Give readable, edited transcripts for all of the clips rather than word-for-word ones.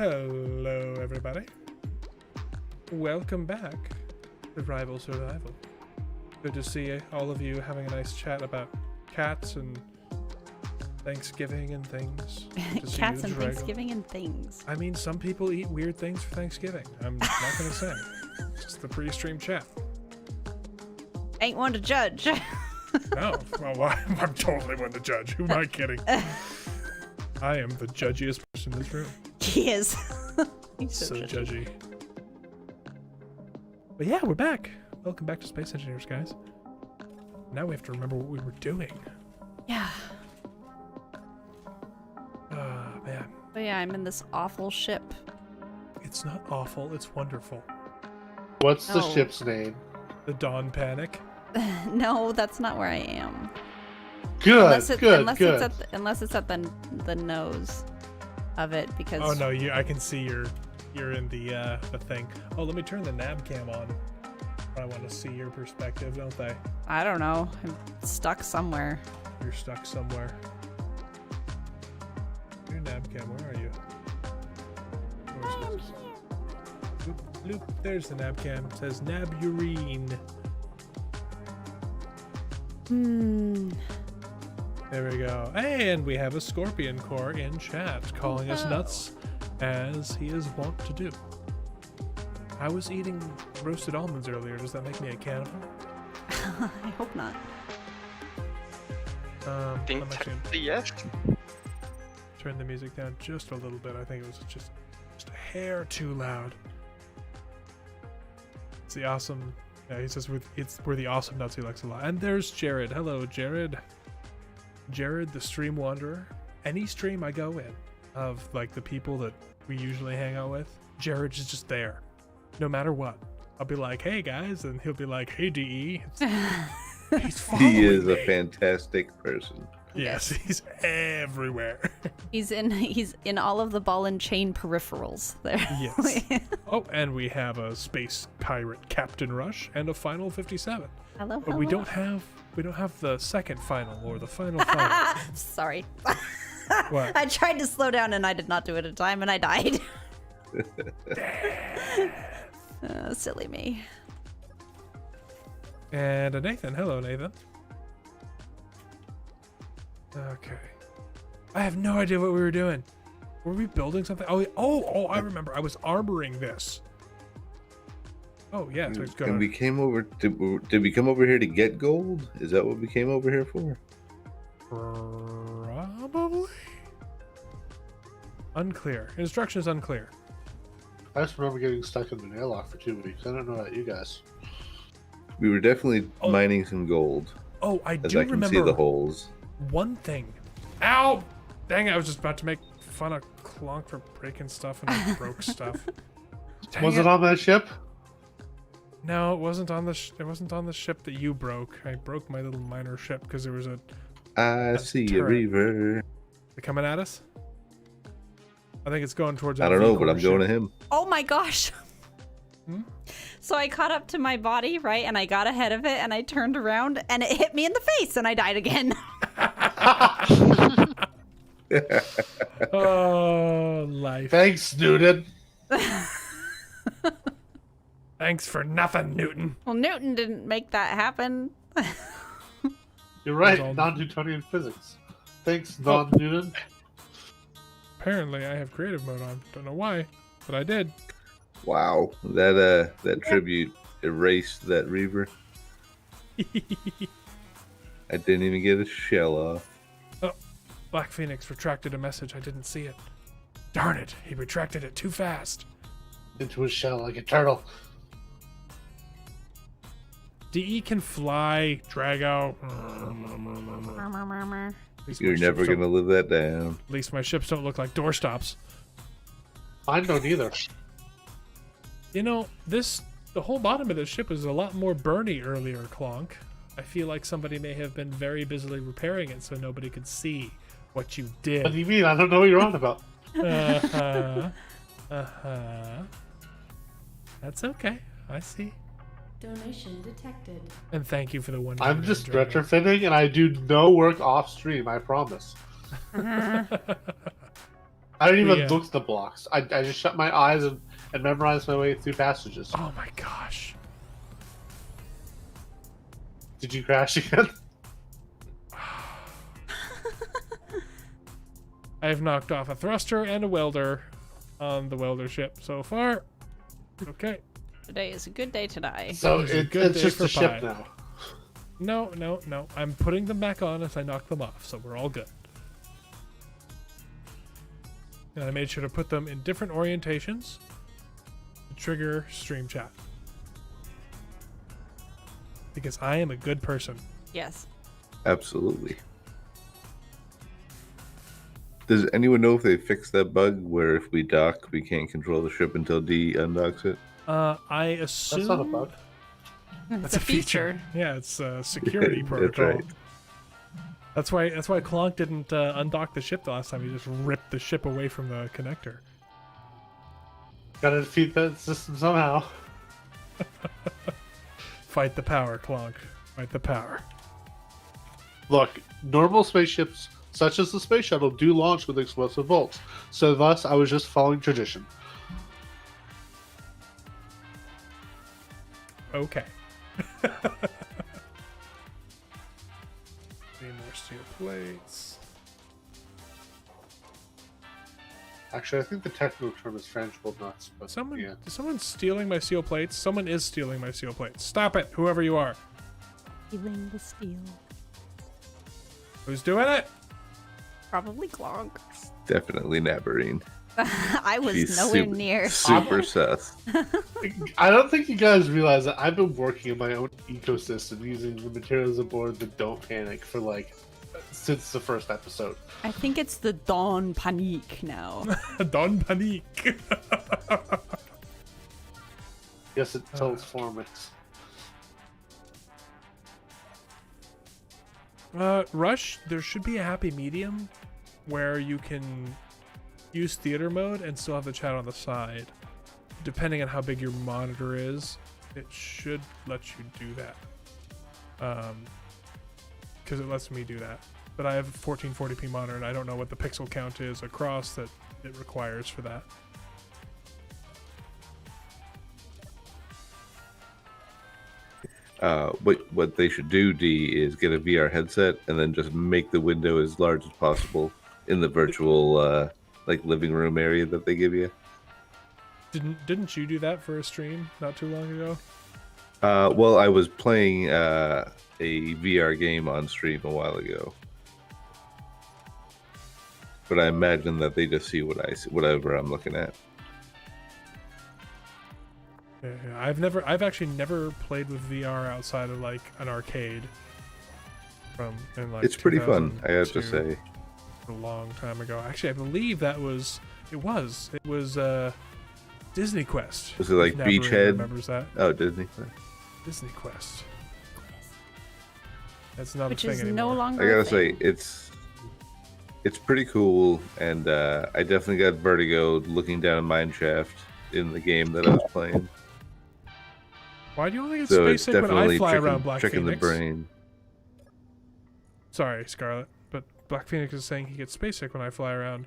Hello, everybody. Welcome back to Rival Survival. Good to see all of you having a nice chat about cats and Thanksgiving and things. Cats and Thanksgiving and things. I mean, some people eat weird things for Thanksgiving. I'm not going to say. It's just the pre-stream chat. Ain't one to judge. No, well, I'm totally one to judge. Who am I kidding? I am the judgiest person in this room. He is. He's so judgy. But yeah, we're back. Welcome back to Space Engineers, guys. Now we have to remember what we were doing. Yeah. Man. But yeah, I'm in this awful ship. It's not awful, it's wonderful. What's the ship's name? The Dawn Panic. No, that's not where I am. Good, Unless it's at the nose of it, because... Oh no, I can see you're in the thing. Oh, let me turn the nav cam on. I want to see your perspective, don't they? I don't know. I'm stuck somewhere. You're stuck somewhere. Your nav cam, where are you? I'm here. Bloop, bloop. There's the nav cam. It says Naburine. There we go. And we have a Scorpion Core in chat calling us nuts, as he is wont to do. I was eating roasted almonds earlier. Does that make me a cannibal? I hope not. I think yes. Turn the music down just a little bit. I think it was just a hair too loud. It's the awesome. Yeah, he says we're the awesome nuts he likes a lot. And there's Jared. Hello, Jared. Jared, the stream wanderer. Any stream I go in of like the people that we usually hang out with, Jared is just there, no matter what. I'll be like, "Hey guys," and he'll be like, "Hey DE." He's he is me. A fantastic person. Yes, he's everywhere. He's in all of the ball and chain peripherals there. Yes. Oh, and we have a space pirate Captain Rush and a final 57. Hello. But we don't have the second final or the final final. Sorry. What? I tried to slow down and I did not do it in time and I died. Silly me. And a Nathan. Hello, Nathan. Okay. I have no idea what we were doing. Were we building something? Oh, I remember. I was armoring this. Oh, yeah. So it's and we came over. Did we come over here to get gold? Is that what we came over here for? Probably. Unclear. Instructions unclear. I just remember getting stuck in the airlock for 2 weeks. I don't know about you guys. We were definitely mining some gold. Oh, I as do I can remember see the holes. One thing. Ow! Dang it, I was just about to make fun of Clonk for breaking stuff and I broke stuff. Was it on that ship? No, it wasn't on the it wasn't on the ship that you broke. I broke my little miner ship because there was I see turret. a reaver. They're coming at us? I think it's going towards I don't know, but I'm going to him. Oh my gosh. Hmm? So I caught up to my body, right? And I got ahead of it and I turned around and it hit me in the face and I died again. Oh, life. Thanks, Newton. Thanks for nothing, Newton. Well, Newton didn't make that happen. You're right, non-Newtonian physics. Thanks, non-Newton. Apparently, I have creative mode on. Don't know why, but I did. Wow, that tribute erased that reaver. I didn't even get a shell off. Oh, Black Phoenix retracted a message. I didn't see it. Darn it, he retracted it too fast. Into a shell like a turtle. DE can fly, Drago. You're never going to live that down. At least my ships don't look like doorstops. Mine don't either. You know, the whole bottom of this ship is a lot more burny earlier, Clonk. I feel like somebody may have been very busily repairing it so nobody could see what you did. What do you mean? I don't know what you're on about. That's okay. I see. Donation detected. And thank you for the one. I'm just retrofitting and I do no work off stream, I promise. I didn't even Yeah. look at the blocks. I just shut my eyes and memorized my way through passages. Oh my gosh. Did you crash again? I've knocked off a thruster and a welder on the welder ship so far. Okay. Today is a good day to die. So It's a good it's day just for a ship pie. now. No. I'm putting them back on as I knock them off, so we're all good. And I made sure to put them in different orientations to trigger stream chat. Because I am a good person. Yes. Absolutely. Does anyone know if they fixed that bug where if we dock, we can't control the ship until D undocks it? I assume That's not a bug. It's that's a feature. Yeah, it's a security That's protocol. right. That's why Clonk didn't undock the ship the last time. He just ripped the ship away from the connector. Gotta defeat that system somehow. Fight the power, Clonk. Fight the power. Look, normal spaceships, such as the space shuttle, do launch with explosive bolts. So thus, I was just following tradition. Okay. Need more steel plates. Actually, I think the technical term is frangible nuts. But yeah. Is someone stealing my steel plates? Someone is stealing my steel plates. Stop it, whoever you are. Stealing the steel. Who's doing it? Probably Clonk. Definitely Nabarine. I was She's nowhere super, near. Super sus. I don't think you guys realize that I've been working in my own ecosystem using the materials aboard the Don't Panic for since the first episode. I think it's the Dawn Panique now. Don Panique. Yes, it tells formats. Rush, there should be a happy medium where you can use theater mode and still have the chat on the side. Depending on how big your monitor is, it should let you do that. Because it lets me do that. But I have a 1440p monitor and I don't know what the pixel count is across that it requires for that. What they should do, D, is get a VR headset and then just make the window as large as possible in the virtual living room area that they give you. Didn't you do that for a stream not too long ago? Well, I was playing a VR game on stream a while ago, but I imagine that they just see what I see, whatever I'm looking at. Yeah, I've actually never played with VR outside of an arcade. It's pretty fun, I have to 2002, say. a long time ago. Actually, I believe it was Disney Quest. Was it like If Navarine Beachhead? Remembers that? Oh, Disney. Disney Quest. That's not Which a thing is anymore. no longer. I a gotta say, thing. it's pretty cool, and I definitely got vertigo looking down a mine shaft in the game that I was playing. Why do you only get So space it's sick when I definitely fly around Black tricking the Phoenix? brain. Sorry, Scarlet, but Black Phoenix is saying he gets space sick when I fly around.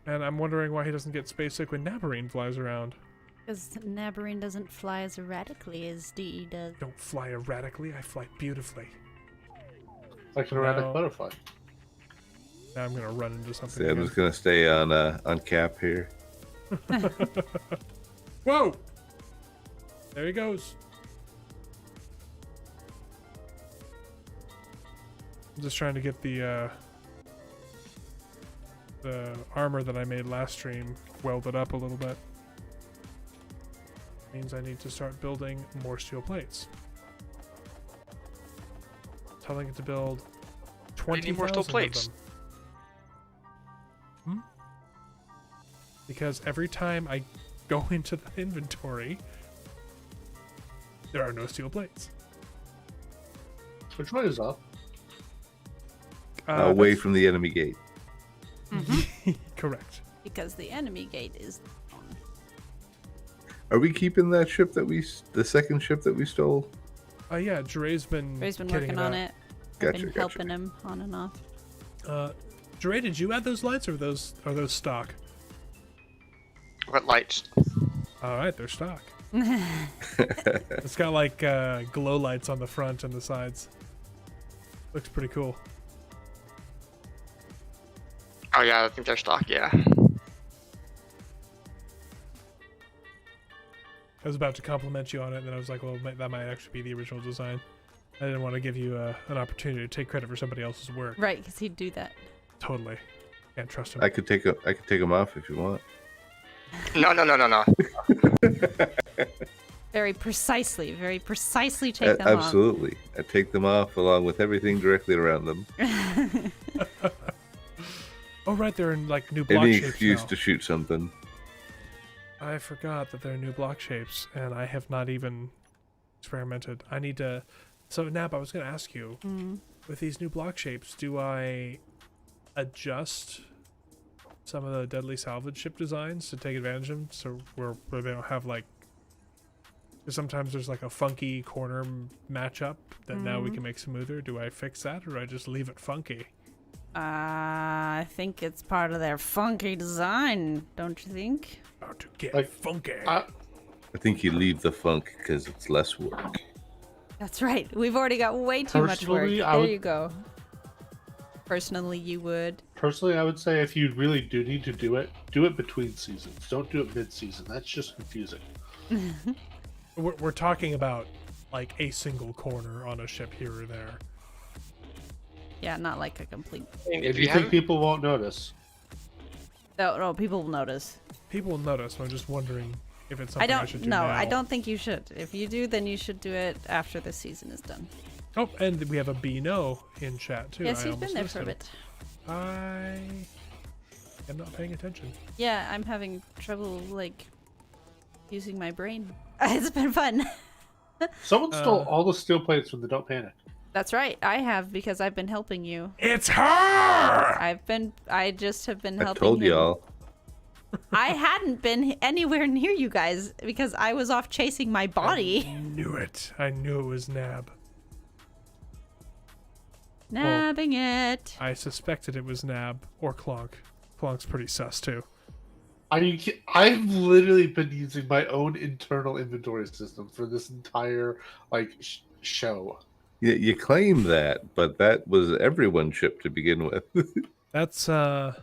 And I'm wondering why he doesn't get space sick when Nabarine flies around. Because Nabarine doesn't fly as erratically as DE does. Don't fly erratically, I fly beautifully. Like an erratic No. butterfly. Now I'm gonna run into something. So I'm again. just gonna stay on cap here. Whoa! There he goes. I'm just trying to get the armor that I made last stream welded up a little bit. Means I need to start building more steel plates. Telling it to build 20 need more steel plates? Because every time I go into the inventory, there are no steel plates. Which way is up? Away That's from the enemy gate. correct. Because the enemy gate is on. Are we keeping that ship the second ship that we stole? Yeah, Dre's been Ray's been getting working on it. I've Gotcha, been gotcha. helping him on and off. Dre, did you add those lights or are those stock? What lights? All right, they're stock. It's got like glow lights on the front and the sides. Looks pretty cool. Oh yeah, I think they're stock. Yeah. I was about to compliment you on it, and then I was like, well, that might actually be the original design. I didn't want to give you an opportunity to take credit for somebody else's work. Right, because he'd do that. Totally. Can't trust him. I could take them off if you want. No. Very precisely take them Absolutely. I take them off along with everything directly around them. Oh, right, they're in like new block Any shapes excuse now. to shoot something. I forgot that they're new block shapes, and I have not even experimented. I need to... So, Nab, I was going to ask you, with these new block shapes, do I adjust some of the deadly salvage ship designs to take advantage of them, so where they don't have, like... Because sometimes there's, like, a funky corner matchup that now we can make smoother. Do I fix that, or do I just leave it funky? I think it's part of their funky design, don't you think? About to get Like, funky. I think you leave the funk because it's less work. That's right. We've already got way too much work. Personally, There you go. Personally, you would. Personally, I would say if you really do need to do it between seasons. Don't do it mid-season. That's just confusing. We're talking about, like, a single corner on a ship here or there. Yeah, not like a complete... I mean, If you think people won't notice. No, people will notice. People will notice, so I'm just wondering if it's something I should do now. I don't think you should. If you do, then you should do it after the season is done. Oh, and we have a B-No in chat, too. Yes, I he's been almost there missed for a him. bit. I am not paying attention. Yeah, I'm having trouble, like, using my brain. It's been fun. Someone stole all the steel plates from the Don't Panic. That's right. I have, because I've been helping you. It's her! I just have been I helping told him. y'all. I hadn't been anywhere near you guys because I was off chasing my body. I knew it. I knew it was Nab. Nabbing it. I suspected it was Nab or Clonk. Clonk's pretty sus, too. I've literally been using my own internal inventory system for this entire show. You claim that, but that was everyone's ship to begin with. That's, Yeah,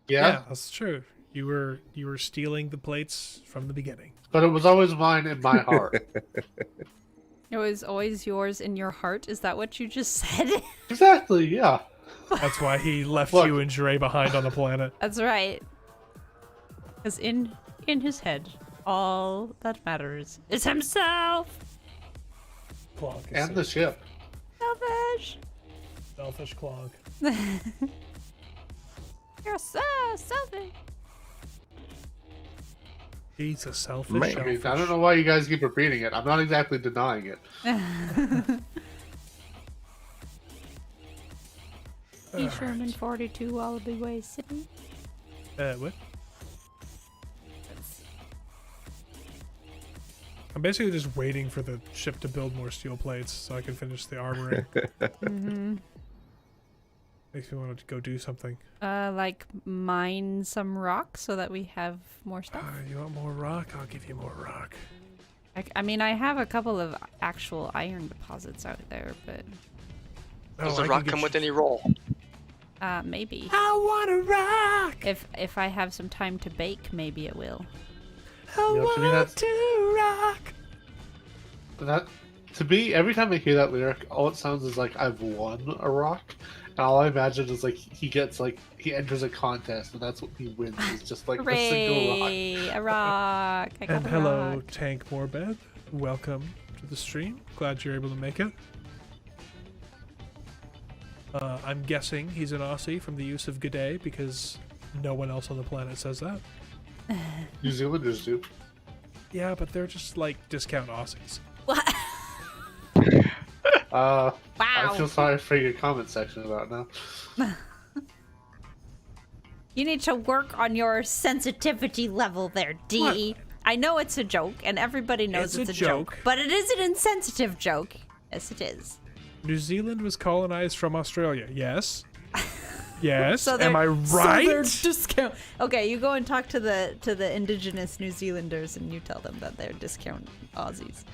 that's true. You were stealing the plates from the beginning. but it was always mine in my heart. It was always yours in your heart. Is that what you just said? Exactly. Yeah. That's why he left Look. you and Jure behind on the planet. That's right. Because in his head, all that matters is himself. Clonk is And the ship. Selfish. selfish Clonk. You're so selfish. He's a selfish Man. I shellfish. mean, I don't know why you guys keep repeating it. I'm not exactly denying it. E. Sherman 42 Wallaby Way City. What? I'm basically just waiting for the ship to build more steel plates so I can finish the armoring. Makes me want to go do something. Like mine some rock so that we have more stuff. You want more rock? I'll give you more rock. I mean, I have a couple of actual iron deposits out there, but Does I the can rock get come you- with any roll? maybe. I want a rock! If I have some time to bake, maybe it will. I You know, to me, want that's- to rock! That, to me, every time I hear that lyric, all it sounds is like I've won a rock. And all I imagine is like he enters a contest and that's what he wins. Is just like a single rock. Hooray! A rock! I got And a hello, rock. Tank Moorbed. Welcome to the stream. Glad you're able to make it. I'm guessing he's an Aussie from the use of G'day because no one else on the planet says that. New Zealanders do. Yeah, but they're just like discount Aussies. What? I feel Wow! sorry for your comment section about now. You need to work on your sensitivity level there, D. I know it's a joke, and everybody knows It's it's a a joke, joke. but it is an insensitive joke. Yes, it is. New Zealand was colonized from Australia. Yes. Yes. So they're- Am I So right? they're discount. Okay, you go and talk to the indigenous New Zealanders, and you tell them that they're discount Aussies.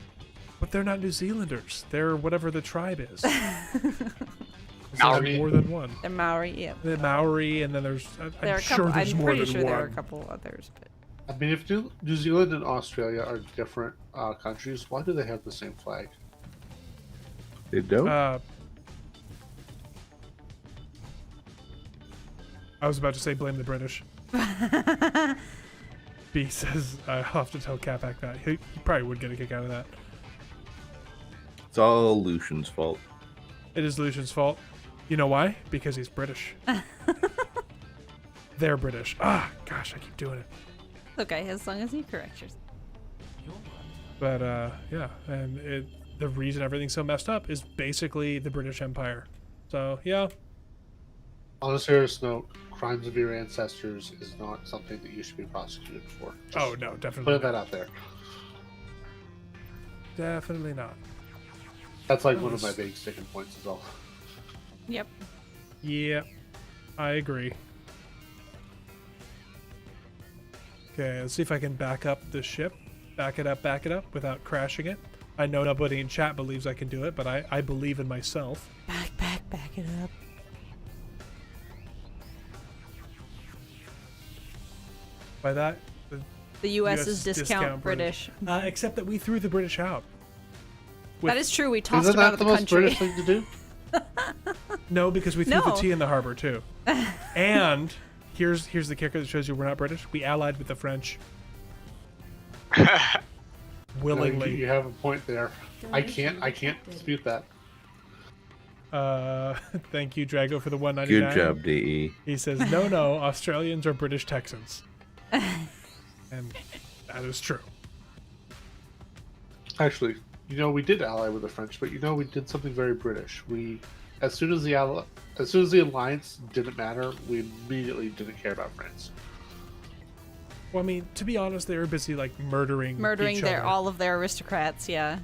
But they're not New Zealanders. They're whatever the tribe is. There's Maori. more than one. They're Maori. Yeah. The Maori, and then there's. There are I'm a sure couple. there's I'm more pretty than sure one. there are a couple others, but I mean, if New Zealand and Australia are different countries, why do they have the same flag? They don't. I was about to say blame the British. B says I'll have to tell Capac that. He probably would get a kick out of that. It's all Lucian's fault. It is Lucian's fault. You know why? Because he's British. They're British. Ah, gosh, I keep doing it. okay, as long as you correct yourself. But yeah, and the reason everything's so messed up is basically the British Empire. So yeah, On a serious note, crimes of your ancestors is not something that you should be prosecuted for. Just oh no, definitely, put that out there. definitely not. That's like one of my big sticking points as well. Yep. Yeah, I agree. Okay, let's see if I can back up the ship. Back it up without crashing it. I know nobody in chat believes I can do it, but I believe in myself. Back it up. By that, The U.S. US is discount British. except that we threw the British out. That is true. We tossed Isn't them out that of the the most country. British thing to do? No, because we threw the No. tea in the harbor too. And here's the kicker that shows you we're not British. We allied with the French No, willingly. you have a point there. I can't dispute that. Thank you, Drago, for the 199. Good job, DE. He says, no, Australians are British Texans. And that is true. Actually, we did ally with the French, but we did something very British. As soon as the alliance didn't matter, we immediately didn't care about France. Well, I mean, to be honest, they were busy like murdering each other. all of their aristocrats. Yeah.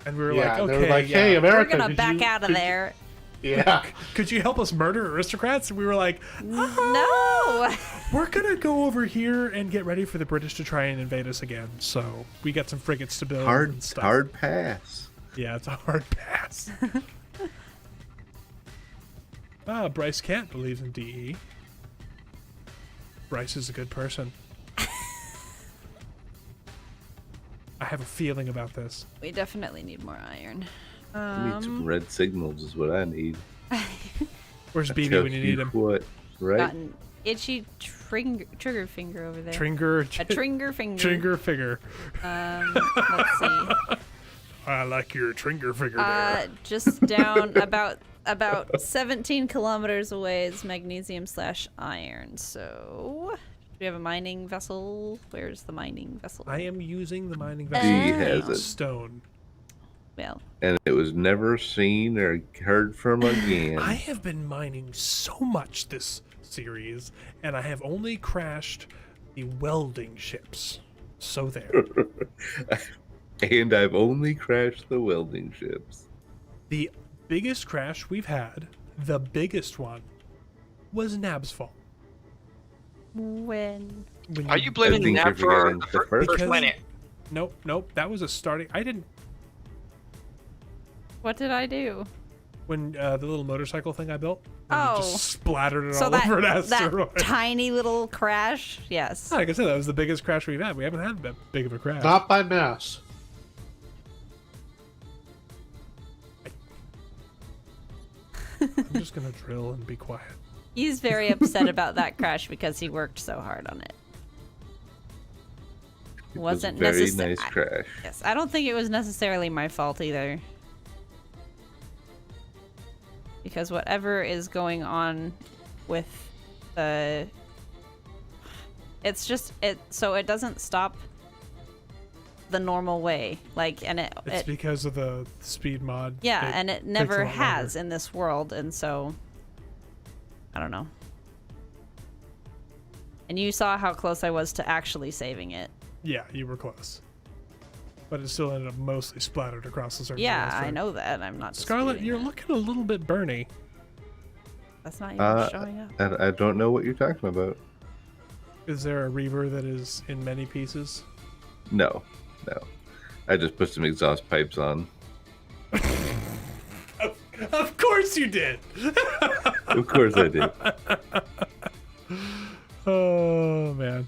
And we were Yeah, like, okay, they were like, yeah. "Hey, We're America, gonna could back you- out of could you-" there. Yeah, Could you help us murder aristocrats? And we were like, No. we're gonna go over here and get ready for the British to try and invade us again. So we got some frigates to build and stuff. Hard pass. Yeah, it's a hard pass. Bryce Kent believes in DE. Bryce is a good person. I have a feeling about this. We definitely need more iron. I need some red signals is what I need. Where's BB Tell when you need him? What? Right? Got an itchy trigger finger over there. Tringer. A trigger finger. Tringer figure. Let's see. I like your Tringer figure there. Just down about 17 kilometers away is magnesium/iron. So, do we have a mining vessel? Where's the mining vessel? I am using the mining He vessel. has it. Stone. Well, And it was never seen or heard from again. I have been mining so much this series, and I have only crashed the welding ships. So there. And I've only crashed the welding ships. The biggest crash we've had, the biggest one, was Nab's fault. when? Are you I blaming think Nab you're for forgetting the the first first- planet? Nope. That was a starting. I didn't. What did I do? When the little motorcycle thing I built, and Oh. just splattered it So all that over an asteroid. tiny little crash. Yes. Like I said, that was the biggest crash we've had. We haven't had that big of a crash. not by mass. I'm just gonna drill and be quiet. He's very upset about that crash because he worked so hard on it. It Wasn't was a very necessary. nice crash. Yes, I don't think it was necessarily my fault either. Because whatever is going on with the... It's just, so it doesn't stop the normal way. Like, and It's it because of the speed mod. yeah, and it never takes a lot has longer. in this world, and so... I don't know. And you saw how close I was to actually saving it. Yeah, you were close. But it still ended up mostly splattered across the surface. Yeah, of the I asteroid. know that. I'm not Scarlet, disputing you're that. looking a little bit burny. That's not even showing up. I don't know what you're talking about. Is there a reaver that is in many pieces? No. I just put some exhaust pipes on. Of course you did. Of course I did. Oh man.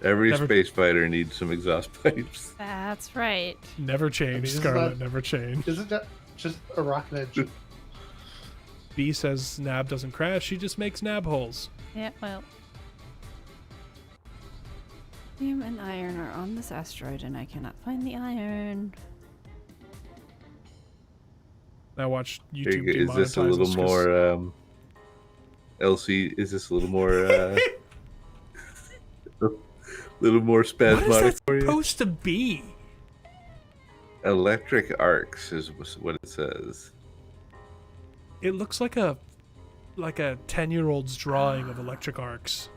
Every space fighter needs some exhaust pipes. That's right. Never change, isn't Scarlet. that- Never change. Isn't that just a rocket engine? B says Nab doesn't crash. She just makes nab holes. Yeah, well. Helium and iron are on this asteroid, and I cannot find the iron. Now watch There you YouTube go. Is demonetize this a little us 'cause- more LC? Is this a little more a little more What is spasmodic that for you? supposed to be? Electric arcs is what it says. It looks like a 10-year-old's drawing of electric arcs.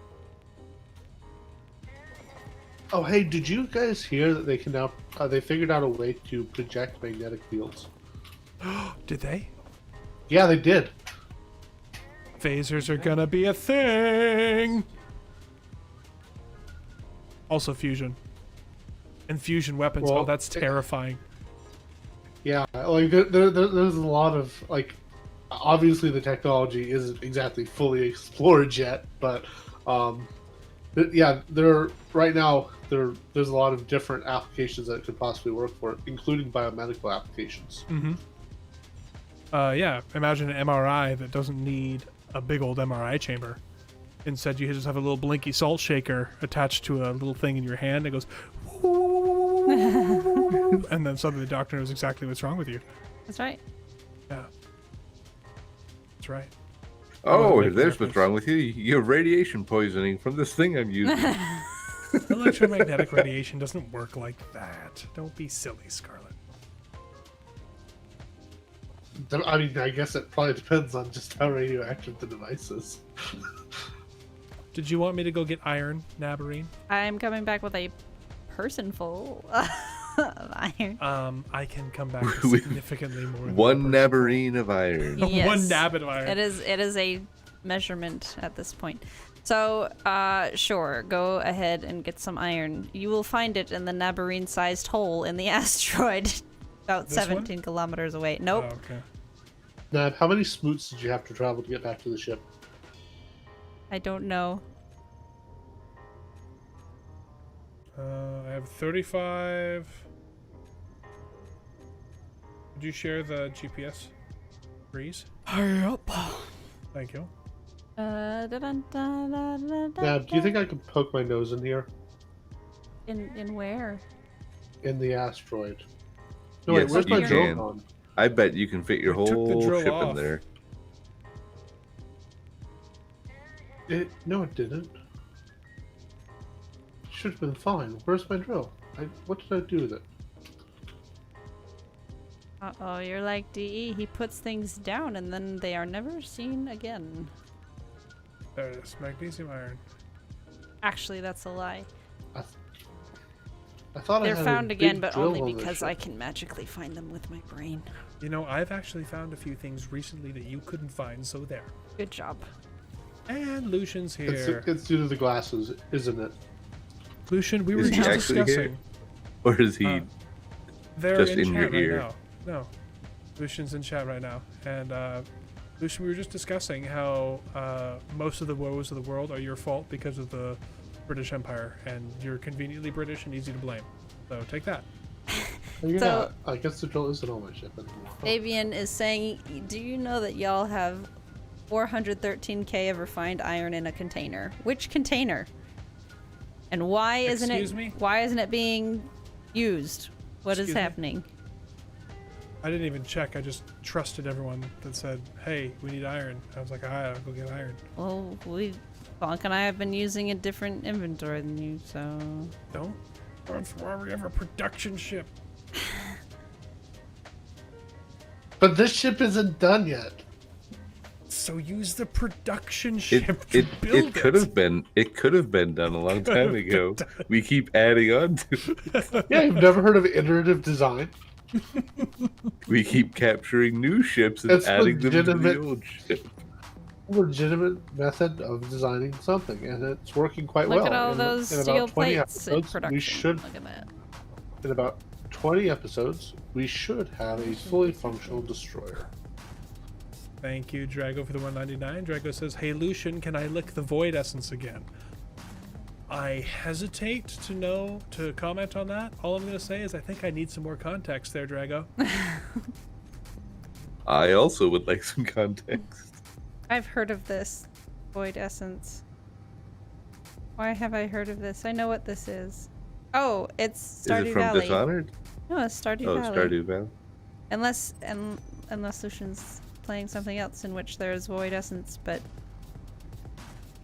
Oh, hey, did you guys hear that they can now? They figured out a way to project magnetic fields. Did they? Yeah, they did. Phasers are gonna be a thing. Also fusion. And fusion weapons. Well, oh, that's terrifying. Yeah, like there's a lot of like. Obviously, the technology isn't exactly fully explored yet, but yeah, right now there's a lot of different applications that it could possibly work for, including biomedical applications. Mm-hmm. Yeah, imagine an MRI that doesn't need a big old MRI chamber. Instead, you just have a little blinky salt shaker attached to a little thing in your hand. It goes, and then suddenly the doctor knows exactly what's wrong with you. That's right. Yeah, that's right. Oh, make there's reference. what's wrong with you. You have radiation poisoning from this thing I'm using. Electromagnetic radiation doesn't work like that. Don't be silly, Scarlet. I mean, I guess it probably depends on just how radioactive the device is. Did you want me to go get iron, Nabarine? I'm coming back with a person full of iron. I can come back with With significantly more. than One a nabarine of iron. Yes. One nabbit of iron. It is a measurement at this point. So, sure, go ahead and get some iron. You will find it in the Nabarine-sized hole in the asteroid, about This one? 17 kilometers away. Nope. Oh, okay. Now, how many smoots did you have to travel to get back to the ship? I don't know. I have 35. Would you share the GPS, Breeze? Yep. Thank you. Now, do you think I could poke my nose in here? In where? In the asteroid. No, Yes, wait, where's you my drill can. gone? I bet you can fit your We took the whole drill ship off. in there. No, it didn't. Should have been fine. Where's my drill? What did I do with it? Uh-oh, you're like DE. He puts things down and then they are never seen again. There it is. Magnesium iron. Actually, that's a lie. I thought They're I had found a again, big but drill only on this because ship. I can magically find them with my brain. You know, I've actually found a few things recently that you couldn't find, so there. Good job. And Lucian's here. It's due to the glasses, isn't it? Lucian, we were Is he just actually here? discussing. Or is he They're just in in chat your right ear? now. No. Lucian's in chat right now. And Lucian, we were just discussing how most of the woes of the world are your fault because of the British Empire, and you're conveniently British and easy to blame. So take that. Yeah, I guess the drill isn't on my ship anymore. Oh. Avian is saying, do you know that y'all have 413k of refined iron in a container? Which container? And why isn't Excuse me? Why isn't it being used? What is Excuse me? happening? I didn't even check. I just trusted everyone that said, hey, we need iron. I was like, all right, I'll go get iron. Well, Clonk and I have been using a different inventory than you, so... Don't run for we have a production ship. But this ship isn't done yet. So use the production It ship to build it could have been done a long time ago. We keep adding on to it. Yeah, you've never heard of iterative design? We keep capturing new ships and That's adding them to the legitimate. old ship. legitimate method of designing something, and it's working quite Look well. at all in, those in steel about 20 plates in episodes, production. we should Look at that. in about 20 episodes we should have a fully functional destroyer. Thank you, Drago, for the 199. Drago says, "Hey Lucian, can I lick the void essence again?" I hesitate to comment on that. All I'm gonna say is I think I need some more context there, Drago. I also would like some context. I've heard of this. Void essence. Why have I heard of this? I know what this is. Oh, it's Stardew Is it from Valley. Dishonored? No, it's Stardew Oh, Valley. Stardew Valley. Unless Lucian's playing something else in which there's void essence, but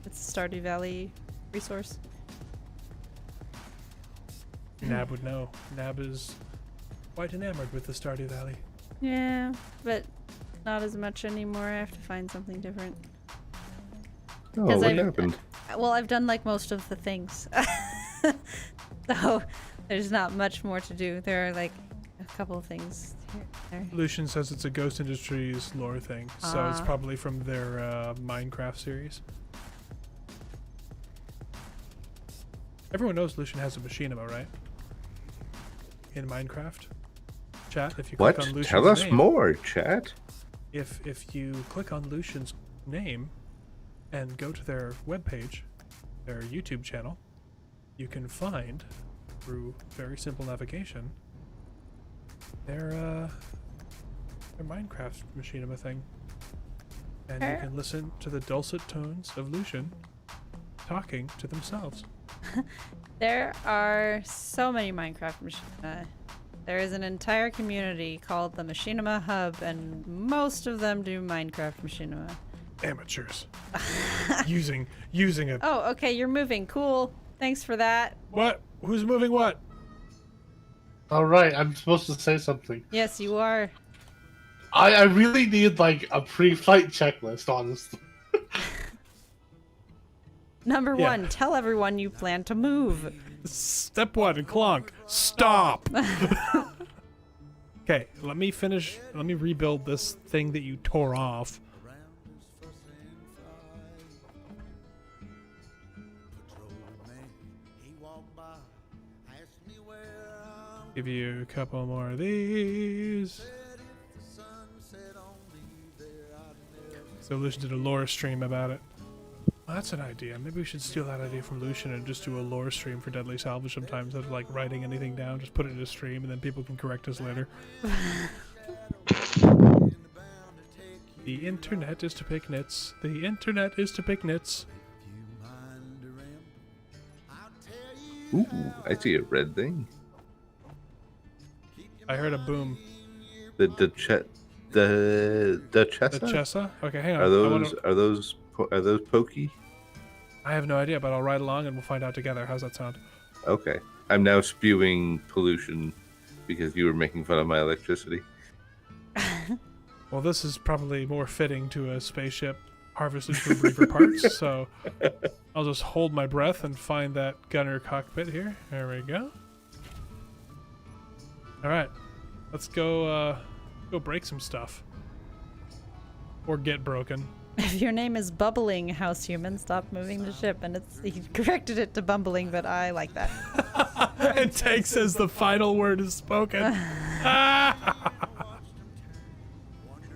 it's a Stardew Valley resource. Nab would know. Nab is quite enamored with the Stardew Valley. Yeah, but not as much anymore. I have to find something different. Oh, 'Cause what I've- happened? Well, I've done like most of the things. So there's not much more to do. There are like a couple of things here. There. Lucian says it's a Ghost Industries lore thing, so it's Ah. probably from their Minecraft series. Everyone knows Lucian has a machinima, right? In Minecraft. Chat, if you click What? on Lucian's Tell us name, more, chat. If you click on Lucian's name and go to their webpage, their YouTube channel, you can find, through very simple navigation, their Minecraft machinima thing. And you can listen to the dulcet tones of Lucian talking to themselves. There are so many Minecraft machinima. There is an entire community called the Machinima Hub, and most of them do Minecraft machinima. Amateurs. using a Oh, okay, you're moving. Cool. Thanks for that. what? Who's moving what? All right, I'm supposed to say something. Yes, you are. I really need like a pre-flight checklist, honestly. Number Yeah. 1, tell everyone you plan to move. Step 1, Clonk. Stop. Okay, let me finish. Let me rebuild this thing that you tore off. Give you a couple more of these. So Lucian did a lore stream about it. Well, that's an idea. Maybe we should steal that idea from Lucian and just do a lore stream for Deadly Salvage sometimes, instead of like writing anything down. Just put it in a stream and then people can correct us later. The internet is to pick nits. The internet is to pick nits. Ooh, I see a red thing. I heard a boom. The Duchessa? Duchessa? Okay, hang on. Are those pokey? I have no idea, but I'll ride along and we'll find out together. How's that sound? Okay. I'm now spewing pollution because you were making fun of my electricity. Well, this is probably more fitting to a spaceship harvested from Reaper parts, so I'll just hold my breath and find that gunner cockpit here. There we go. Alright. Let's go break some stuff. Or get broken. If your name is Bubbling House Human, stop moving the ship. And he corrected it to Bumbling, but I like that. And Tank says the final word is spoken.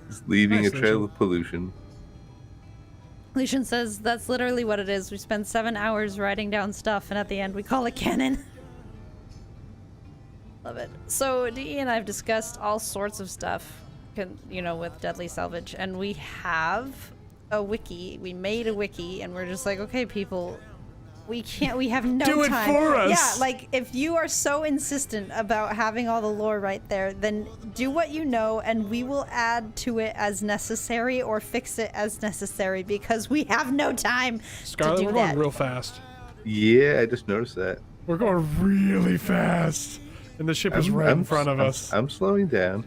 It's leaving Nice, a trail Lucian. of pollution. Lucian says that's literally what it is. We spend 7 hours writing down stuff, and at the end we call it canon. Love it. So DE and I have discussed all sorts of stuff, with Deadly Salvage, and we have a wiki. We made a wiki, and we're just like, okay, people, we have no Do it time. for us! Yeah, like, if you are so insistent about having all the lore right there, then do what you know, and we will add to it as necessary or fix it as necessary, because we have no time Scarlet, to do we're that. going real fast. Yeah, I just noticed that. We're going really fast. And the ship is right in front of us. I'm slowing down.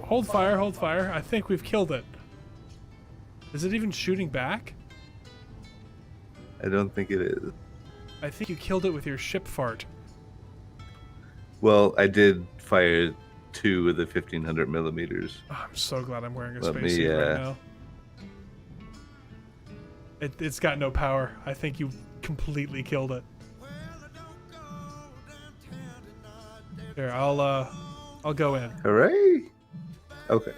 Hold fire. I think we've killed it. Is it even shooting back? I don't think it is. I think you killed it with your ship fart. Well, I did fire 2 of the 1500 millimeters. Oh, I'm so glad I'm wearing a Let me, spacesuit right now. It's got no power. I think you completely killed it. Here, I'll go in. Hooray! Okay.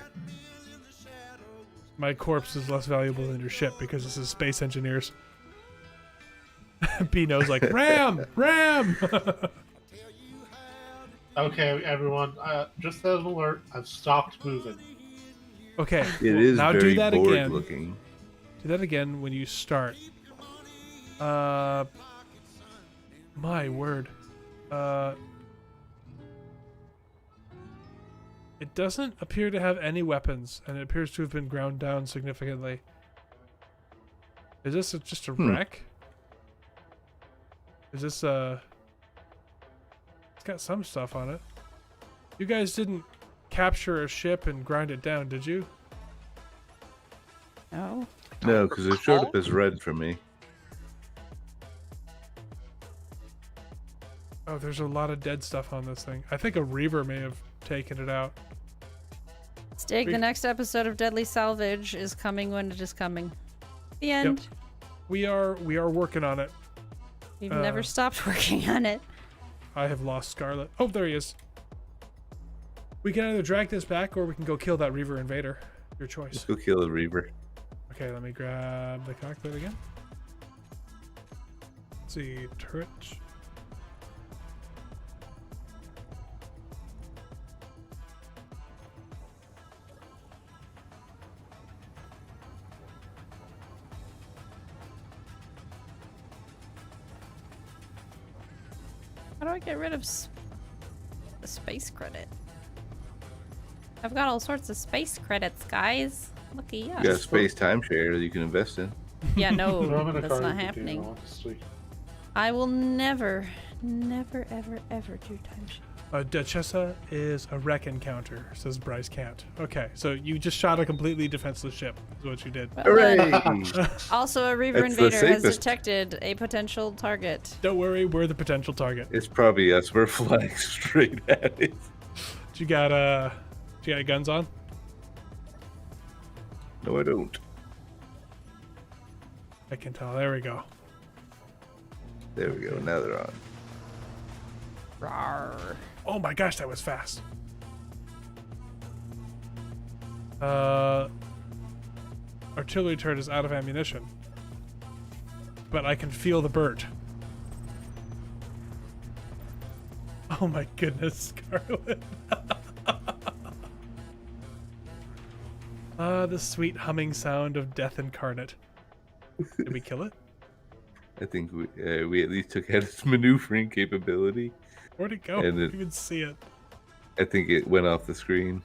My corpse is less valuable than your ship because this is space engineers. Pino's like, Ram! Ram! Okay, everyone. Just as an alert, I've stopped moving. Okay, It is now very do that bored again. looking. Do that again when you start. My word. It doesn't appear to have any weapons, and it appears to have been ground down significantly. Is this just a wreck? Is this It's got some stuff on it. You guys didn't capture a ship and grind it down, did you? No. No, because it showed up as red for me. Oh, there's a lot of dead stuff on this thing. I think a reaver may have taken it out. Stig, the next episode of Deadly Salvage is coming when it is coming. The end. We are working on it. We've never stopped working on it. I have lost Scarlet. Oh, there he is. We can either drag this back or we can go kill that Reaver Invader. Your choice. Let's go kill the Reaver. Okay, let me grab the cockpit again. Let's see, turret. How do I get rid of the space credit? I've got all sorts of space credits, guys. Look at You got a us. space timeshare that you can invest in. Yeah, no, Throw 'em in a that's car not if you do, happening. honestly. I will never, ever do time shift. Duchessa is a wreck encounter, says Bryce Can't. Okay, so you just shot a completely defenseless ship, is what you did. Well Hooray! done. Also, a Reaver That's the Invader has safest. detected a potential target. Don't worry, we're the potential target. It's probably us. We're flying straight at it. You got guns on? No, I don't. I can tell. There we go. There we go. Now they're on. Rawr. Oh my gosh, that was fast. Artillery turret is out of ammunition. But I can feel the bird. Oh my goodness, Scarlet. The sweet humming sound of death incarnate. Did we kill it? I think we at least took out its maneuvering capability. Where'd it go? I And didn't even see it. I think it went off the screen.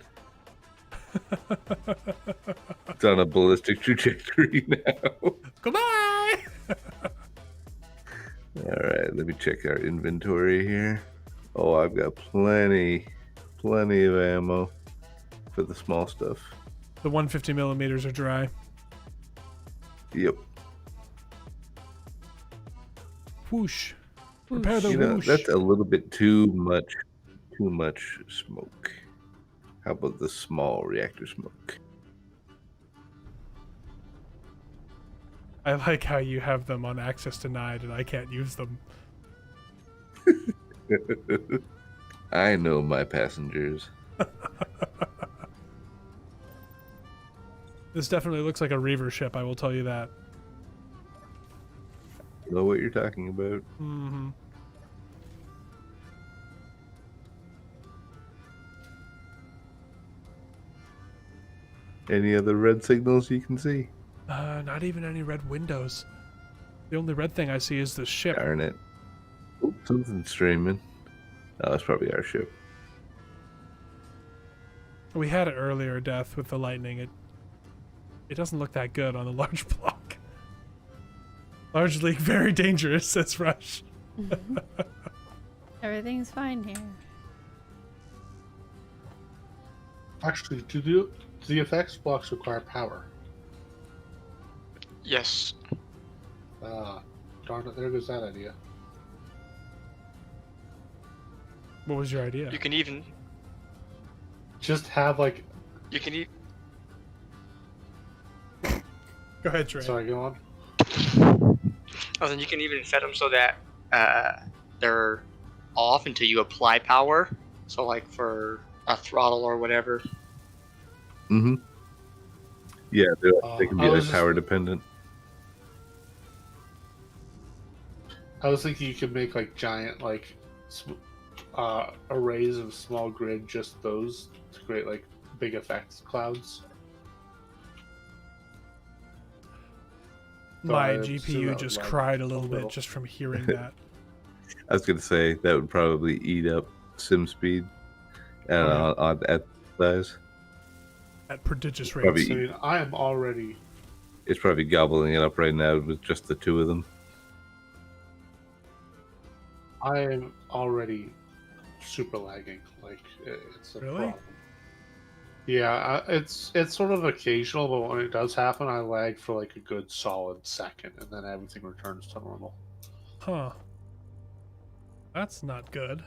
It's on a ballistic trajectory now. Goodbye! Alright, let me check our inventory here. Oh, I've got plenty of ammo for the small stuff. The 150 millimeters are dry. Yep. Whoosh. Prepare the You know, whoosh. that's a little bit too much smoke. How about the small reactor smoke? I like how you have them on access denied and I can't use them. I know my passengers. This definitely looks like a Reaver ship, I will tell you that. I know what you're talking about. Mm-hmm. Any other red signals you can see? Not even any red windows. The only red thing I see is the ship. Darn it. Oh, something's streaming. Oh, that's probably our ship. We had it earlier, Death, with the lightning. It doesn't look that good on the large block. Large leak, very dangerous, says Rush. Everything's fine here. Actually, do the effects blocks require power? Yes. Darn it, there goes that idea. What was your idea? You can even Just have like. you can eat. Go ahead, Trey. Sorry, go on. Oh, then you can even set them so that they're off until you apply power. So like for a throttle or whatever. Mm-hmm. Yeah, they can be I like was power just- dependent. I was thinking you could make like giant like arrays of small grid, just those to create like big effects clouds. My But I assume GPU that just would lag cried a a little bit little. just from hearing that. I was gonna say that would probably eat up sim speed at size. At prodigious Probably- rates. I mean, I am already. It's probably gobbling it up right now with just the two of them. I am already super lagging. Like it's a Really? problem. Yeah, it's sort of occasional, but when it does happen, I lag for like a good solid second, and then everything returns to normal. Huh. That's not good.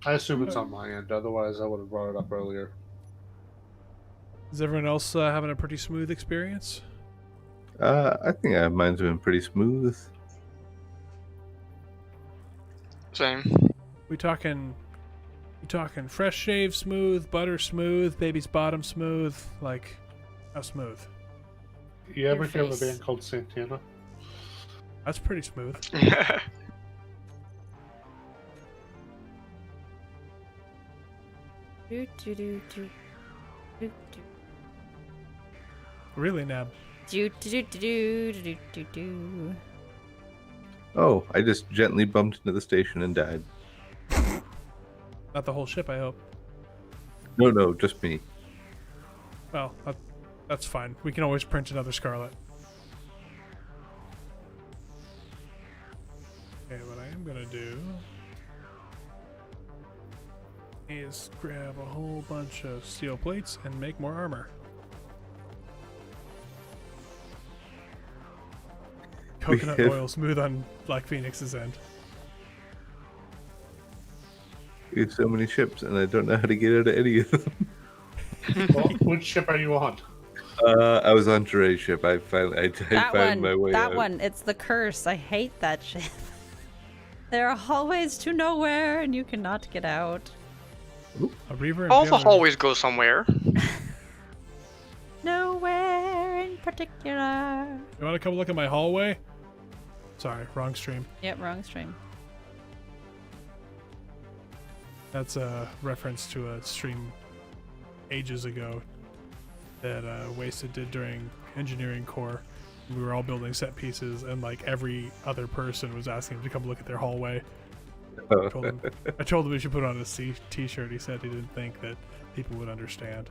I assume it's on my end. Otherwise, I would have brought it up earlier. Is everyone else having a pretty smooth experience? I think mine's been pretty smooth. Same. We talking fresh shave smooth, butter smooth, baby's bottom smooth, like how smooth? You ever Your hear of a face. band called Santana? That's pretty smooth. Do, do, do, do. Do, do. Really, Nab? Do, do, do, do, do, do, do, do. Oh, I just gently bumped into the station and died. Not the whole ship, I hope. No, just me. Well, that's fine. We can always print another Scarlet. Okay, what I am gonna do is grab a whole bunch of steel plates and make more armor. Coconut have- oil smooth on Black Phoenix's end. We have so many ships, and I don't know how to get out of any of them. Well, which ship are you on? I was on Jeray's ship. I found my way That out. one, it's the curse. I hate that ship. There are hallways to nowhere, and you cannot get out. A Reaver and All the Peeler. hallways go somewhere. Nowhere in particular. You want to come look at my hallway? Sorry, wrong stream. Yep, wrong stream. That's a reference to a stream ages ago that Wasted did during engineering core. We were all building set pieces, and like every other person was asking him to come look at their hallway. I told him he should put on a t-shirt. He said he didn't think that people would understand.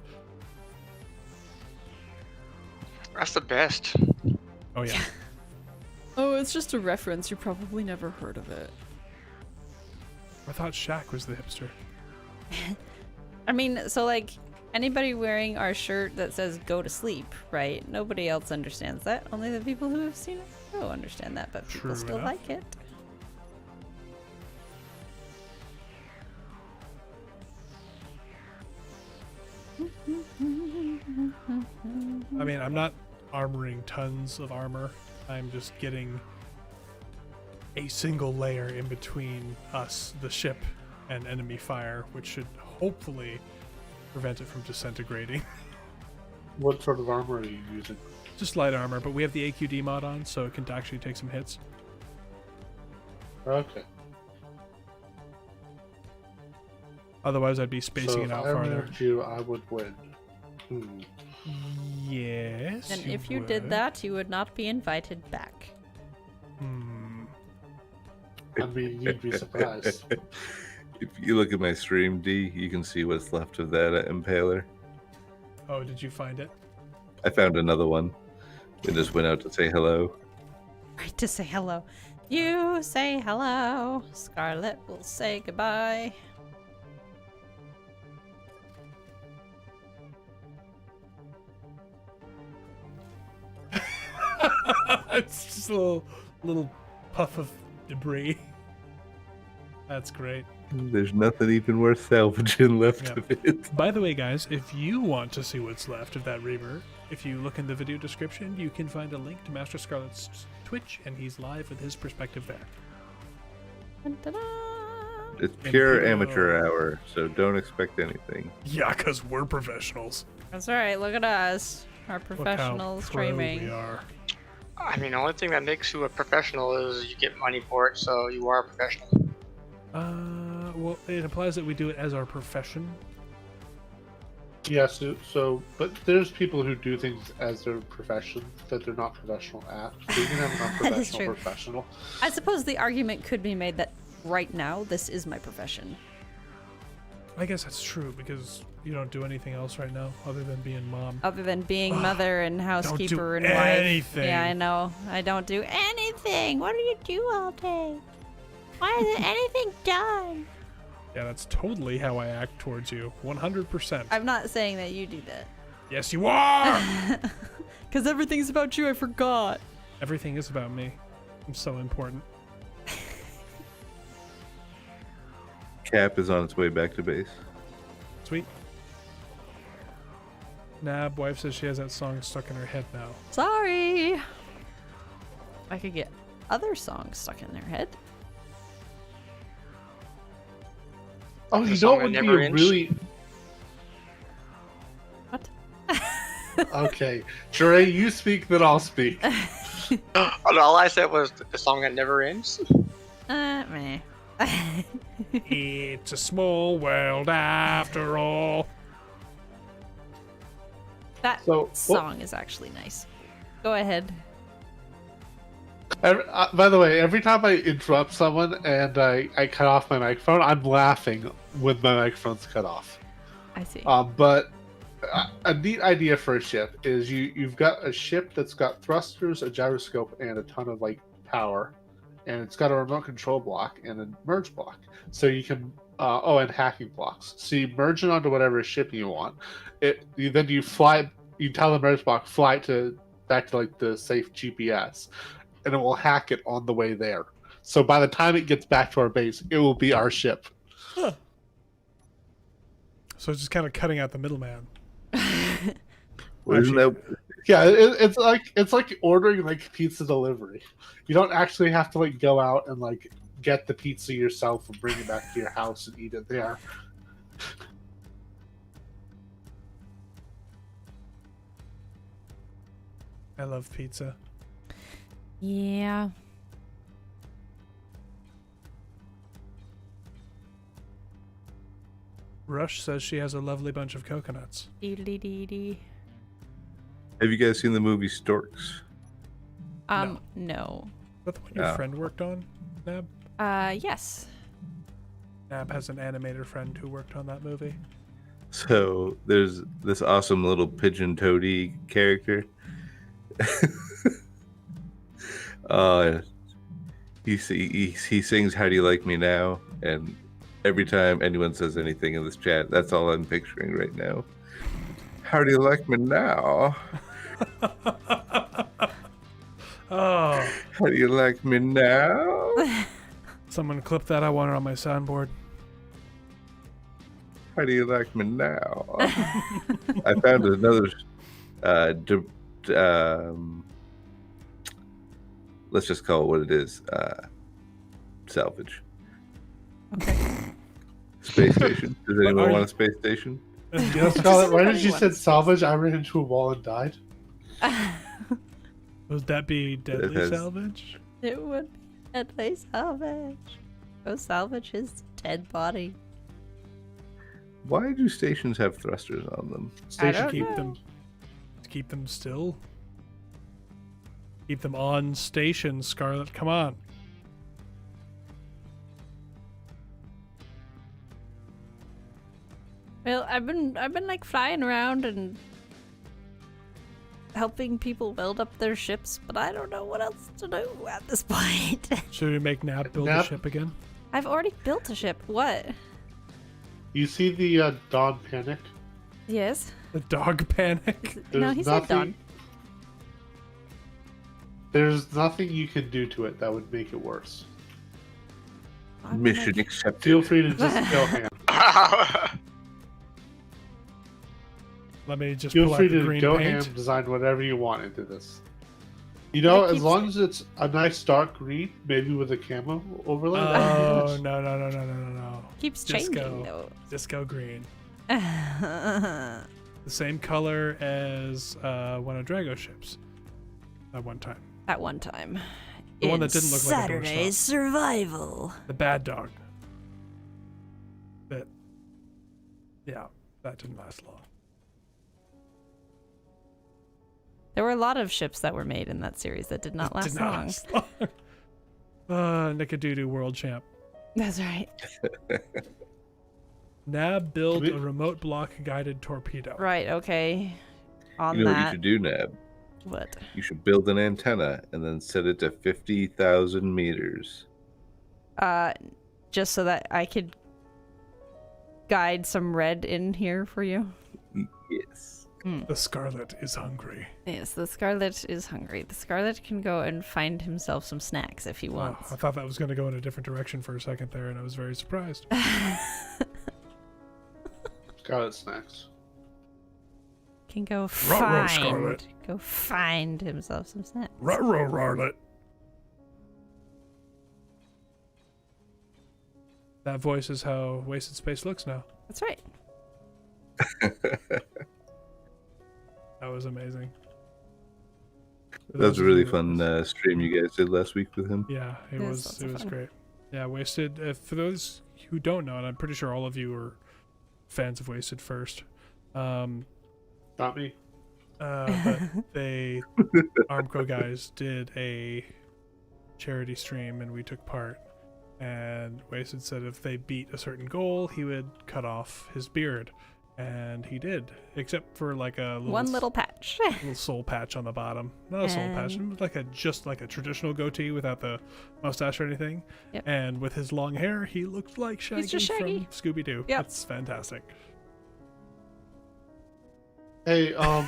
That's the best. Oh yeah. Oh, it's just a reference. You probably never heard of it. I thought Shaq was the hipster. I mean, so like anybody wearing our shirt that says "Go to sleep," right? Nobody else understands that. Only the people who have seen it show understand that, but people True still enough. like it. I mean, I'm not armoring tons of armor. I'm just getting a single layer in between us, the ship, and enemy fire, which should hopefully prevent it from disintegrating. What sort of armor are you using? Just light armor, but we have the AQD mod on, so it can actually take some hits. Okay. Otherwise, I'd be spacing So it if out I farther. removed you, I would win. Yes. And if you did would. that, you would not be invited back. I mean, you'd be surprised. If you look at my stream, D, you can see what's left of that impaler. Oh, did you find it? I found another one. It just went out to say hello. Right to say hello. You say hello. Scarlet will say goodbye. It's just a little puff of debris. That's great. There's nothing even worth salvaging left Yeah. of it. By the way, guys, if you want to see what's left of that Reaver, if you look in the video description, you can find a link to Master Scarlet's Twitch, and he's live with his perspective there. Dun-dun-dun. It's pure Imperial. amateur hour, so don't expect anything. Yeah, because we're professionals. That's alright, look at us. Our Look how professional pro streaming. we are. I mean, the only thing that makes you a professional is you get money for it, so you are a professional. Well, it implies that we do it as our profession. Yes, but there's people who do things as their profession that they're not professional at. So you can have a That is non-professional true. professional. I suppose the argument could be made that right now this is my profession. I guess that's true, because you don't do anything else right now other than being mom. Other than being mother and housekeeper and wife. anything. Yeah, I know. I don't do anything. What do you do all day? Why isn't anything done? Yeah, that's totally how I act towards you. 100%. I'm not saying that you do that. Yes, you are! Because everything's about you, I forgot. Everything is about me. I'm so important. Cap is on its way back to base. Sweet. Nab, wife says she has that song stuck in her head now. Sorry. I could get other songs stuck in their head. Oh, The you know song what that would be never a ends? really... What? Okay. Sure, you speak, then I'll speak. All I said was the song that never ends. Meh. It's a small world after all. That So, song is actually nice. Go ahead. By the way, every time I interrupt someone and I cut off my microphone, I'm laughing when my microphone's cut off. I see. But a neat idea for a ship is you've got a ship that's got thrusters, a gyroscope, and a ton of like power, and it's got a remote control block and a merge block. So you can and hacking blocks. So you merge it onto whatever ship you want. Then you fly. You tell the merge block fly back to like the safe GPS, and it will hack it on the way there. So by the time it gets back to our base, it will be our ship. So it's just kind of cutting out the middleman. Well, isn't that Yeah, it's like ordering like pizza delivery. You don't actually have to like go out and like get the pizza yourself and bring it back to your house and eat it there. I love pizza. Yeah. Rush says she has a lovely bunch of coconuts. Dee-dee-dee-dee. have you guys seen the movie Storks? No. Is that the one your Yeah. friend worked on, Nab? Yes. Nab has an animator friend who worked on that movie. So there's this awesome little pigeon toady character. He sings "How Do You Like Me Now?" and every time anyone says anything in this chat, that's all I'm picturing right now. How do you like me now? Oh, How do you like me now? someone clip that. I want it on my soundboard. How do you like me now? I found another. Let's just call it what it is. Salvage. Okay. Space station. Does Are anyone you- want a space station? Yes, Scarlett, right as you Everybody said wants salvage, I ran into a wall and died. Would that be deadly has- salvage? It would be deadly salvage. Go salvage his dead body. Why do stations have thrusters on them? Station don't Keep know. them. Keep them still. Keep them on station, Scarlet. Come on. Well, I've been like flying around and helping people build up their ships, but I don't know what else to do at this point. Should we make Nab build Nab? a ship again? I've already built a ship. What? You see the Dawn Panic? Yes. The dog panic. No, he said Dawn. There's nothing you can do to it that would make it worse. I'm Mission gonna- accepted. Feel free to just go ham. Let me just Feel pull out free the to green go paint. ham, design whatever you want into this. You know, It as keeps- long as it's a nice dark green, maybe with a camo overlay. that'd be Oh nice. no. Keeps Disco. changing though. Disco green. The same color as one of Drago's ships. At one time. At one time. The one In that didn't look like a Saturday's doorstop. Survival. The bad dog. But yeah, that didn't last long. There were a lot of ships that were made in that series that did not last Did not long. last long. Nickadoodoo world champ. That's right. Nab build We- a remote block guided torpedo. Right, okay. On You know what you that. should do, Nab? What? You should build an antenna and then set it to 50,000 meters. Just so that I could guide some red in here for you. Yes. The Scarlet is hungry. Yes, the Scarlet is hungry. The Scarlet can go and find himself some snacks if he Oh, wants. I thought that was going to go in a different direction for a second there, and I was very surprised. Scarlet snacks. Can go Ruh-roh, Scarlet. find himself some snacks. Ruh-roh, Rarlet. That voice is how Wasted Space looks now. That's right. That was amazing. For That was those a of really you- fun stream you guys did last week with him. Yeah, it It was was lots of fun. great. Yeah, Wasted. For those who don't know, and I'm pretty sure all of you are fans of Wasted first. Not me. But they Armco guys did a charity stream and we took part, and Wasted said if they beat a certain goal he would cut off his beard, and he did, except for like a little, One little patch. little soul patch on the bottom. Not a soul patch, it was like just like a traditional goatee without the mustache or anything. Yep. And with his long hair he looked like Shaggy, He's just Shaggy. from Scooby-Doo. Yep. It's fantastic. Hey, I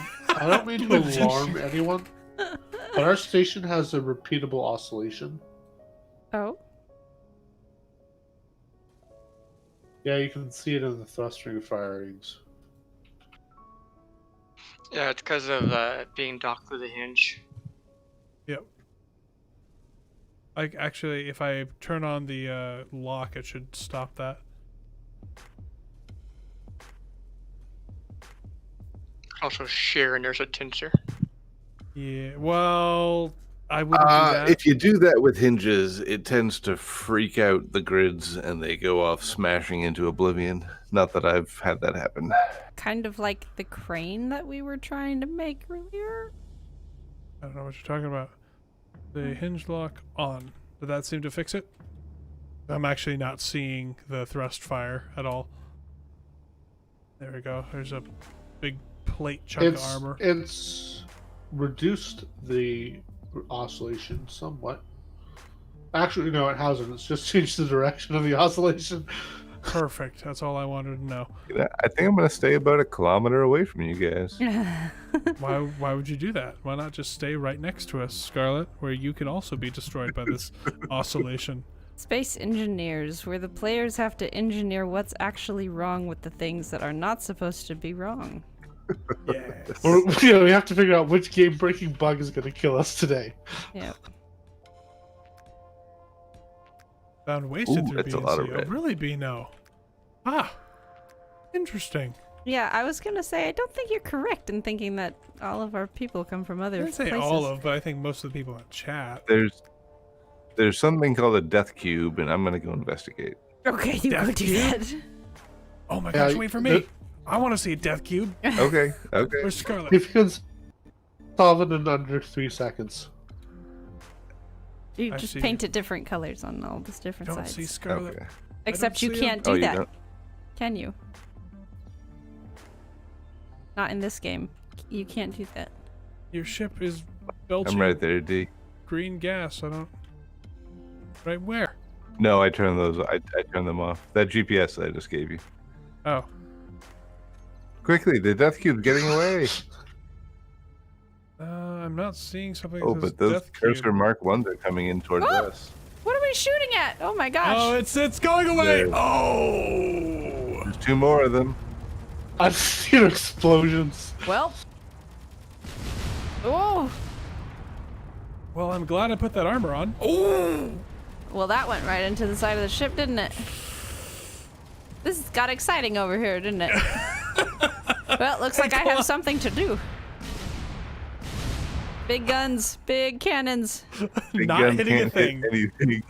don't mean to alarm anyone, but our station has a repeatable oscillation. Oh. Yeah, you can see it in the thrustering firings. Yeah, it's because of being docked through the hinge. Yep. Like actually, if I turn on the lock, it should stop that. Also, share and there's a tensor. Yeah. Well, I wouldn't do that. If you do that with hinges, it tends to freak out the grids and they go off smashing into oblivion. Not that I've had that happen. Kind of like the crane that we were trying to make earlier. I don't know what you're talking about. The hinge lock on. Did that seem to fix it? I'm actually not seeing the thrust fire at all. There we go. There's a big plate chunk of armor. It's reduced the oscillation somewhat. Actually, no, it hasn't. It's just changed the direction of the oscillation. Perfect. That's all I wanted to know. I think I'm going to stay about 1 kilometer away from you guys. Why would you do that? Why not just stay right next to us, Scarlet, where you can also be destroyed by this oscillation? Space engineers, where the players have to engineer what's actually wrong with the things that are not supposed to be wrong. Yes. Or, we have to figure out which game-breaking bug is going to kill us today. Yep. Found wasted Ooh, through that's a lot of BNC. red. Oh, really, Bino? Ah, interesting. Yeah, I was gonna say, I don't think you're correct in thinking that all of our people come from I other didn't say places. all of, but I think most of the people in chat. There's something called a death cube, and I'm going to go investigate. Okay, you Death go do cube? that. Oh my Yeah, gosh, wait for me. the- I want to see a death cube. Okay, okay. Where's Scarlet? If you can solve it in under 3 seconds. You I just see. paint it different colors on all these different Don't sides. see Scarlet. Okay. Except you see can't Oh, do you that, don't? can you? Not in this game. You can't do that. Your ship is belching I'm right there, D. green gas. I don't. Right where? No, I turned those. I turned them off. That GPS I just gave you. Oh, Quickly, the death cube's getting away. I I'm not seeing something that Oh, says but those death cursor cube. Mark 1s are coming in towards us. What are we shooting at? Oh my gosh. Oh, it's going away. There. Oh. There's 2 more of them. I've seen explosions. Well. Oh. Well, I'm glad I put that armor on. Oh. Well, that went right into the side of the ship, didn't it? This got exciting over here, didn't it? Well, looks like I have something to do. Big guns, big cannons. Big Not gun hitting a can't hit thing. anything.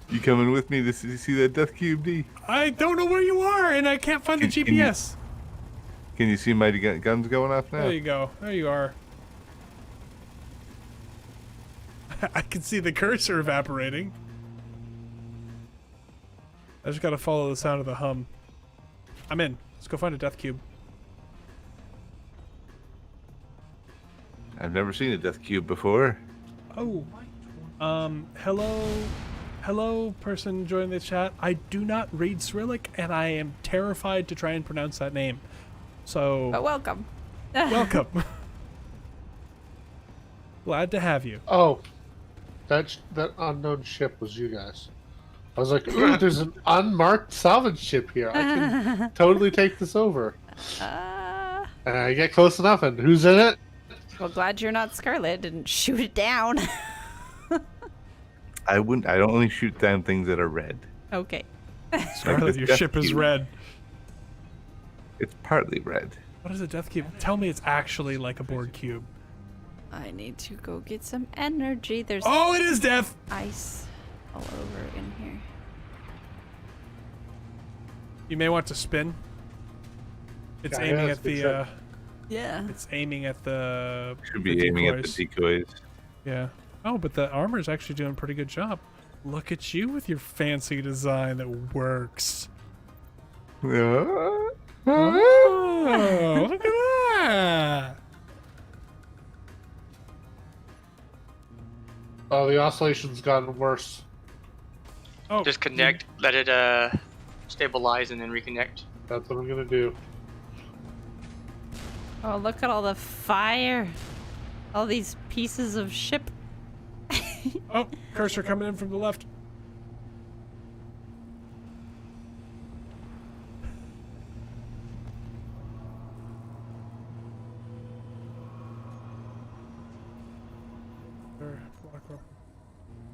You coming with me to see that death cube, D? I don't know where you are, and I can't find the Can you- GPS. Can you see my guns going off now? There you go. There you are. I can see the cursor evaporating. I just gotta follow the sound of the hum. I'm in. Let's go find a death cube. I've never seen a death cube before. Oh. Hello, person joining the chat. I do not read Cyrillic, and I am terrified to try and pronounce that name. So, But welcome. welcome. Glad to have you. Oh, that unknown ship was you guys. I was like, ooh, there's an unmarked salvage ship here. I can totally take this over. And I get close enough, and who's in it? Well, glad you're not Scarlet. Didn't shoot it down. I only shoot down things that are red. Okay. Scarlet, your death ship is cube. red. It's partly red. What is a death cube? Tell me it's actually like a board cube. I need to go get some energy. There's Oh, it is death! ice all over in here. You may want to spin. It's Yeah, aiming that's at good the shot. Yeah. it's aiming at the Should be aiming at the decoys. Yeah. Oh, but the armor's actually doing a pretty good job. Look at you with your fancy design that works. Yeah. Oh, look at that! Oh, the oscillation's gotten worse. Oh, Just connect, let it stabilize, and then reconnect. That's what I'm gonna do. Oh, look at all the fire. All these pieces of ship. Oh, cursor coming in from the left.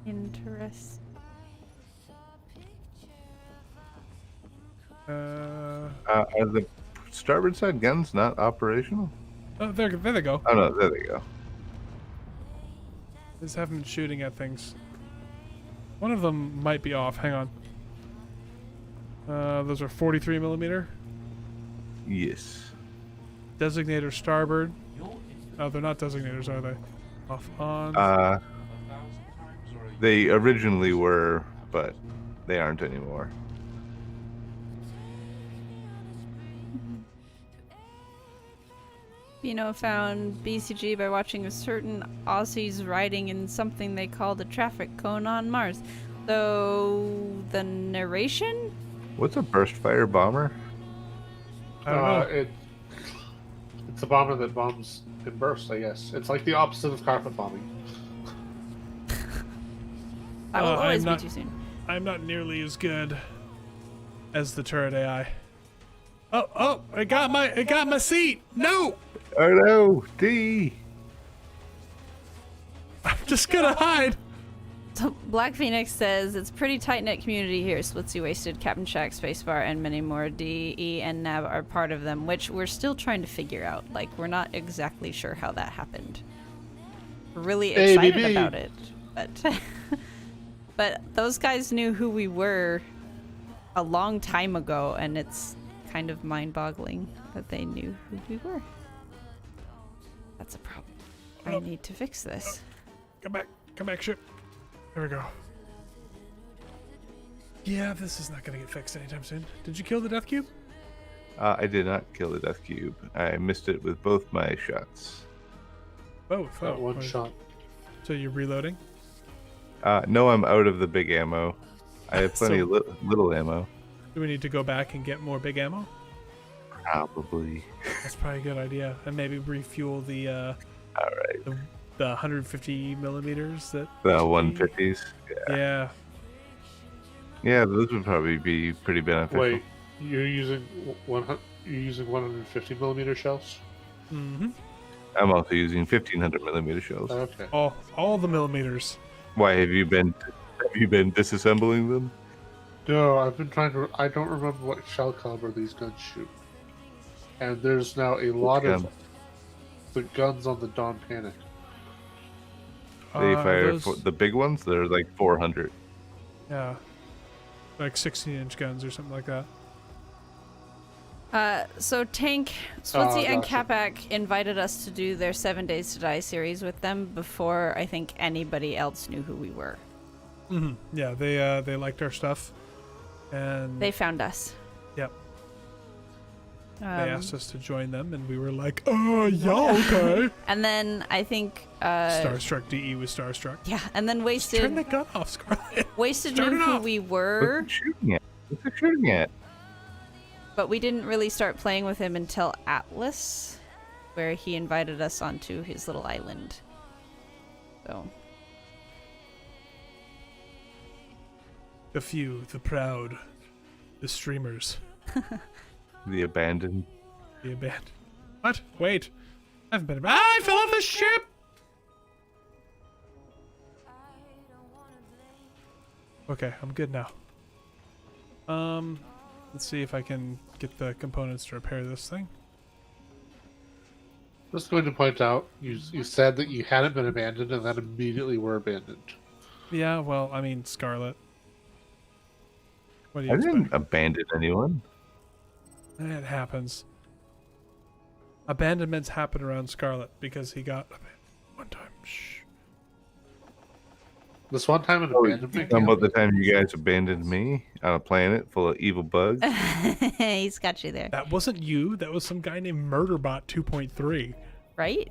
Interesting. Are the starboard side guns not operational? Oh, there they go. Oh no, there they go. Just have them shooting at things. One of them might be off. Hang on. Those are 43 millimeter. Yes. Designator starboard. Oh, they're not designators, are they? Off on. They originally were, but they aren't anymore. Bino found BCG by watching a certain Aussies riding in something they called a traffic cone on Mars. So, the narration? What's a burst fire bomber? I don't know. It's a bomber that bombs in bursts, I guess. It's like the opposite of carpet bombing. That will always I'm be too soon. I'm not nearly as good as the turret AI. Oh! It got my seat. No! Oh no, D. I'm just gonna hide. So Black Phoenix says it's pretty tight-knit community here. Splitsy Wasted, Captain Shack, Spacebar, and many more. D, E, and Nav are part of them, which we're still trying to figure out. Like, we're not exactly sure how that happened. We're really excited ABB. about it, but but those guys knew who we were a long time ago, and it's kind of mind-boggling that they knew who we were. That's a problem. I need to fix this. Come back, ship. There we go. Yeah, this is not gonna get fixed anytime soon. Did you kill the death cube? I did not kill the death cube. I missed it with both my shots. Both. That one okay. shot. So you're reloading? No, I'm out of the big ammo. I have plenty of little ammo. Do we need to go back and get more big ammo? Probably. That's probably a good idea. And maybe refuel the All right. The 150 millimeters that. The 150s. Yeah. Yeah, those would probably be pretty beneficial. Wait, you're using 150 millimeter shells? Mm-hmm. I'm also using 1500 millimeter shells. Okay. All the millimeters. Why have you been disassembling them? No, I've been trying to. I don't remember what shell caliber these guns shoot. And there's now a lot of the guns on the Dawn Panic. They fire those- the big ones. They're like 400. Yeah. Like 16-inch guns or something like that. So Tank, Switzy, and gotcha. Capac invited us to do their 7 Days to Die series with them before I think anybody else knew who we were. Mm-hmm. Yeah, they liked our stuff, and They found us. Yep. They Um, asked us to join them, and we were like, "Oh, yeah, okay." And then I think Starstruck DE was starstruck. yeah, and then Turn Wasted the gun off, Scarlet. Wasted turn knew it who off. we What's were, it shooting at? What's it shooting at? but we didn't really start playing with him until Atlas, where he invited us onto his little island. So The few, the proud, the streamers, The abandoned. the abandoned. What? Wait, I haven't been. I fell off the ship. Okay, I'm good now. Let's see if I can get the components to repair this thing. Just going to point out, you said that you hadn't been abandoned and then immediately were abandoned. Yeah, well, I mean, Scarlet. What do you I expect? didn't abandon anyone. It happens. Abandonments happen around Scarlet because he got abandoned one time. Shh. This one time an abandonment. How about the time you guys abandoned me on a planet full of evil bugs? he's got you there, That wasn't you. That was some guy named Murderbot 2.3. right?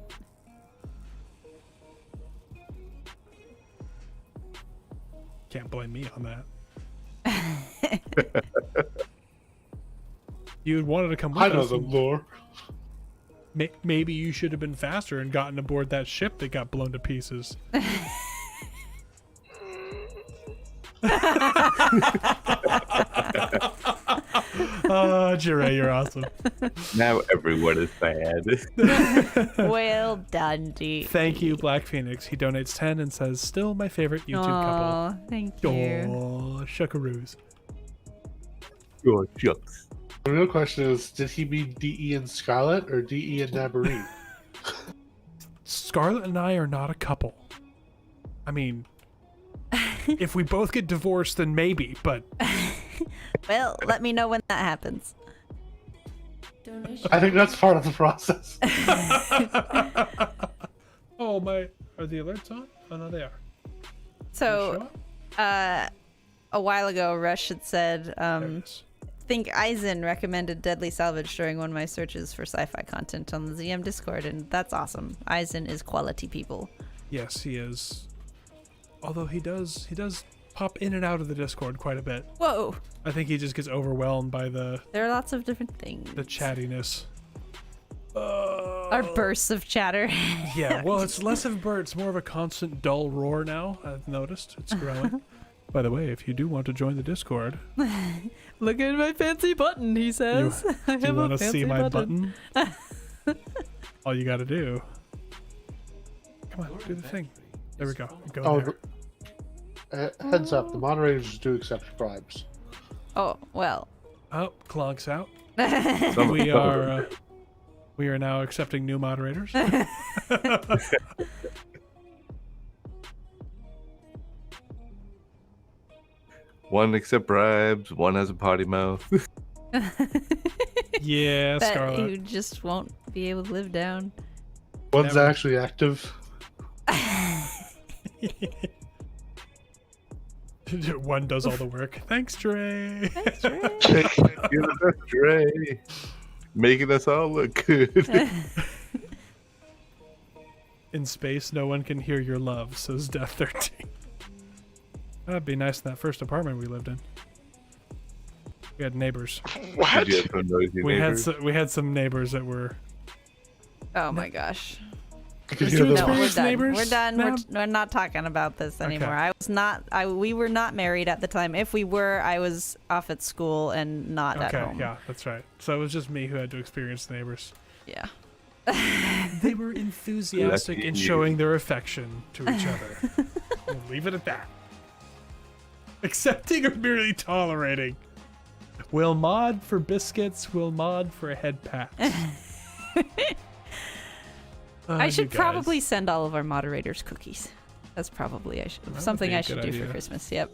Can't blame me on that. You had wanted to come with I know us. the and lore. Maybe you should have been faster and gotten aboard that ship that got blown to pieces. Jiray, you're awesome. Now everyone is bad. Well done, D. Thank you, Black Phoenix. He donates 10 and says, still my favorite YouTube Aw, thank couple. you. Aw, shuckaroos. Your shucks. The real question is, did he mean DE and Scarlet or DE and Nabarine? Scarlet and I are not a couple. I mean, if we both get divorced, then maybe, but Well, let me know when that happens. Donation. I think that's part of the process. oh my, are the alerts on? Oh no, they are. So, a while ago, Rush had said, There it is. think Eisen recommended Deadly Salvage during one of my searches for sci-fi content on the ZM Discord, and that's awesome. Eisen is quality people. Yes, he is. Although he does pop in and out of the Discord quite a bit. Whoa, I think he just gets overwhelmed by the there are lots of different things. chattiness. Our bursts of chatter. Yeah, well, it's less of a bird. It's more of a constant dull roar now. I've noticed. It's growing. By the way, if you do want to join the Discord, Look at my fancy button, he says. I do you have a want to fancy see my button? All you got to do. Come on, do the thing. There we go. Go Oh, there. heads up, the moderators do accept bribes. Oh, well. Oh, Clonk's out. Some- We are now accepting new moderators. One accept bribes, one has a potty mouth. Yeah, That Scarlet. you just won't be able to live down. One's Never. actually active. One does all the work. Thanks, Dre. You're the best, Dre. Making us all look good. In space, no one can hear your love, says Death 13. That'd be nice in that first apartment we lived in. We had neighbors. What? Did you have some noisy We neighbors? had some neighbors that were Oh my gosh. could Did hear you the No, we're experience done. neighbors We're done. now? We're not talking about this anymore. Okay. I was not. We were not married at the time. If we were, I was off at school and not at Okay, home. yeah, that's right. So it was just me who had to experience the neighbors. Yeah. They were enthusiastic Lucky in you. showing their affection to each other. We'll leave it at that. Accepting or merely tolerating. Will mod for biscuits, will mod for a head pat. I You should guys. probably send all of our moderators cookies. That's probably would something be a I should good do for idea. Christmas. Yep.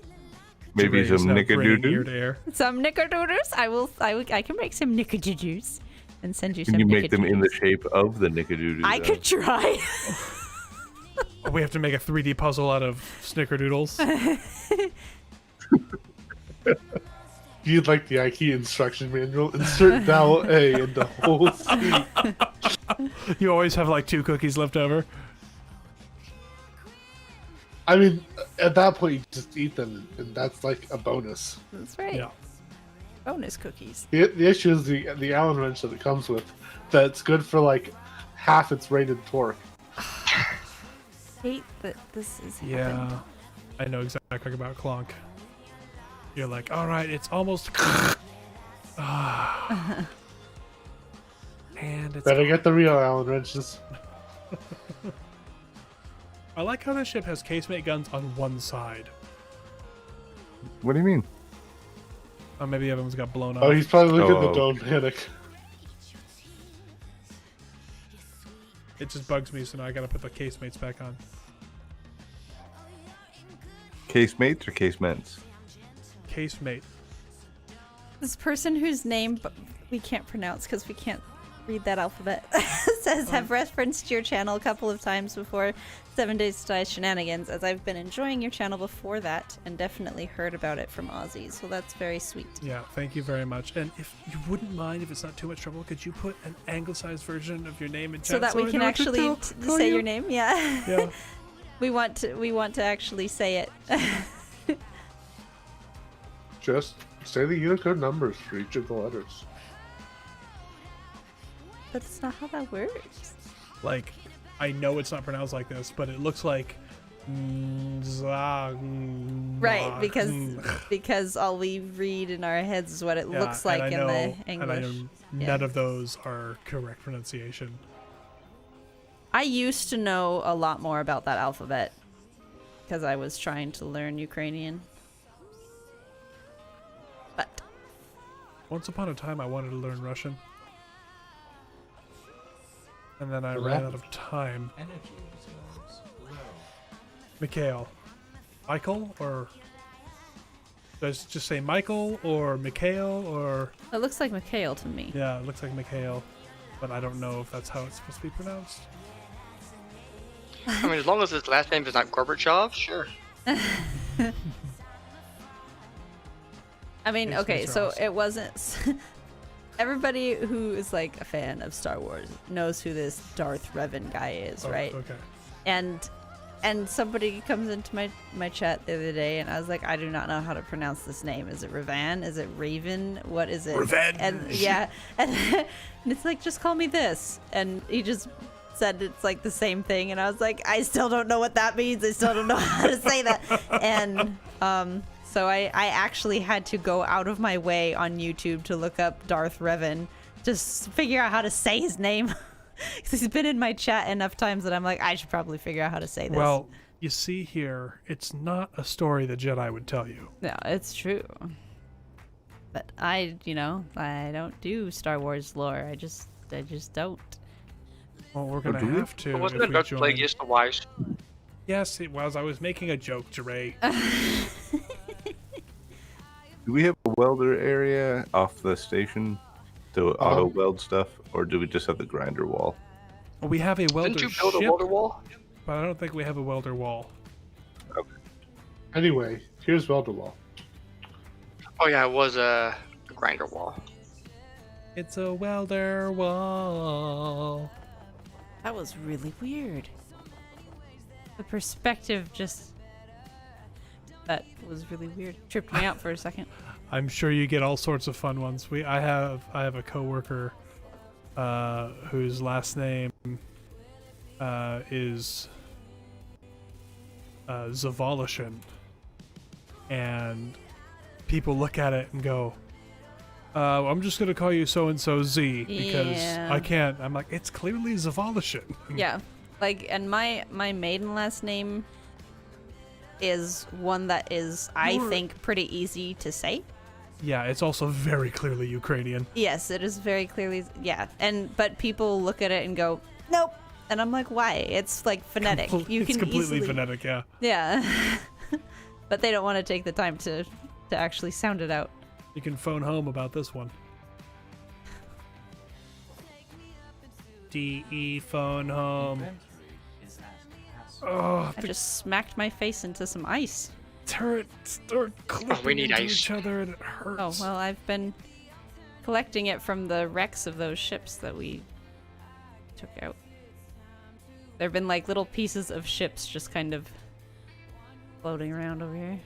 Maybe Jeray's some now grinning ear nickadoodoo. to ear. Some knickerdoodles. I can make some knickerdoodles and send you some. Can you make them in the knickerdoodles. shape of the nickadoodoo? I though? could try. Oh, we have to make a 3D puzzle out of snickerdoodles. You'd like the IKEA instruction manual. Insert vowel A into whole C. You always have like 2 cookies left over. I mean, at that point, you just eat them, and that's like a bonus. That's right. Yeah. Bonus cookies. The issue is the Allen wrench that it comes with. That's good for like half its rated torque. Hate that this is. Yeah. happened. I know exactly about Clonk. You're like, all right, it's almost. Ah. And it's. Better get the real Allen wrenches. I like how this ship has casemate guns on one side. What do you mean? Oh, maybe everyone's got blown up. Oh, he's probably looking at the Oh. Don't Panic. It just bugs me, so now I gotta put the casemates back on. Casemates or casemates? Casemate. This person whose name we can't pronounce because we can't read that alphabet says have referenced your channel a couple of times before 7 Days to Die Shenanigans, as I've been enjoying your channel before that and definitely heard about it from Ozzy, so that's very sweet. Yeah, thank you very much. And if you wouldn't mind, if it's not too much trouble, could you put an anglicized version of your name in chat So that we I can know what to actually tell say you? your name. Yeah. Yeah. we want to actually say it. Just say the Unicode numbers for each of the letters. That's not how that works. Like, I know it's not pronounced like this, but it looks like. Right, because all we read in our heads is what it looks like in the English. And I know Yeah. none of those are correct pronunciation. I used to know a lot more about that alphabet because I was trying to learn Ukrainian. But Once upon a time, I wanted to learn Russian. And then I What ran happened? out of time. Mikhail. Michael? Or. Does it just say Michael or Mikhail or. it looks like Mikhail to me. Yeah, it looks like Mikhail. But I don't know if that's how it's supposed to be pronounced. I mean, as long as his last name is not Gorbachev, sure. I mean, Yes, okay, Mr. so Austin. it wasn't. Everybody who is like a fan of Star Wars knows who this Darth Revan guy is, Oh, right? Okay. And somebody comes into my chat the other day, and I was like, I do not know how to pronounce this name. Is it Ravan? Is it Raven? What is it? Revenge. And yeah, and it's like, just call me this. And he just said it's like the same thing, and I was like, I still don't know what that means. I still don't know how to say that. And so I actually had to go out of my way on YouTube to look up Darth Revan, just figure out how to say his name. Because he's been in my chat enough times that I'm like, I should probably figure out how to say this. Well, you see here, it's not a story the Jedi would tell you. no, it's true. But I don't do Star Wars lore. I just don't. Well, we're gonna do we? have to. But wasn't if it we Darth join. Plagueis the Wise? Yes, it was. I was making a joke, Jeray. Do we have a welder area off the station to auto weld stuff, or do we just have the grinder wall? Well, we have a welder Didn't you build ship, a welder wall? but I don't think we have a welder wall. Anyway, here's Welderwall. Oh yeah, it was a grinder wall. It's a welder wall. That was really weird. The perspective that was really weird. Tripped me out for a second. I'm sure you get all sorts of fun ones. I have a coworker whose last name is Zavalishan, and people look at it and go, I'm just gonna call you so and so Z because Yeah. I can't. I'm like, it's clearly Zavalishan. Yeah, like, and my maiden last name is one that is, I think, pretty easy to say. Yeah, it's also very clearly Ukrainian. Yes, it is very clearly, yeah. But people look at it and go, nope. And I'm like, why? It's like phonetic. It's completely phonetic, yeah. Yeah. But they don't want to take the time to actually sound it out. You can phone home about this one. DE phone home. Oh, I the just smacked my face into some ice. turrets are clipping need into ice. each other and it Oh, hurts. well, I've been collecting it from the wrecks of those ships that we took out. There have been like little pieces of ships just kind of floating around over here.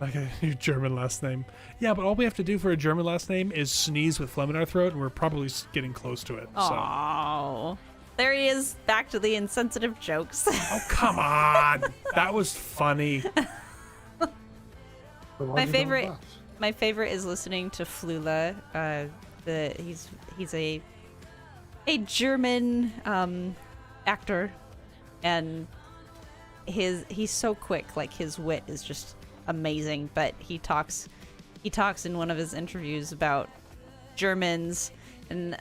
Like your German last name. Yeah, but all we have to do for a German last name is sneeze with phlegm in our throat, and we're probably getting close to it. So. Oh, there he is, back to the insensitive jokes. Oh, come on. That was funny. My favorite is listening to Flula. He's a German actor, and he's so quick. Like, his wit is just amazing. But he talks in one of his interviews about Germans and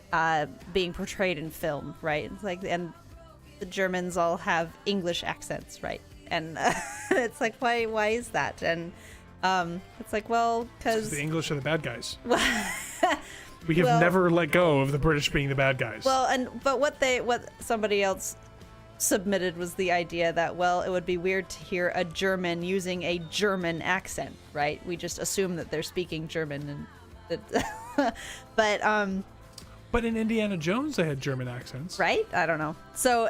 being portrayed in film, right? It's like, and the Germans all have English accents, right? And it's like, why is that? And it's like, well, because The English are the bad guys. We have never let go of the British being the bad guys. well, but what somebody else submitted was the idea that, well, it would be weird to hear a German using a German accent, right? We just assume that they're speaking German, and but in Indiana Jones, they had German accents. right? I don't know. So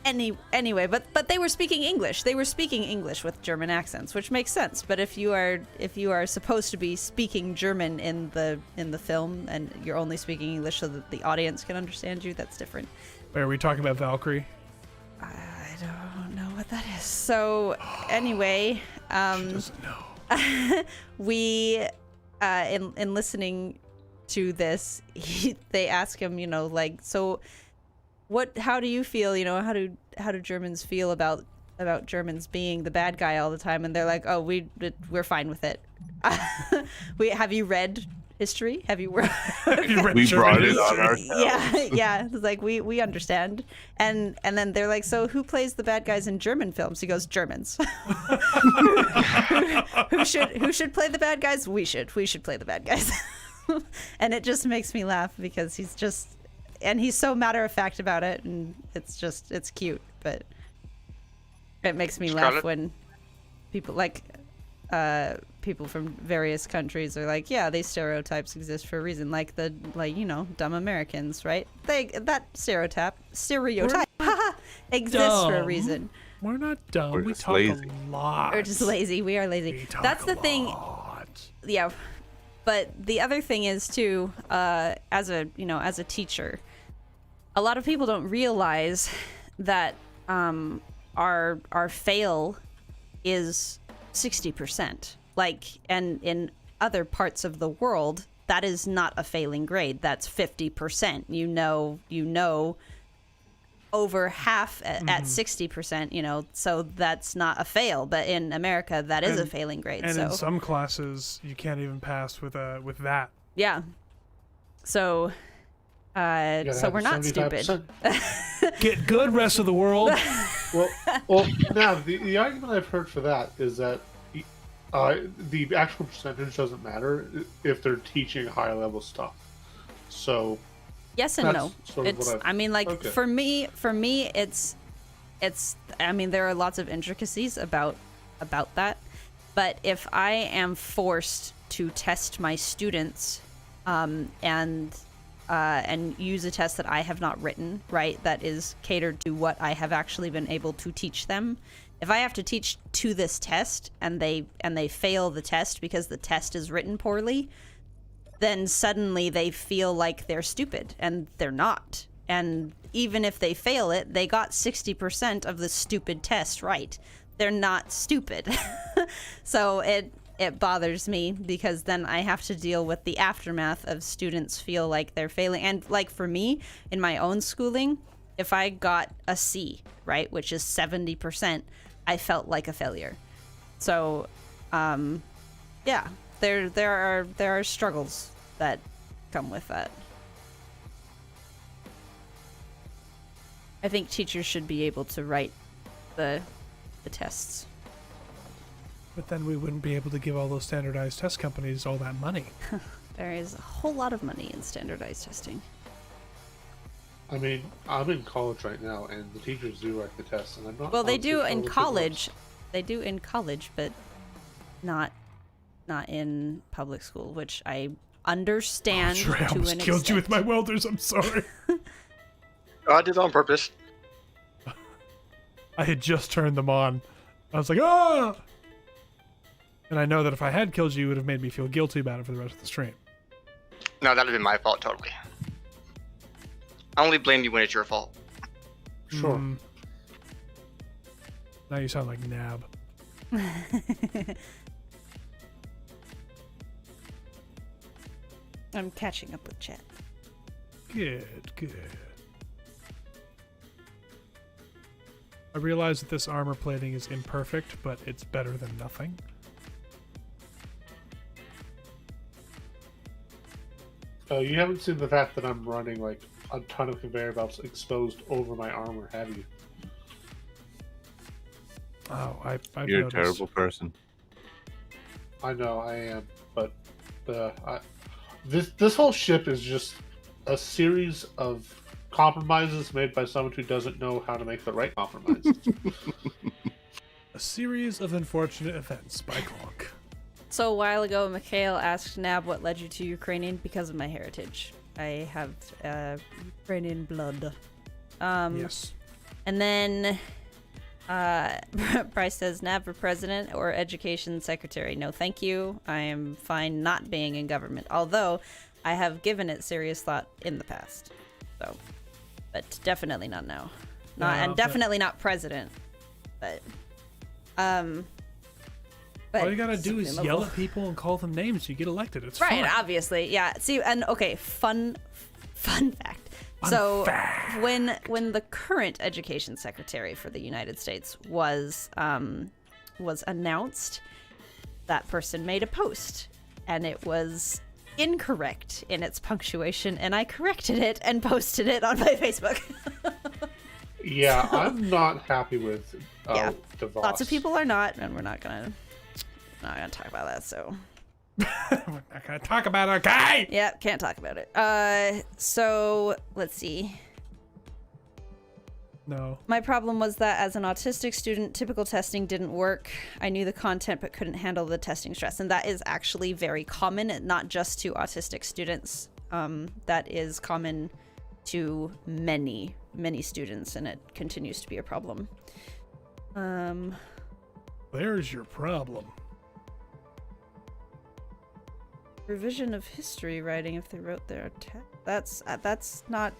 anyway, but they were speaking English. They were speaking English with German accents, which makes sense. But if you are supposed to be speaking German in the film and you're only speaking English so that the audience can understand you, that's different. Wait, are we talking about Valkyrie? I don't know what that is. So anyway, She doesn't know. we in listening to this, they ask him, like, so how do you feel, how do Germans feel about Germans being the bad guy all the time? And they're like, oh, we're fine with it. Have you read history? Have you read We brought it German on history? ourselves. yeah. It's like, we understand. And then they're like, so who plays the bad guys in German films? He goes, Germans. who should play the bad guys? We should play the bad guys. And it just makes me laugh because he's so matter of fact about it, and it's cute, but it makes me laugh Scarlett? when people people from various countries are like, yeah, these stereotypes exist for a reason, like dumb Americans, right? That stereotype exists for a dumb. reason. We're not dumb. We're We just talk lazy. a lot. We're just lazy. We are lazy. We talk That's the a thing. lot. Yeah, but the other thing is too, as a teacher, a lot of people don't realize that our fail is 60%. Like, and in other parts of the world, that is not a failing grade. That's 50%. You know, over half at 60%. So that's not a fail. But in America, that is a failing grade. And so in some classes, you can't even pass with that. yeah. So we're not stupid. Get good, rest of the world. Well, now the argument I've heard for that is that the actual percentage doesn't matter if they're teaching high level stuff. So Yes and no. that's sort of It's what I mean, like, okay. for me it's I mean, there are lots of intricacies about that. But if I am forced to test my students and use a test that I have not written, right, that is catered to what I have actually been able to teach them. If I have to teach to this test and they fail the test because the test is written poorly, then suddenly they feel like they're stupid, and they're not. And even if they fail it, they got 60% of the stupid test right. They're not stupid. So it bothers me because then I have to deal with the aftermath of students feel like they're failing. And like for me, in my own schooling, if I got a C, right, which is 70%, I felt like a failure. So, yeah, there are struggles that come with that. I think teachers should be able to write the tests. But then we wouldn't be able to give all those standardized test companies all that money. There is a whole lot of money in standardized testing. I mean, I'm in college right now, and the teachers do write the tests, and I'm not. Well, they honestly do sure in what it college. was. They do in college, but not in public school, which I understand Sure, I to almost an killed extent. you with my welders. I'm sorry. I did it on purpose. I had just turned them on. I was like, ah! And I know that if I had killed you, it would have made me feel guilty about it for the rest of the stream. No, that would have been my fault totally. I only blame you when it's your fault. Sure. Now you sound like Nab. I'm catching up with chat. Good. I realize that this armor plating is imperfect, but it's better than nothing. You haven't seen the fact that I'm running like a ton of conveyor belts exposed over my armor, have you? Oh, I've You're noticed. a terrible person. I know I am, but this whole ship is just a series of compromises made by someone who doesn't know how to make the right compromises. A series of unfortunate events by Clonk. So a while ago, Mikhail asked Nab what led you to Ukrainian because of my heritage. I have Ukrainian blood. Yes. And then Bryce says, Nab for president or education secretary? No, thank you. I am fine not being in government, although I have given it serious thought in the past. So, but definitely not now. And definitely not president. But, all you gotta do is something yell level. at people and call them names. You get elected. It's Right, fine. obviously, yeah. See, and okay, fun fact. Fun fact. when the current education secretary for the United States was announced, that person made a post, and it was incorrect in its punctuation, and I corrected it and posted it on my Facebook. Yeah, I'm not happy with Yeah, DeVos. Lots of people are not, and we're not gonna talk about that. So. We're not gonna talk about it, okay? Yeah, can't talk about it. So let's see. No. My problem was that as an autistic student, typical testing didn't work. I knew the content but couldn't handle the testing stress. And that is actually very common, not just to autistic students. That is common to many students, and it continues to be a problem. There's your problem. Revision of history writing if they wrote their text. That's not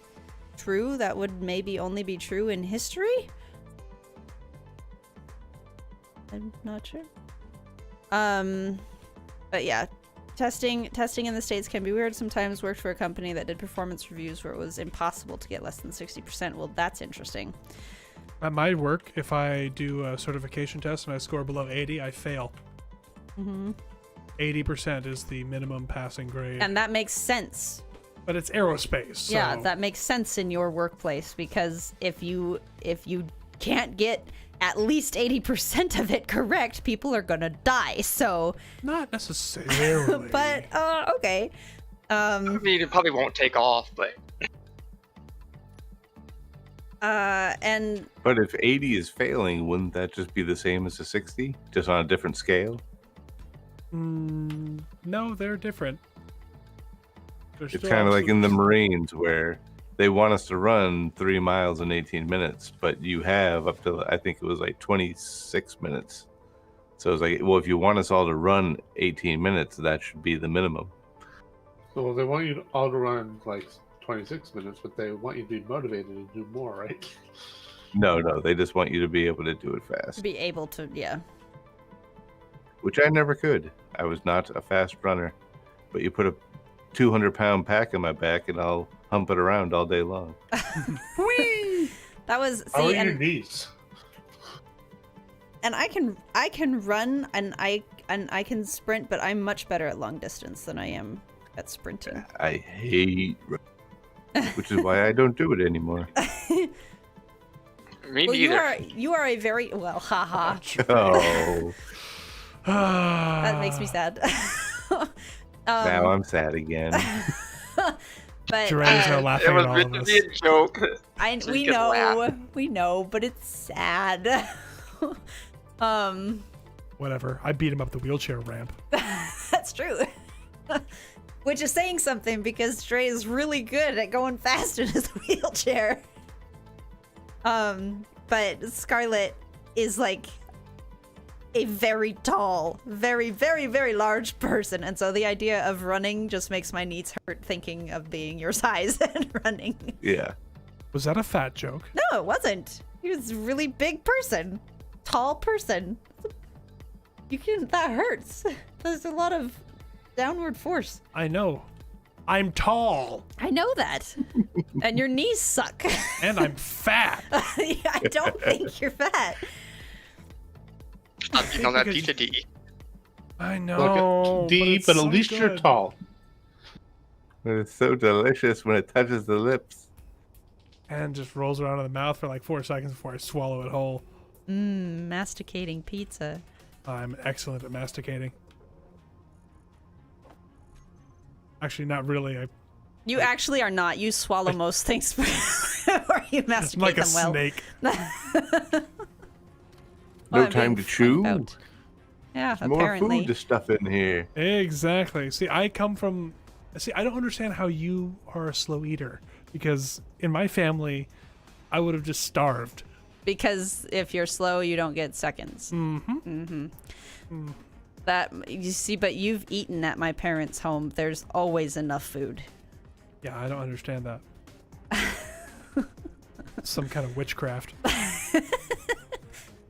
true. That would maybe only be true in history. I'm not sure. But yeah, testing in the States can be weird sometimes. Worked for a company that did performance reviews where it was impossible to get less than 60%. Well, that's interesting. At my work, if I do a certification test and I score below 80, I fail. Mm-hmm. 80% is the minimum passing grade. And that makes sense. But it's aerospace. So. Yeah, that makes sense in your workplace, because if you can't get at least 80% of it correct, people are gonna die. So Not necessarily. but okay. I mean, it probably won't take off, but And But if 80 is failing, wouldn't that just be the same as a 60, just on a different scale? No, they're different. They're It's still kind of like in the absolute- Marines, where they want us to run 3 miles in 18 minutes, but you have up to, I think it was like 26 minutes. So it's like, well, if you want us all to run 18 minutes, that should be the minimum. So they want you all to run like 26 minutes, but they want you to be motivated and do more, right? No, they just want you to be able to do it To fast, be able to, yeah. which I never could. I was not a fast runner, but you put a 200-pound pack on my back and I'll hump it around all day long. That was How are see, your and knees? I can run and I can sprint, but I'm much better at long distance than I am at sprinting. I hate running, which is why I don't do it anymore. Me Well, neither. you are a very well, haha. Oh, That makes me sad. now I'm sad again. But Jared's gonna laugh It at was all meant of to us. be a joke. So we you can laugh. know, but it's sad. Whatever. I beat him up the wheelchair ramp. That's true. Which is saying something because Dre is really good at going fast in his wheelchair. But Scarlet is like a very tall, very, very, very large person, and so the idea of running just makes my knees hurt thinking of being your size and running. Yeah. Was that a fat joke? No, it wasn't. He was a really big person. Tall person. That hurts. There's a lot of downward force. I know. I'm tall I know that. And your knees suck. and I'm fat. I don't think you're fat. Stop eating all that pizza to eat. I know. Look at it's but at so least you're good. tall. It's so delicious when it touches the lips. And just rolls around in the mouth for like 4 seconds before I swallow it whole. Masticating pizza. I'm excellent at masticating. Actually, not really. You actually are not. You swallow most things or you masticate I'm like a them well. snake. No I'm time being to funny chew. about- Yeah, More apparently. food to stuff in here. Exactly. See, I don't understand how you are a slow eater, because in my family, I would have just starved. Because if you're slow, you don't get seconds. That you see, but you've eaten at my parents' home. There's always enough food. Yeah, I don't understand that. Some kind of witchcraft.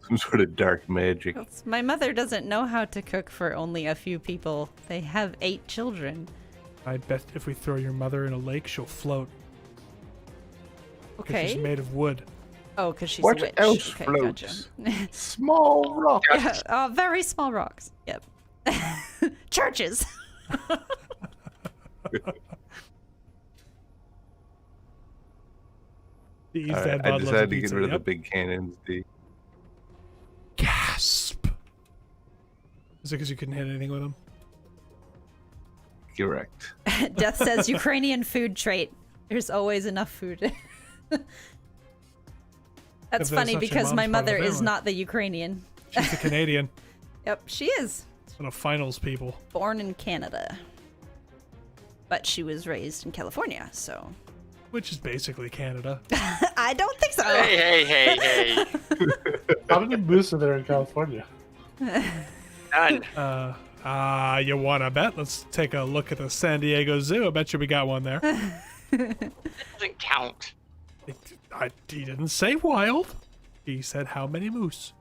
Some sort of dark magic. My mother doesn't know how to cook for only a few people. They have 8 children. I bet if we throw your mother in a lake, she'll float. 'Cause Okay. she's made of wood. Oh, because she's What a witch. else Okay, floats? gotcha. Small rock. Very small rocks. Yep. Churches. These Alright, dad I bod loves decided to pizza. get rid of the Yep. big cannons. Gasp. Is it because you couldn't hit anything with them? Correct. Death says Ukrainian food trait. There's always enough food. That's that's funny not your because my mom's part of the mother is family. not the Ukrainian. She's a Canadian. Yep, she is. One of finals people. Born in Canada. But she was raised in California, so. Which is basically Canada. I don't think so. Hey. How many moose are there in California? None. You wanna bet? Let's take a look at the San Diego Zoo. I bet you we got one there. That doesn't count. He didn't say wild. He said how many moose.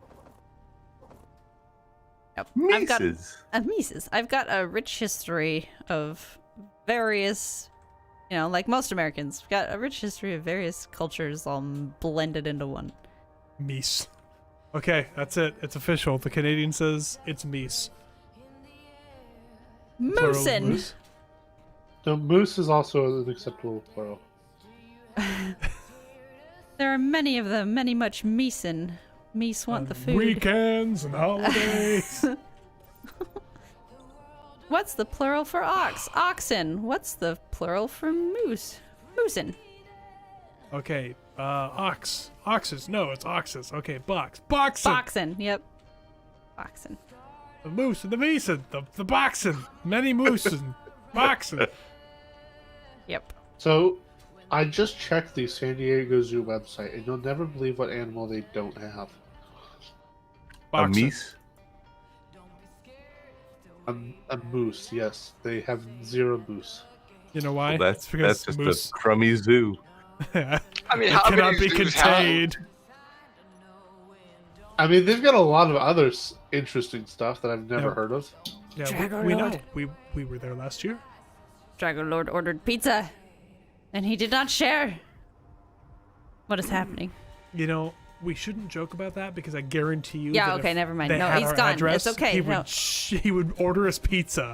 Yep. Mises. I've got a rich history of various, like most Americans, we've got a rich history of various cultures all blended into one. Meese. Okay, that's it. It's official. The Canadian says it's meese. Plural of Moosin. moose. No, moose is also an acceptable plural. There are many of them, many much meeson. Meese want the food. Weekends and holidays. What's the plural for ox? Oxen. What's the plural for moose? Moosin. Okay, ox. Oxes. No, it's oxes. Okay, box. Boxen. Boxen. Yep. Boxen. The moose and the meese and the boxen. Many moose and boxen. Yep. So, I just checked the San Diego Zoo website, and you'll never believe what animal they don't have. A Boxen. meese? A moose, yes. They have 0 moose. You know why? Well, It's because that's just moose a crummy zoo. I mean, it how cannot many be zoos have- contained. I mean, they've got a lot of other interesting stuff that I've never Yeah. heard of. Yeah, Dragon we know. Lord. We were there last year. Dragon Lord ordered pizza, and he did not share. What is happening? You know, we shouldn't joke about that because I guarantee you. Yeah, that okay, if never mind. they No, had he's our gone. Address, It's okay, He no. would he would order us pizza.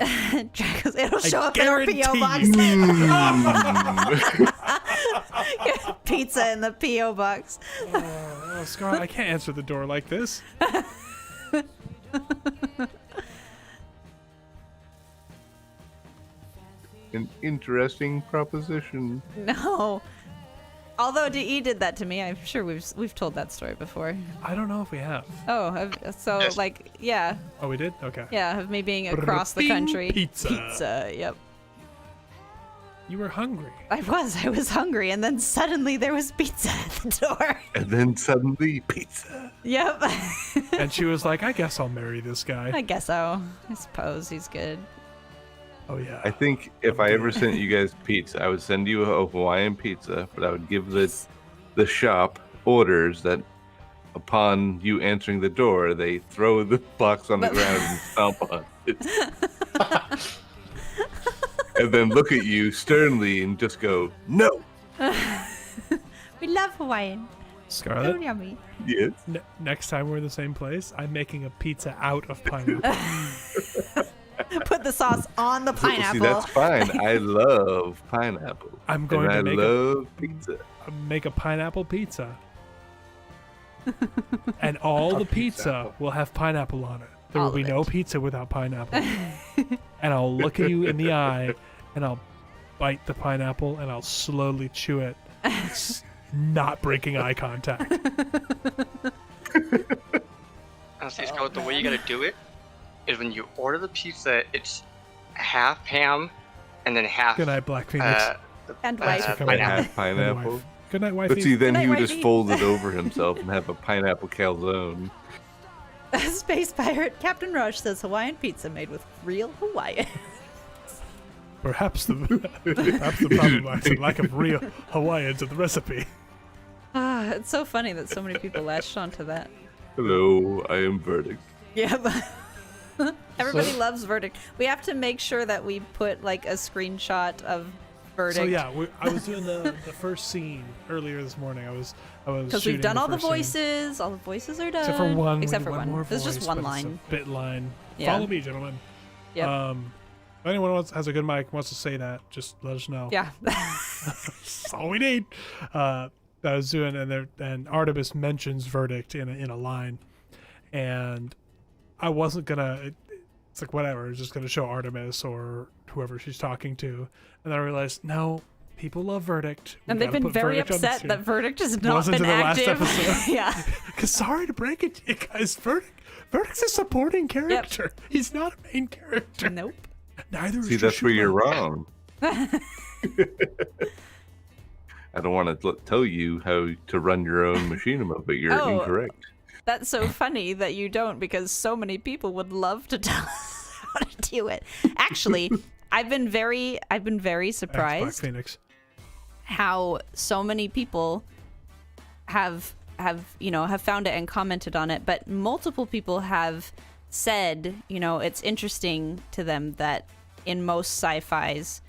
Dragons, it'll I show up in our guarantee P.O. box. Mm. Pizza in the P.O. box. Oh, Scar, I can't answer the door like this. An interesting proposition. No. Although DE did that to me, I'm sure we've told that story before. I don't know if we have. Oh, so Yes. like, yeah, Oh, we did. Okay. yeah, of me being across the Bing, country. pizza. Pizza, yep. You were hungry. I was hungry, and then suddenly there was pizza at the door. And then suddenly, pizza. Yep. And she was like, I guess I'll marry this guy. I guess so. I suppose he's good. Oh, yeah. I think if I ever sent you guys pizza, I would send you a Hawaiian pizza, but I would give the shop orders that upon you answering the door, they throw the box on the ground and stomp on it. And then look at you sternly and just go, no. We love Hawaiian. So Scarlet, yummy. Yes. next time we're in the same place, I'm making a pizza out of pineapple. Put the sauce on the pineapple. See, that's fine. I love pineapple. I'm going and to I make love pizza. make a pineapple pizza. And all the pizza will have pineapple on it. There All will be of no it. pizza without pineapple. And I'll look at you in the eye and I'll bite the pineapple and I'll slowly chew it, not breaking eye contact. Honestly, Scarlet, the way you gotta do it is when you order the pizza, it's half ham and then half Good night, Black Phoenix. And wife. Come pineapple. Half Good pineapple. wife. Good night, But wifey. see, then Good he night, would just wifey. fold it over himself and have a pineapple calzone. Space pirate Captain Rush says Hawaiian pizza made with real Hawaiian. Perhaps the problem lies in lack of real Hawaiians in the recipe. Ah, it's so funny that so many people latched onto that. Hello, I am Verdict. Yep. Everybody loves Verdict. We have to make sure that we put like a screenshot of Verdict. So yeah, I was doing the first scene earlier this morning. I was Because we've shooting done the all the first scene. voices. All the voices are done. Except for one. Except we for need one. More There's voice, just one but it's line. a bit line. Yeah. Follow me, gentlemen. Yep. If anyone has a good mic wants to say that, just let us know. Yeah. That's all we need. I was doing, and Artemis mentions Verdict in a line, and I wasn't gonna. It's like whatever. I was just gonna show Artemis or whoever she's talking to, and then I realized no, people love Verdict. We And they've gotta been put very Verdict on the upset screen. that Verdict has not Wasn't been in the last active. episode. Yeah. Because sorry to break it to you guys, Verdict's a supporting character. He's not a main character. Nope. Neither is See, that's where you're Joshua. wrong. I don't want to tell you how to run your own machinima, but you're Oh. incorrect. That's so funny that you don't, because so many people would love to tell us how to do it. Actually, I've been very Black surprised Phoenix. how so many people have found it and commented on it, but multiple people have said, it's interesting to them that in most sci-fis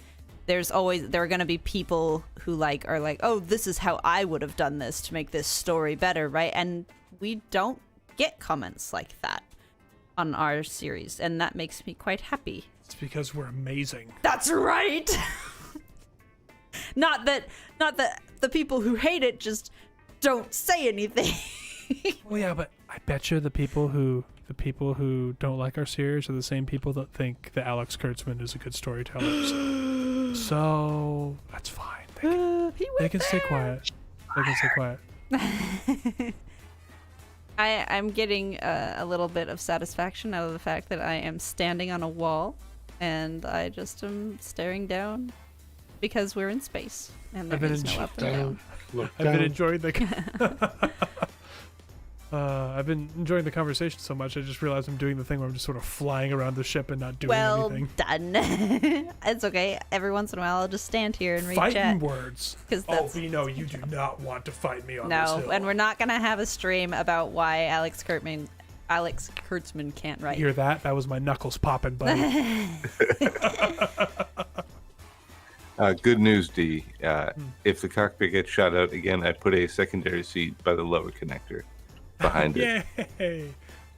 there are going to be people who are like, oh, this is how I would have done this to make this story better, right? And we don't get comments like that on our series, and that makes me quite happy. It's because we're amazing. That's right. Not that the people who hate it just don't say anything. Well, yeah, but I bet you the people who don't like our series are the same people that think that Alex Kurtzman is a good storyteller. So that's fine. They can stay quiet. They can stay quiet. I'm getting a little bit of satisfaction out of the fact that I am standing on a wall and I just am staring down because we're in space and I've there been is no up and down. Look I've been down. enjoying the. I've been enjoying the conversation so much, I just realized I'm doing the thing where I'm just sort of flying around the ship and not doing Well anything. done. It's okay. Every once in a while, I'll just stand here and read Fighting chat. words. 'Cause Oh, that's- we know you do not want to fight me on this No, hill. and we're not gonna have a stream about why Alex Kurtzman can't write. Hear that? That was my knuckles popping, buddy. Good news, D. If the cockpit gets shot out again, I put a secondary seat by the lower connector behind it. Yay!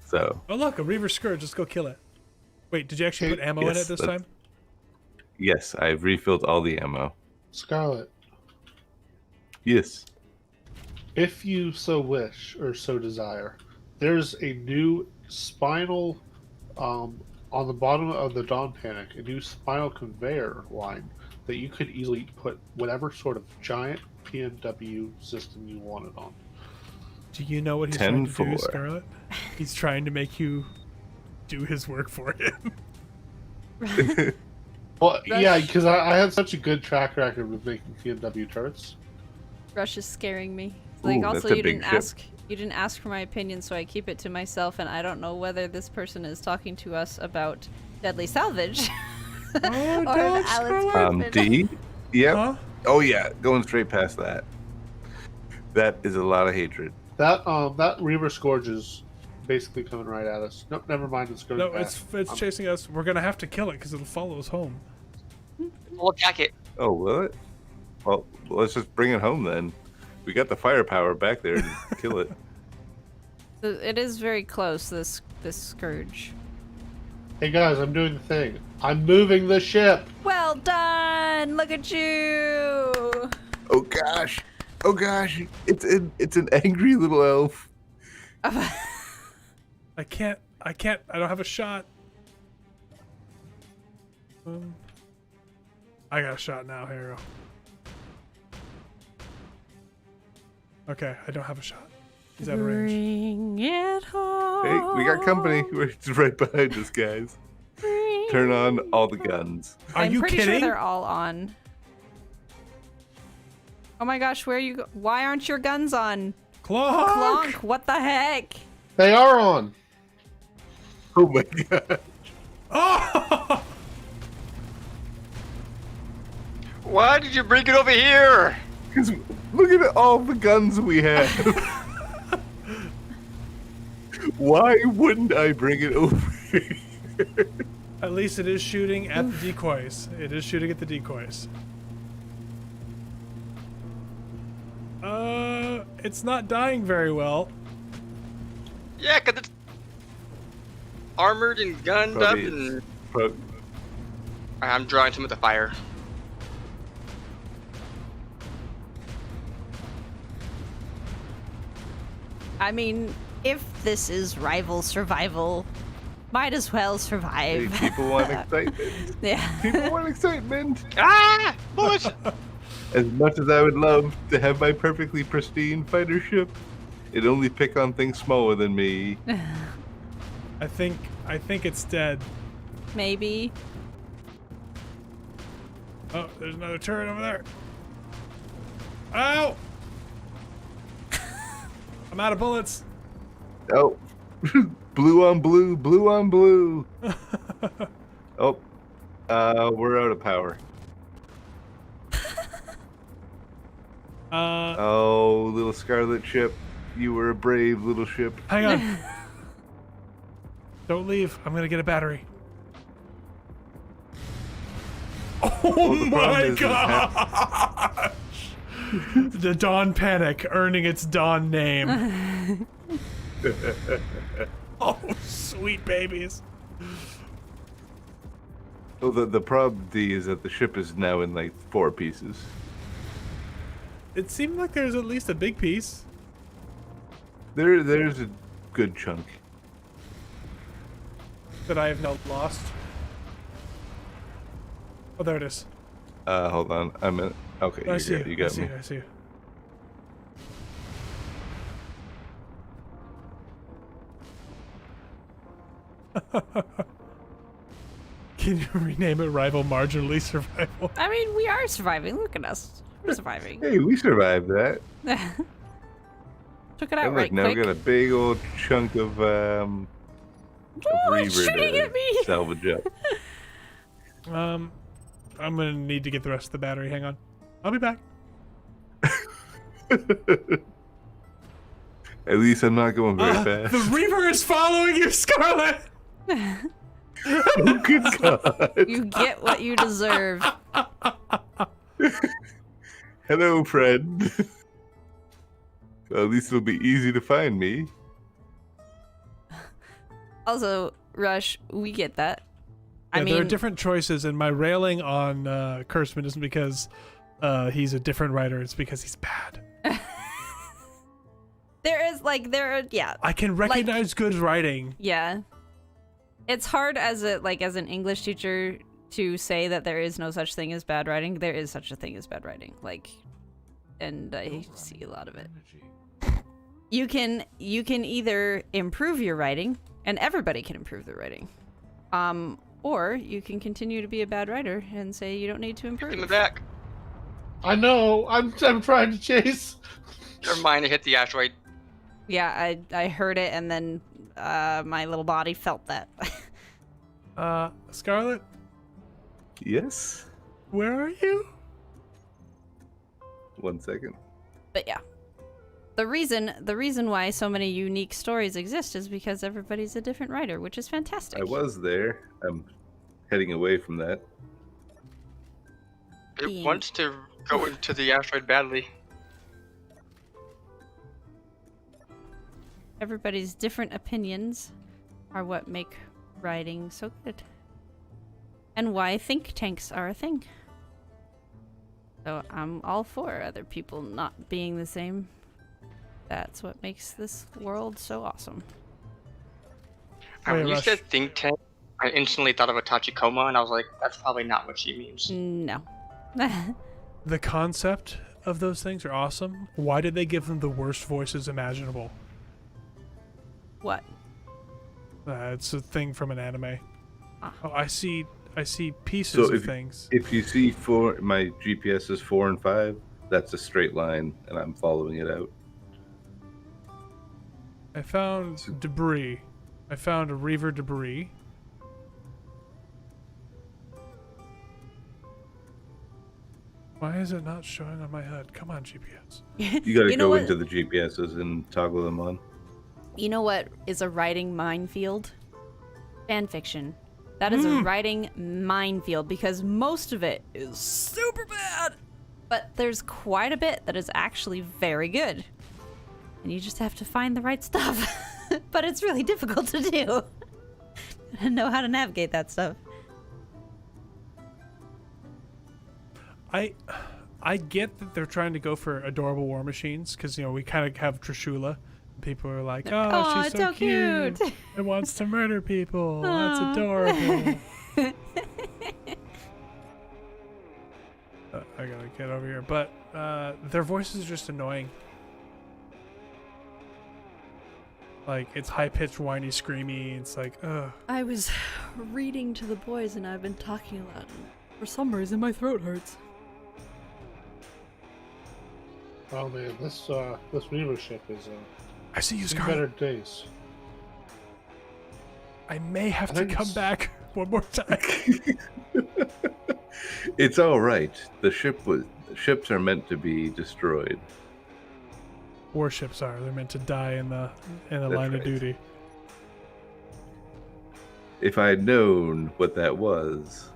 So Oh look, a Reaver Scourge. Let's go kill it. Wait, did you actually put ammo in Yes, it this that's- time? yes, I've refilled all the ammo. Scarlet, Yes. if you so wish or so desire, there's a new spinal on the bottom of the Dawn Panic, a new spinal conveyor line that you could easily put whatever sort of giant PNW system you wanted on. Do you know what he's trying to do, 10-4. Scarlet? He's trying to make you do his work for him. Well, Rush. yeah, because I had such a good track record with making PNW turrets. Rush is scaring me. Ooh, that's also a you big didn't ship. ask for my opinion, so I keep it to myself, and I don't know whether this person is talking to us about Deadly Salvage. Oh, Or don't, if Alex Scarlet. D. Yep. Huh? Oh yeah, going straight past that. That is a lot of hatred. That Reaver Scourge is basically coming right at us. Nope, never mind. It's going No, back. it's chasing us. We're gonna have to kill it because it'll follow us home. We'll attack it. Oh, will it? Well, let's just bring it home then. We got the firepower back there to kill it. It is very close. This scourge. Hey guys, I'm doing the thing. I'm moving the ship. Well done! Look at you! Oh gosh! Oh gosh! It's an angry little elf. I can't. I don't have a shot. I got a shot now, Hero. Okay, I don't have a shot. He's out of range. Bring it home. Hey, we got company. We're just right behind us, guys. Turn on all the guns. Are I'm you pretty kidding? sure they're all on. Oh my gosh, where are you? Why aren't your guns on? Clonk! Clonk, what the heck? They are on. Oh my god! Oh! Why did you bring it over here? 'Cause look at all the guns we have. Why wouldn't I bring it over here? At least it is shooting at the decoys. It is shooting at the decoys. It's not dying very well. Yeah, 'cause it's armored and gunned Probably up and... is. Pro- I'm drawing some of the fire. I mean, if this is rival survival, might as well Hey, survive. people want excitement. Yeah. People want excitement. Ah! Bullets! As much as I would love to have my perfectly pristine fighter ship, it'd only pick on things smaller than me. I think it's dead. Maybe. Oh, there's another turret over there. Ow! I'm out of bullets. Oh, blue on blue, blue on blue. Oh, we're out of power. Oh, little scarlet ship, you were a brave little ship. Hang on. Don't leave. I'm gonna get a battery. Oh the problem my is gosh! The Dawn Panic earning its Dawn name. Oh, sweet babies. Well, the problem, D, is that the ship is now in like 4 pieces. It seemed like there's at least a big piece. There's a good chunk. That I have now lost. Oh, there it is. Hold on, I'm in. Okay, I you're see good. you. You got I see me. you. I see you. Can you rename it Rival Marginally Survival? I mean, we are surviving. Look at us. We're surviving. Hey, we survived that. Took it And out look, right now quick. we got a big old chunk of it's reaver shooting at me. to salvage up. I'm gonna need to get the rest of the battery. Hang on. I'll be back. At least I'm not going very fast. The Reaver is following you, Scarlet! Oh, good God. You get what you deserve. Hello, friend. Well, at least it'll be easy to find me. Also, Rush, we get that. Yeah, I there are mean, different choices, and my railing on Kurtzman isn't because he's a different writer, it's because he's bad. yeah. I can recognize good writing. Yeah. It's hard as an English teacher to say that there is no such thing as bad writing. There is such a thing as bad writing. And I see a lot of it. You can either improve your writing, and everybody can improve their writing. Or you can continue to be a bad writer and say you don't need to improve. In the back. I know. I'm trying to chase. Never mind, I hit the asteroid. Yeah, I heard it, and then my little body felt that. Scarlet, Yes? where are you? 1 second. But yeah. The reason why so many unique stories exist is because everybody's a different writer, which is fantastic. I was there. I'm heading away from that. It wants to go into the asteroid badly. Everybody's different opinions are what make writing so good. And why think tanks are a thing. So I'm all for other people not being the same. That's what makes this world so awesome. When Wait, you Rush. said think tank, I instantly thought of a Tachikoma, and I was like, that's probably not what she means. No. The concept of those things are awesome. Why did they give them the worst voices imaginable? What? It's a thing from an anime. Ah. Oh, I see pieces So of things. If you see my GPS is 4 and 5, that's a straight line, and I'm following it out. I found debris. I found a Reaver debris. Why is it not showing on my HUD? Come on, GPS. You gotta You know go what? into the GPSs and toggle them on. You know what is a writing minefield? Fan fiction. That is a writing minefield because most of it is super bad. But there's quite a bit that is actually very good. And you just have to find the right stuff. But it's really difficult to do. And know how to navigate that stuff. I get that they're trying to go for adorable war machines because we kind of have Trishula. People are like, oh, Aw, she's it's so cute. It wants to murder people. That's adorable. I gotta get over here. But their voices are just annoying. Like, it's high-pitched, whiny, screamy. It's like, ugh. I was reading to the boys and I've been talking a lot. And for some reason, my throat hurts. Oh man, this Reaver ship is I see you, seen Scarlet. better days. I may have I to think come it's- back one more time. It's all right. Ships are meant to be destroyed. Warships are. They're meant to die in the That's line of right. duty. If I had known what that was,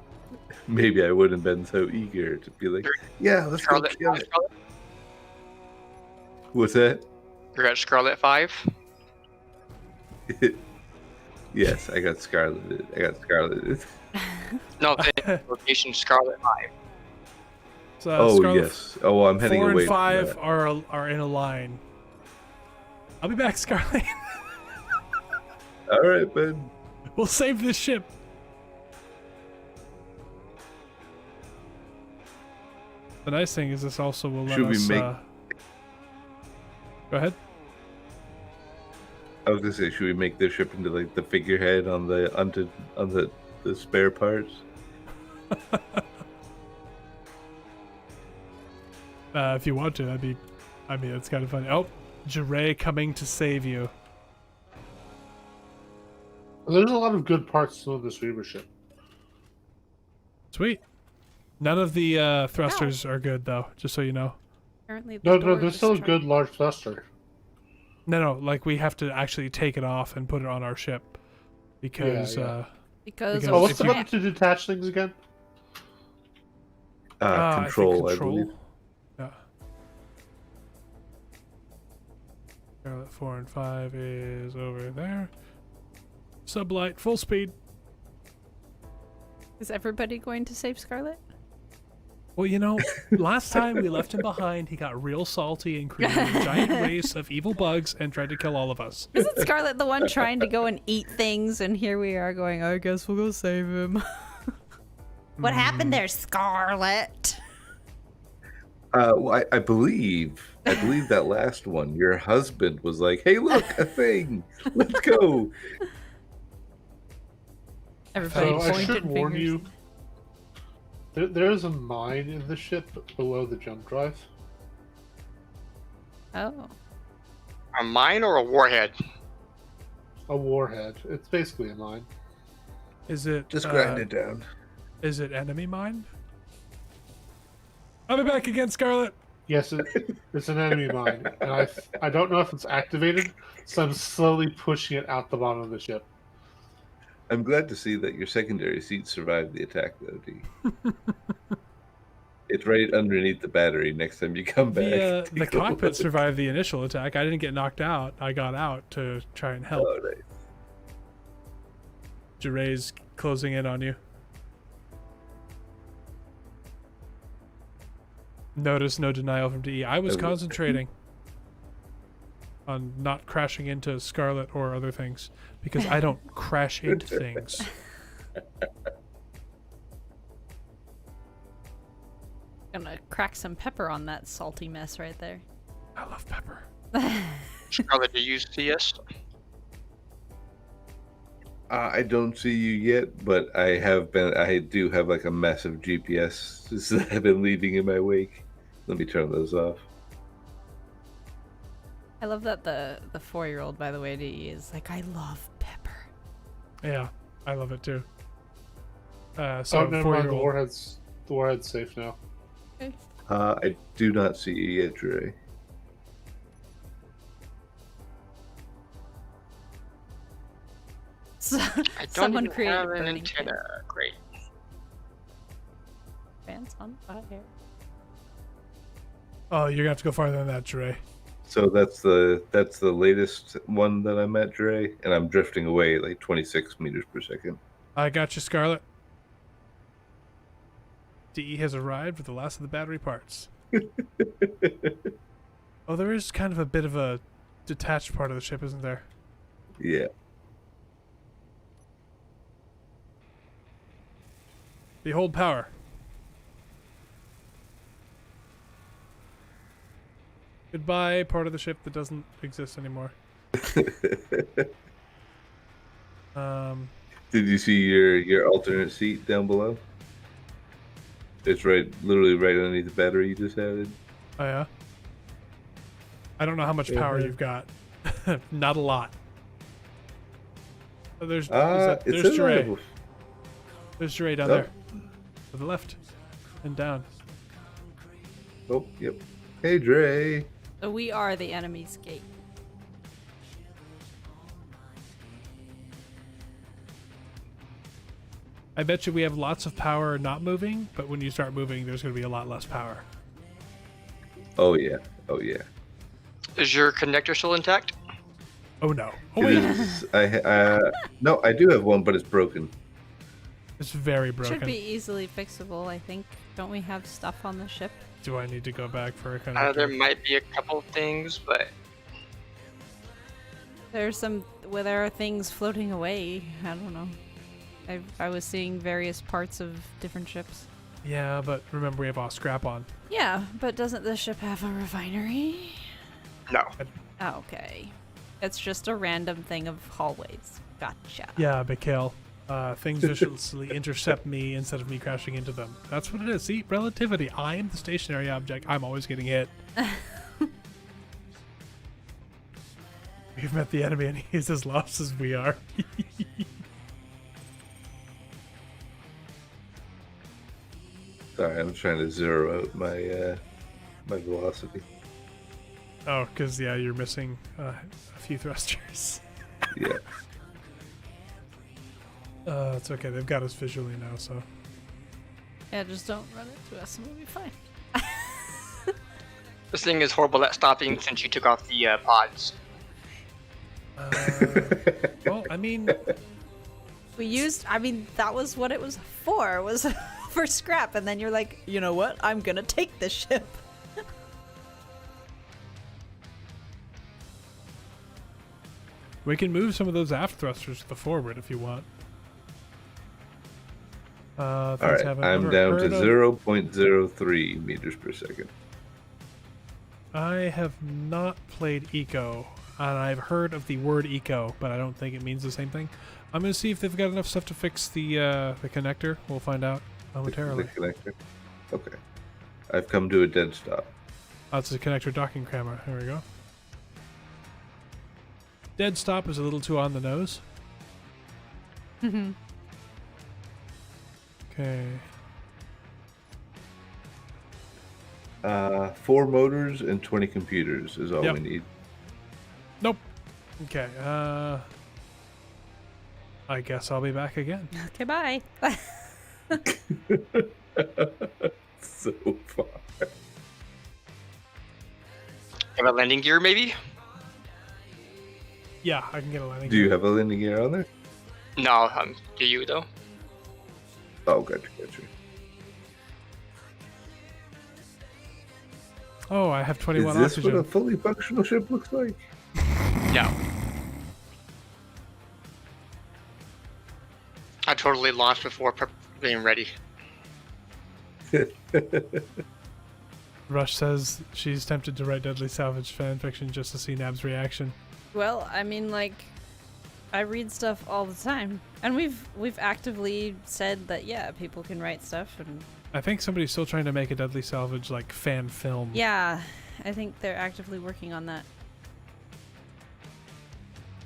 maybe I wouldn't have been so eager to be like, yeah, let's go Scarlet, kill it. Scarlet, What's that? you're at Scarlet 5. Yes, I got Scarlet. No, the location Scarlet 5. So, Oh, Scarlet yes. Oh, I'm heading 4 away and 5 from that. are in a line. I'll be back, Scarlet. All right, bud. We'll save this ship. The nice thing is this also will let Should we us. make- Go ahead. I was gonna say, should we make this ship into like the figurehead on the spare parts? If you want to, that'd be. I mean, it's kind of funny. Oh, Jiray coming to save you. There's a lot of good parts still in this Reaver ship. Sweet. None of the thrusters are good though, just so you know. Apparently the No, door there's still a destroyed- good large thruster. No, like we have to actually take it off and put it on our ship because Yeah. because because Oh, of what's if the you- button to detach things again? Control, I believe. Yeah. Scarlet 4 and 5 is over there. Sublight, full speed. Is everybody going to save Scarlet? Well, you know, last time we left him behind, he got real salty and created a giant race of evil bugs and tried to kill all of us. Isn't Scarlet the one trying to go and eat things, and here we are going, I guess we'll go save him. What happened there, Scarlet? Well, I believe that last one, your husband was like, "Hey, look, a thing. Let's go." Everybody So I pointed should warn fingers. you. There's a mine in the ship below the jump drive. Oh. A mine or a warhead? A warhead. It's basically a mine. Is it Just grind it down. Is it enemy mine? I'll be back again, Scarlet. Yes, it's an enemy mine, and I don't know if it's activated, so I'm slowly pushing it out the bottom of the ship. I'm glad to see that your secondary seat survived the attack, though, D. It's right underneath the battery next time you come back. The cockpit survived the initial attack. I didn't get knocked out. I got out to try and help. Oh, nice. Jiray's closing in on you. Notice no denial from DE. I was Oh. concentrating on not crashing into Scarlet or other things because I don't crash into things. Gonna crack some pepper on that salty mess right there. I love pepper. Scarlet, do you see us? I don't see you yet, but I do have like a massive GPS that have been leading in my wake. Let me turn those off. I love that the 4-year-old, by the way, is like, I love pepper. Yeah, I love it too. Oh, So never mind. The 4-year-old. warhead's safe now. I do not see you yet, Dre. I don't Someone even created have an burning antenna. Great. Pants on fire. Oh, you're gonna have to go farther than that, Jiray. So that's the latest one that I'm at, Dre, and I'm drifting away at like 26 meters per second. I got you, Scarlet. DE has arrived with the last of the battery parts. Oh, there is kind of a bit of a detached part of the ship, isn't there? Yeah. Behold power. Goodbye, part of the ship that doesn't exist anymore. Did you see your alternate seat down below? It's literally right underneath the battery you just added. Oh yeah. I don't know how much power Mhm. you've got. Not a lot. Oh, there's It there's says I Jiray. have There's Jiray down Oh. there. To the left. And down. Oh, yep. Hey, Dre. So we are the enemy's gate. I bet you we have lots of power not moving, but when you start moving, there's going to be a lot less power. Oh yeah. Oh yeah. Is your connector still intact? Oh no. Oh It wait. is. No, I do have one, but it's broken. It's very broken. Should be easily fixable, I think. Don't we have stuff on the ship? Do I need to go back for a connector? There might be a couple things, but There are things floating away. I don't know. I was seeing various parts of different ships. Yeah, but remember we have all scrap on. Yeah, but doesn't the ship have a refinery? no. Okay. It's just a random thing of hallways. Gotcha. Yeah, Mikhail. Things viciously intercept me instead of me crashing into them. That's what it is. See, relativity. I am the stationary object. I'm always getting hit. We've met the enemy and he's as lost as we are. Sorry, I'm trying to zero out my my velocity. Oh, because, yeah, you're missing a few thrusters. Yeah. It's okay. They've got us visually now, so. Yeah, just don't run into us and we'll be fine. This thing is horrible at stopping since you took off the pods. Well, I mean, That was what it was for, was for scrap. And then you're like, you know what? I'm gonna take this ship. we can move some of those aft thrusters to the forward if you want. All right, I'm down to 0.03 meters per second. I have not played Eco, and I've heard of the word Eco, but I don't think it means the same thing. I'm going to see if they've got enough stuff to fix the connector. We'll find out momentarily. The connector. Okay. I've come to a dead stop. Oh, it's a connector docking camera. Here we go. Dead stop is a little too on the nose. Okay. 4 motors and 20 computers is all Yep. we need. Nope. Okay. I guess I'll be back again. Okay, bye. So far. Have a landing gear, maybe? Yeah, I can get a landing. Do you have a landing gear on there? No, do you though? Oh, gotcha. Oh, I have 21 Is this oxygen. what a fully functional ship looks like? No. I totally launched before being ready. Rush says she's tempted to write Deadly Salvage fanfiction just to see Nab's reaction. Well, I mean, like, I read stuff all the time, and we've actively said that, yeah, people can write stuff, and I think somebody's still trying to make a Deadly Salvage like fan film. yeah, I think they're actively working on that.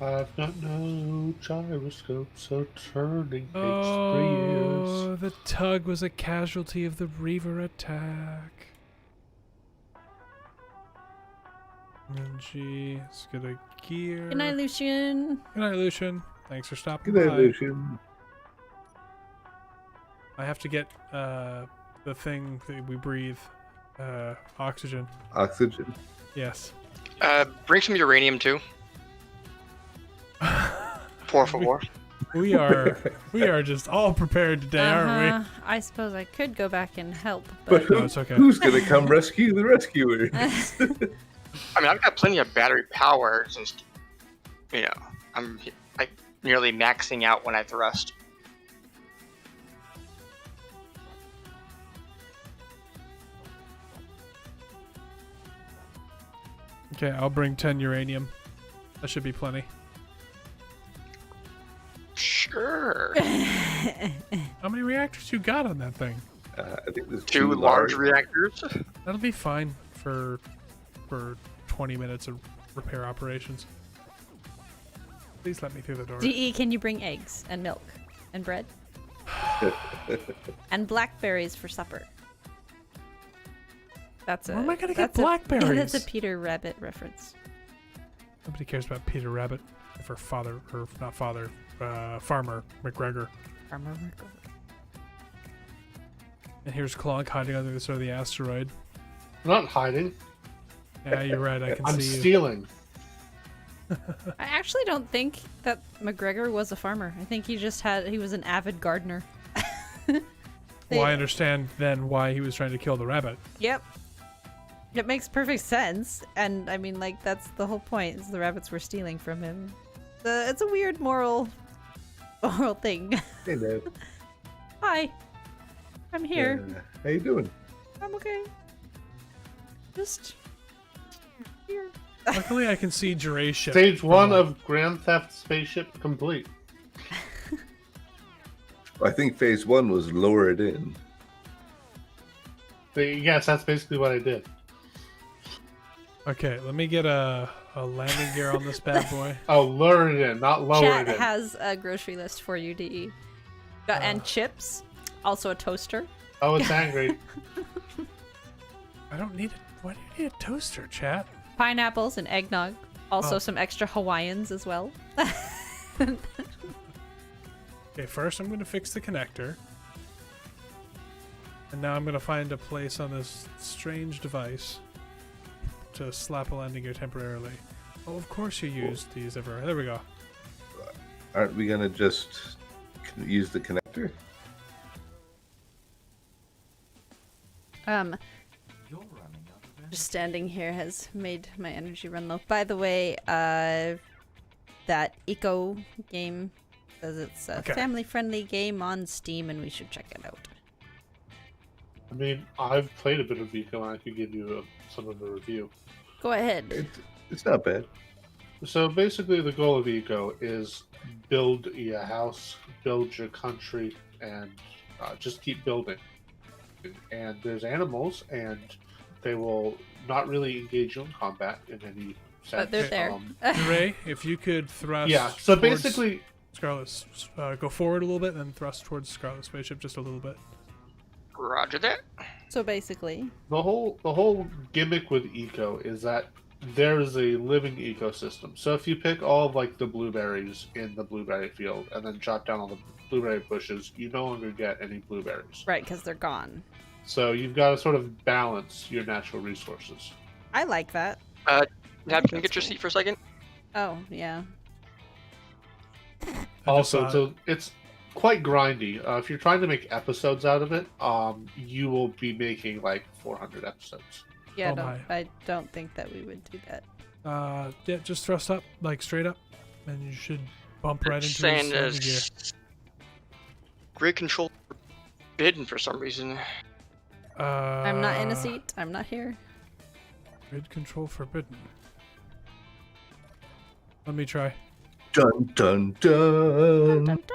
I've got no gyroscope, so turning takes 3 Oh, years. the tug was a casualty of the Reaver attack. NG, let's get a gear. Good night, Lucian. Good night, Lucian. Thanks for stopping Good by. night, Lucian. I have to get the thing that we breathe. Oxygen. Oxygen. Yes. Bring some uranium too. Por favor. We are just all prepared today, aren't I suppose I could go back and help, But but No, it's okay. who's gonna come rescue the rescuers? I mean, I've got plenty of battery power since, I'm like nearly maxing out when I thrust. Okay, I'll bring 10 uranium. That should be plenty. Sure. How many reactors you got on that thing? I think there's 2 large reactors. That'll be fine for 20 minutes of repair operations. Please let me through the door. DE, can you bring eggs and milk and bread? And blackberries for supper. That's Where am I gonna get that's a- blackberries? That's a Peter Rabbit reference. Nobody cares about Peter Rabbit for Farmer McGregor. And here's Clonk hiding under the side of the asteroid. I'm not hiding. Yeah, you're right. I can I'm see you. stealing. I actually don't think that McGregor was a farmer. I think he was an avid gardener. Well, I understand then why he was trying to kill the rabbit. Yep. It makes perfect sense. And I mean, like, that's the whole point, is the rabbits were stealing from him. It's a weird moral thing. Hey, Dad. Hi. I'm here. How you doing? I'm okay. Just here. Luckily, I can see Jeray's ship. Stage from 1 like- of Grand Theft Spaceship complete. I think phase 1 was lower it in. Yes, that's basically what I did. Okay, let me get a a landing gear on this bad boy. Oh, lure it in, not lower Chat it in. has a grocery list for you, DE. And chips, also a toaster. Oh, it's angry. I don't need it. Why do you need a toaster, chat? Pineapples and eggnog. Also Oh. some extra Hawaiians as well. Okay, first I'm going to fix the connector. And now I'm going to find a place on this strange device to slap a landing gear temporarily. Oh, of course you used these ever. There we go. Aren't we gonna just use the connector? Just standing here has made my energy run low. By the way, that eco game says it's a Okay. family-friendly game on Steam, and we should check it out. I mean, I've played a bit of Eco, and I could give you some of the review. Go ahead. It's not bad. So basically, the goal of Eco is build your house, build your country, and just keep building. And there's animals, and they will not really engage you in combat in any sense. But they're there. Ray, if you could thrust. Yeah. So towards basically, Scarlet's, go forward a little bit, and then thrust towards Scarlet's spaceship just a little bit. Roger that. So basically, the whole gimmick with Eco is that there is a living ecosystem. So if you pick all of like the blueberries in the blueberry field and then chop down all the blueberry bushes, you no longer get any blueberries. right, because they're gone. So you've got to sort of balance your natural resources. I like that. Nab, can you get your seat for a second? Oh, yeah. Also, it's quite grindy. If you're trying to make episodes out of it, you will be making like 400 episodes. Yeah, Oh my. I don't think that we would do that. Yeah, just thrust up, like straight up, and you should bump right into his Saying landing gear. there's grid control forbidden for some reason. I'm not in a seat. I'm not here. Grid control forbidden. Let me try. Dun dun dun. Dun, dun, dun.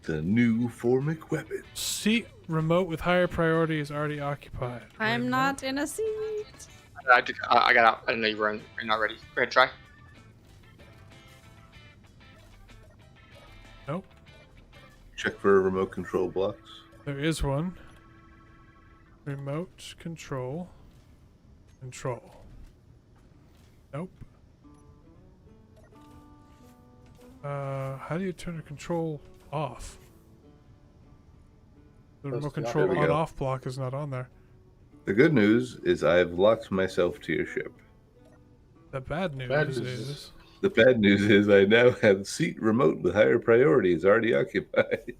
The new formic weapon. Seat remote with higher priority is already occupied. I'm Remote. not in a seat. I got out. I didn't know you were not ready. Go ahead, try. Nope. Check for remote control blocks. There is one. Remote control. Control. Nope. How do you turn a control off? The Press remote the control There we go. on-off block is not on there. The good news is I've locked myself to your ship. The bad news, Bad news is... The bad news is I now have seat remote with higher priority is already occupied.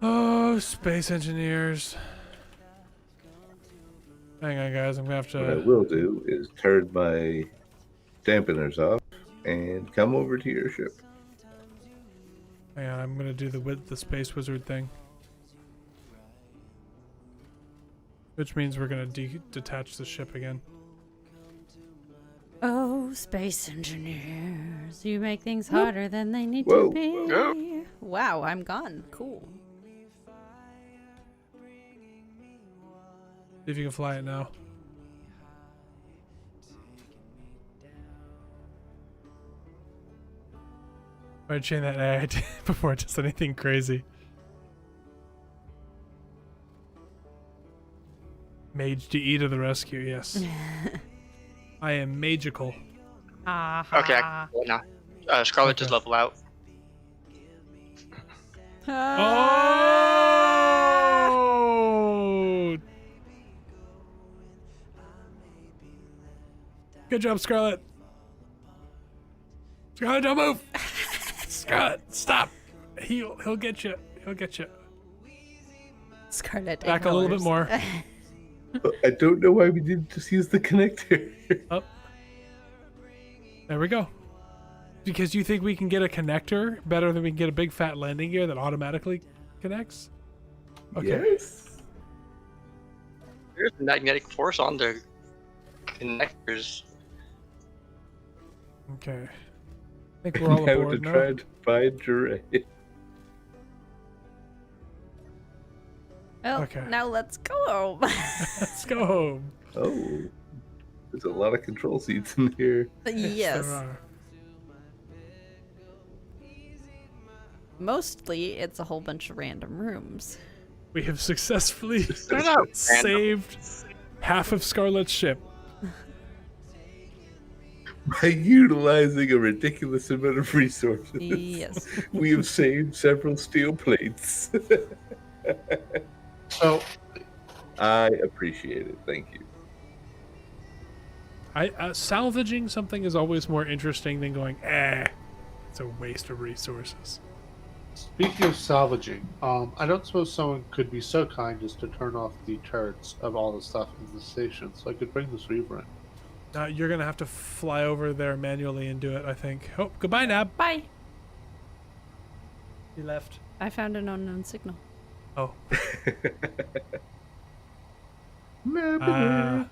Oh, space engineers. Hang on, guys. I'm gonna have What I to... will do is turn my dampeners off and come over to your ship. Hang on, I'm gonna do the space wizard thing. Which means we're gonna detach the ship again. Oh, space engineers, you make things harder than they need Whoa. to be. Whoa. Wow, I'm gone. Cool. See if you can fly it now. I'd chain that ad before it does anything crazy. Mage DE to the rescue, yes. I am magical. Okay, I can go now. Scarlet just Okay. level out. Oh! Good job, Scarlet. Scarlet, don't move. Scarlet, stop. He'll get you. He'll get you. Scarlet. Back a little bit more. I don't know why we didn't just use the connector. Up. There we go. Because you think we can get a connector better than we can get a big fat landing gear that automatically connects? Okay. Yes. There's magnetic force on the connectors. Okay. I think we're all Now to aboard now. try to find Jeray. Well, Okay. now let's go home. Let's go home. Oh, there's a lot of control seats in here. Yes. There are. Mostly, it's a whole bunch of random rooms. We have successfully They're not random. saved half of Scarlet's ship. By utilizing a ridiculous amount of resources, Yes. we have saved several steel plates. So I appreciate it. Thank you. Salvaging something is always more interesting than going, it's a waste of resources. speaking of salvaging, I don't suppose someone could be so kind as to turn off the turrets of all the stuff in the station, so I could bring this Reaver in. You're gonna have to fly over there manually and do it, I think. Oh, goodbye, Nab. Bye. He left. I found an unknown signal. Oh. Remember.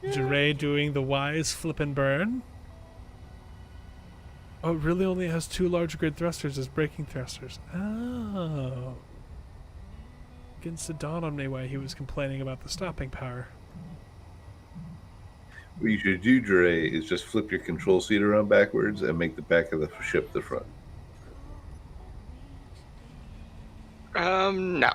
Jeray doing the wise flip and burn. Oh, it really only has 2 large grid thrusters as braking thrusters. Oh. Begins to dawn on me why he was complaining about the stopping power. What you should do, Dre, is just flip your control seat around backwards and make the back of the ship the front. No.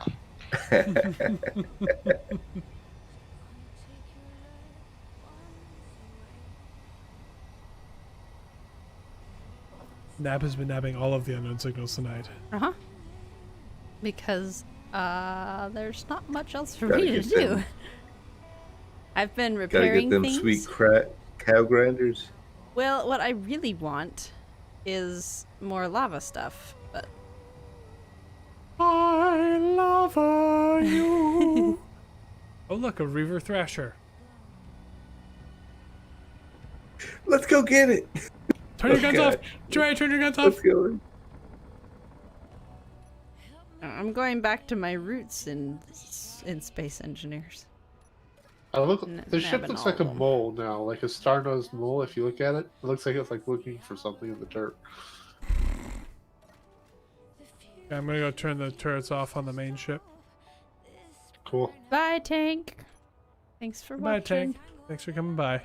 Nab has been nabbing all of the unknown signals tonight. Uh-huh. Because, there's not much else for Gotta me to get do. them- I've been Gotta repairing get them things. sweet cow grinders. Well, what I really want is more lava stuff, but I love you. Oh, look, a Reaver Thrasher. Let's go get it. Turn your guns Okay. off. Jeray, turn your guns off. Let's go. I'm going back to my roots in space engineers. The ship nabbing looks all like a of them. mole now, like a star-nosed mole. If you look at it, it looks like it's like looking for something in the dirt. Okay, I'm gonna go turn the turrets off on the main ship. Cool. Bye, Tank. Thanks for Bye, watching. Tank. Thanks for coming by.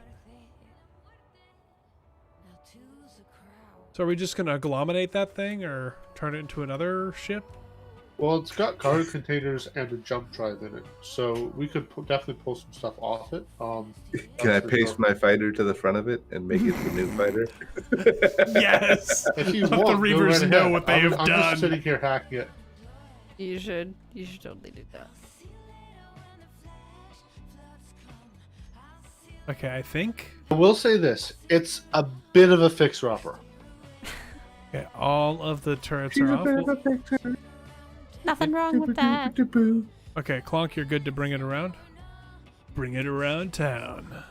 So are we just gonna agglomerate that thing or turn it into another ship? Well, it's got cargo containers and a jump drive in it, so we could definitely pull some stuff off it. Can I that's for paste sure. my fighter to the front of it and make it the new fighter? Yes. If you Let the want, go Reavers right know ahead. what they I'm have done. just sitting here hacking it. You should totally do that. Okay, I think. I will say this: it's a bit of a fixer-upper. Okay, all of the turrets are off. Well, Nothing wrong with that. okay, Clonk, you're good to bring it around. Bring it around town.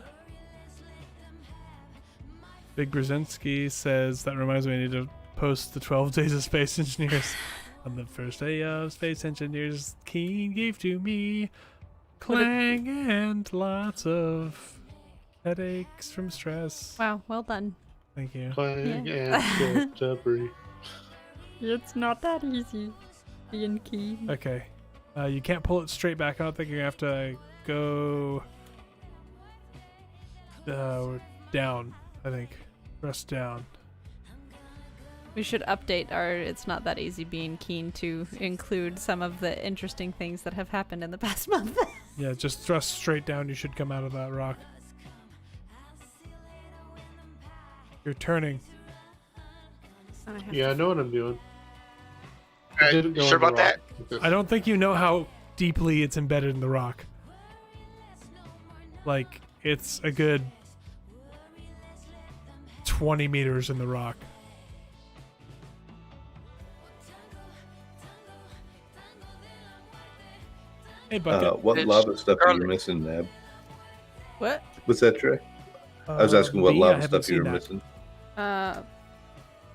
Big Brzezinski says, that reminds me I need to post the 12 Days of Space Engineers. On the first day of Space Engineers, Keen gave to me clang and lots of headaches from stress. Wow, well done. Thank you. Playing Yeah. and debris. It's not that easy being key. Okay. You can't pull it straight back. I don't think you're going to have to go down, I think. Press down. We should update our It's Not That Easy Being Keen to include some of the interesting things that have happened in the past month. Yeah, just thrust straight down. You should come out of that rock. You're turning. Yeah, I know what I'm doing. Alright, didn't go sure on the about that? rock with this. I don't think you know how deeply it's embedded in the rock. Like, it's a good 20 meters in the rock. Hey, Bucket. What It's lava stuff are you early. missing, Nab? What? What's that, Trey? I was asking what B, I lava haven't stuff you seen were that. missing.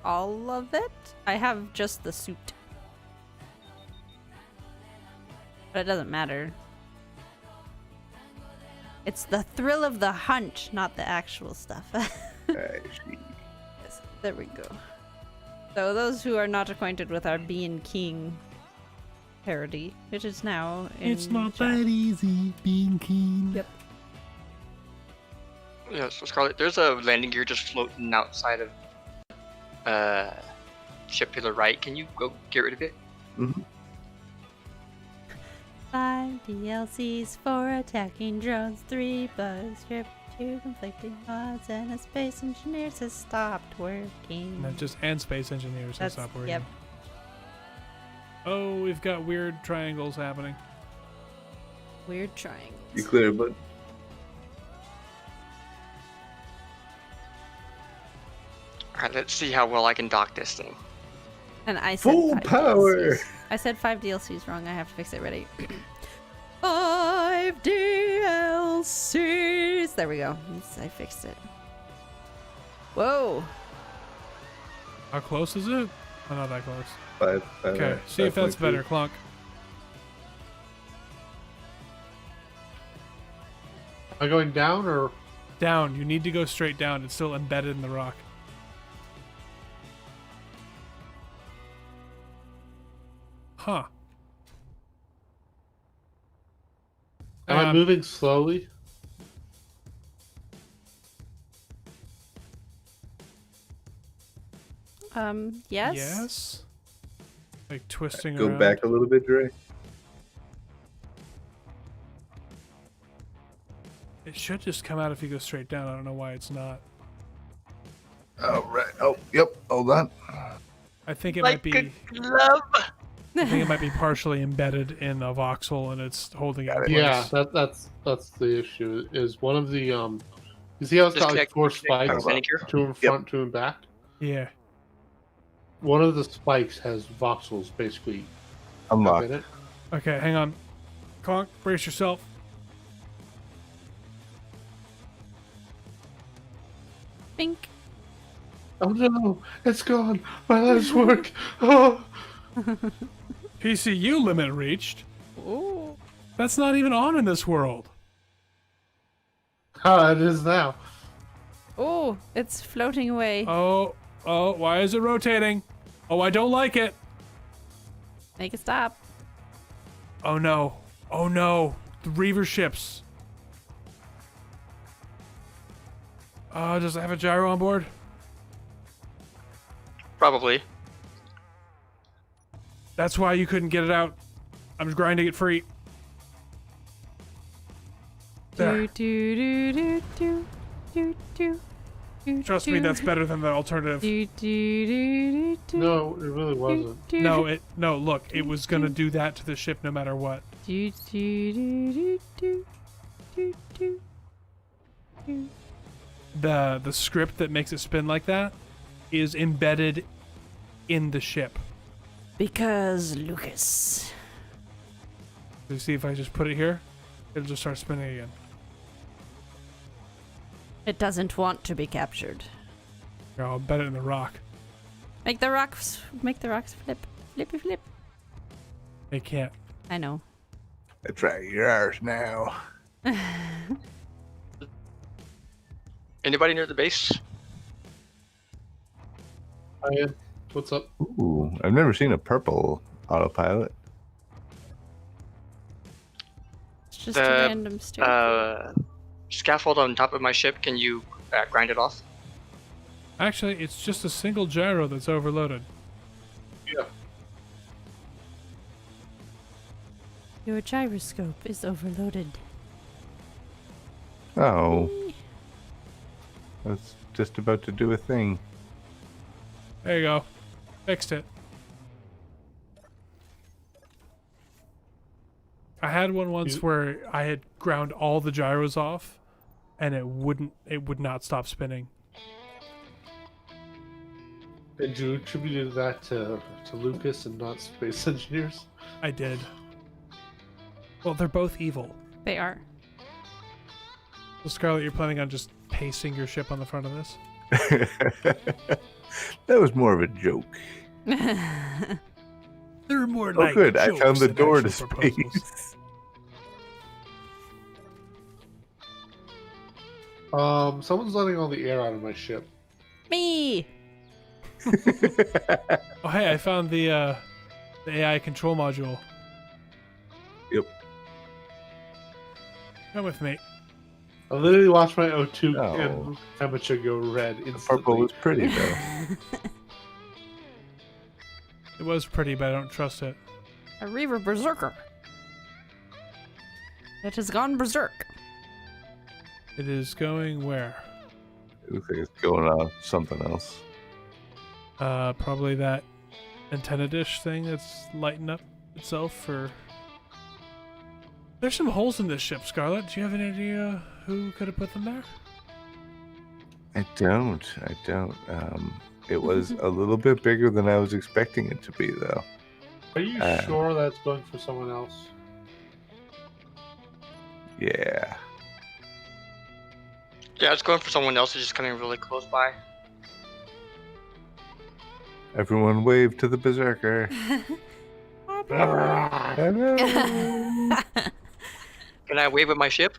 All of it? I have just the suit. But it doesn't matter. It's the thrill of the hunt, not the actual stuff. I see. Yes, there we go. So those who are not acquainted with our being king parody, which is now in It's not chat. that easy being keen. Yep. Yeah, so Scarlet, there's a landing gear just floating outside of ship to the right. Can you go get rid of it? 5 DLCs, 4 attacking drones, 3 bug script, 2 conflicting mods, and a space engineer has stopped working. And just space engineers have stopped working. Yep. Oh, we've got weird triangles happening. Weird triangles. You clear, bud? Alright, let's see how well I can dock this thing. And I said Full 5 power! DLCs. I said 5 DLCs wrong. I have to fix it. Ready? 5 DLCs. There we go. I fixed it. Whoa. How close is it? Oh, not that close. 5. Okay, see if that's better, Clonk. Am I going down or? Down. You need to go straight down. It's still embedded in the rock. Huh. Am I moving slowly? Yes. Yes. Like twisting Go around. back a little bit, Dre. It should just come out if you go straight down. I don't know why it's not. Oh, right. Oh, yep. Hold on. I think it might be. Love. I think it might be partially embedded in a voxel and it's holding it in place. Yeah, that's the issue. Is one of the you see how it's got like 4 spikes, landing gear? 2 in front, 2 in back. Yeah. One of the spikes has voxels basically Unlock. in it. Okay, hang on. Clonk, brace yourself. Bink. Oh no, it's gone. My life's work. Oh. PCU limit reached. Ooh. That's not even on in this world. Ah, it is now. Oh, it's floating away. Oh, why is it rotating? Oh, I don't like it. Make it stop. Oh no. Oh no. The Reaver ships. Does it have a gyro on board? Probably. That's why you couldn't get it out. I'm just grinding it free. There. Do, do, do, do, do, do, do, Trust me, that's better than the alternative. do, do, do, do, No, it really wasn't. do, No, look, it was gonna do that to the ship no matter what. do, do, do, do, do, do, do, do. The script that makes it spin like that is embedded in the ship. Because Lucas. So you see if I just put it here, it'll just start spinning again. It doesn't want to be captured. Here, I'll embed it in the rock. Make the rocks flip. Flippy flip. It can't. I know. That's right. You're ours now. Anybody near the base? I am. What's up? Ooh, I've never seen a purple autopilot. It's just The, a random stair. Scaffold on top of my ship. Can you grind it off? Actually, it's just a single gyro that's overloaded. Yeah. Your gyroscope is overloaded. Oh. That's just about to do a thing. There you go. Fixed it. I had one once where I had ground all the gyros off and it would not stop spinning. Did you attribute that to Lucas and not space engineers? I did. Well, they're both evil. They are. So Scarlet, you're planning on just pasting your ship on the front of this? That was more of a joke. They're more Oh, like good. I jokes found the than door to actual proposals. space. Someone's letting all the air out of my ship. Me! Oh, hey, I found the AI control module. Come with me. I literally watched my O2 No. and temperature go red The instantly. purple was pretty though. It was pretty, but I don't trust it. A Reaver Berserker. It has gone berserk. It is going where? It looks like it's going on something else. Probably that antenna dish thing that's lighting up itself for... There's some holes in this ship, Scarlet. Do you have any idea who could have put them there? I don't. It was a little bit bigger than I was expecting it to be, though. Are you sure that's going for someone else? Yeah. Yeah, it's going for someone else who's just coming really close by. Everyone wave to the berserker. Hello. Can I wave with my ship?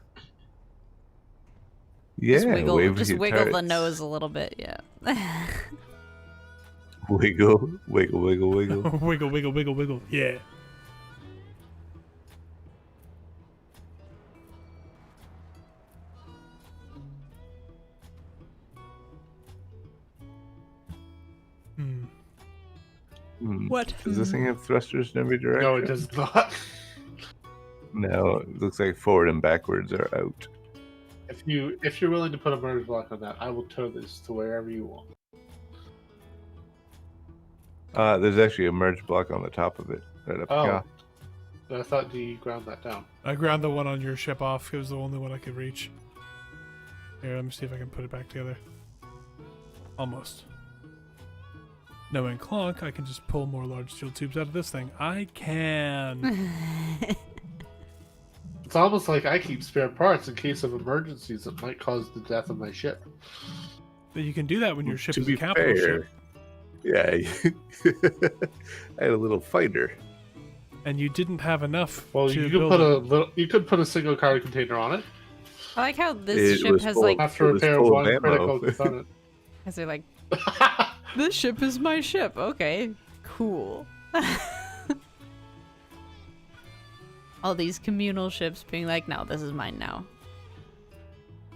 Yeah, Just wiggle, wave with just your wiggle the turrets. nose a little bit, yeah. Wiggle, wiggle, wiggle, wiggle. Wiggle, wiggle, wiggle, wiggle. Yeah. Hmm. What? Does this thing have thrusters in every direction? No, it does not. No, it looks like forward and backwards are out. If you're willing to put a merge block on that, I will tow this to wherever you want. There's actually a merge block on the top of it, right up Oh. here. I thought you ground that down. I ground the one on your ship off. It was the only one I could reach. Here, let me see if I can put it back together. Almost. Knowing Clonk, I can just pull more large steel tubes out of this thing. I can. It's almost like I keep spare parts in case of emergencies that might cause the death of my ship. But you can do that when your ship To is be a capital fair, ship. yeah, I had a little fighter. And you didn't have enough Well, to you could build put it. a little. You could put a single cargo container on it. I like how this It ship was has full like, of- Have to It was repair full of one ammo. critical component. as they're like, this ship is my ship. Okay, cool. All these communal ships being like, no, this is mine now.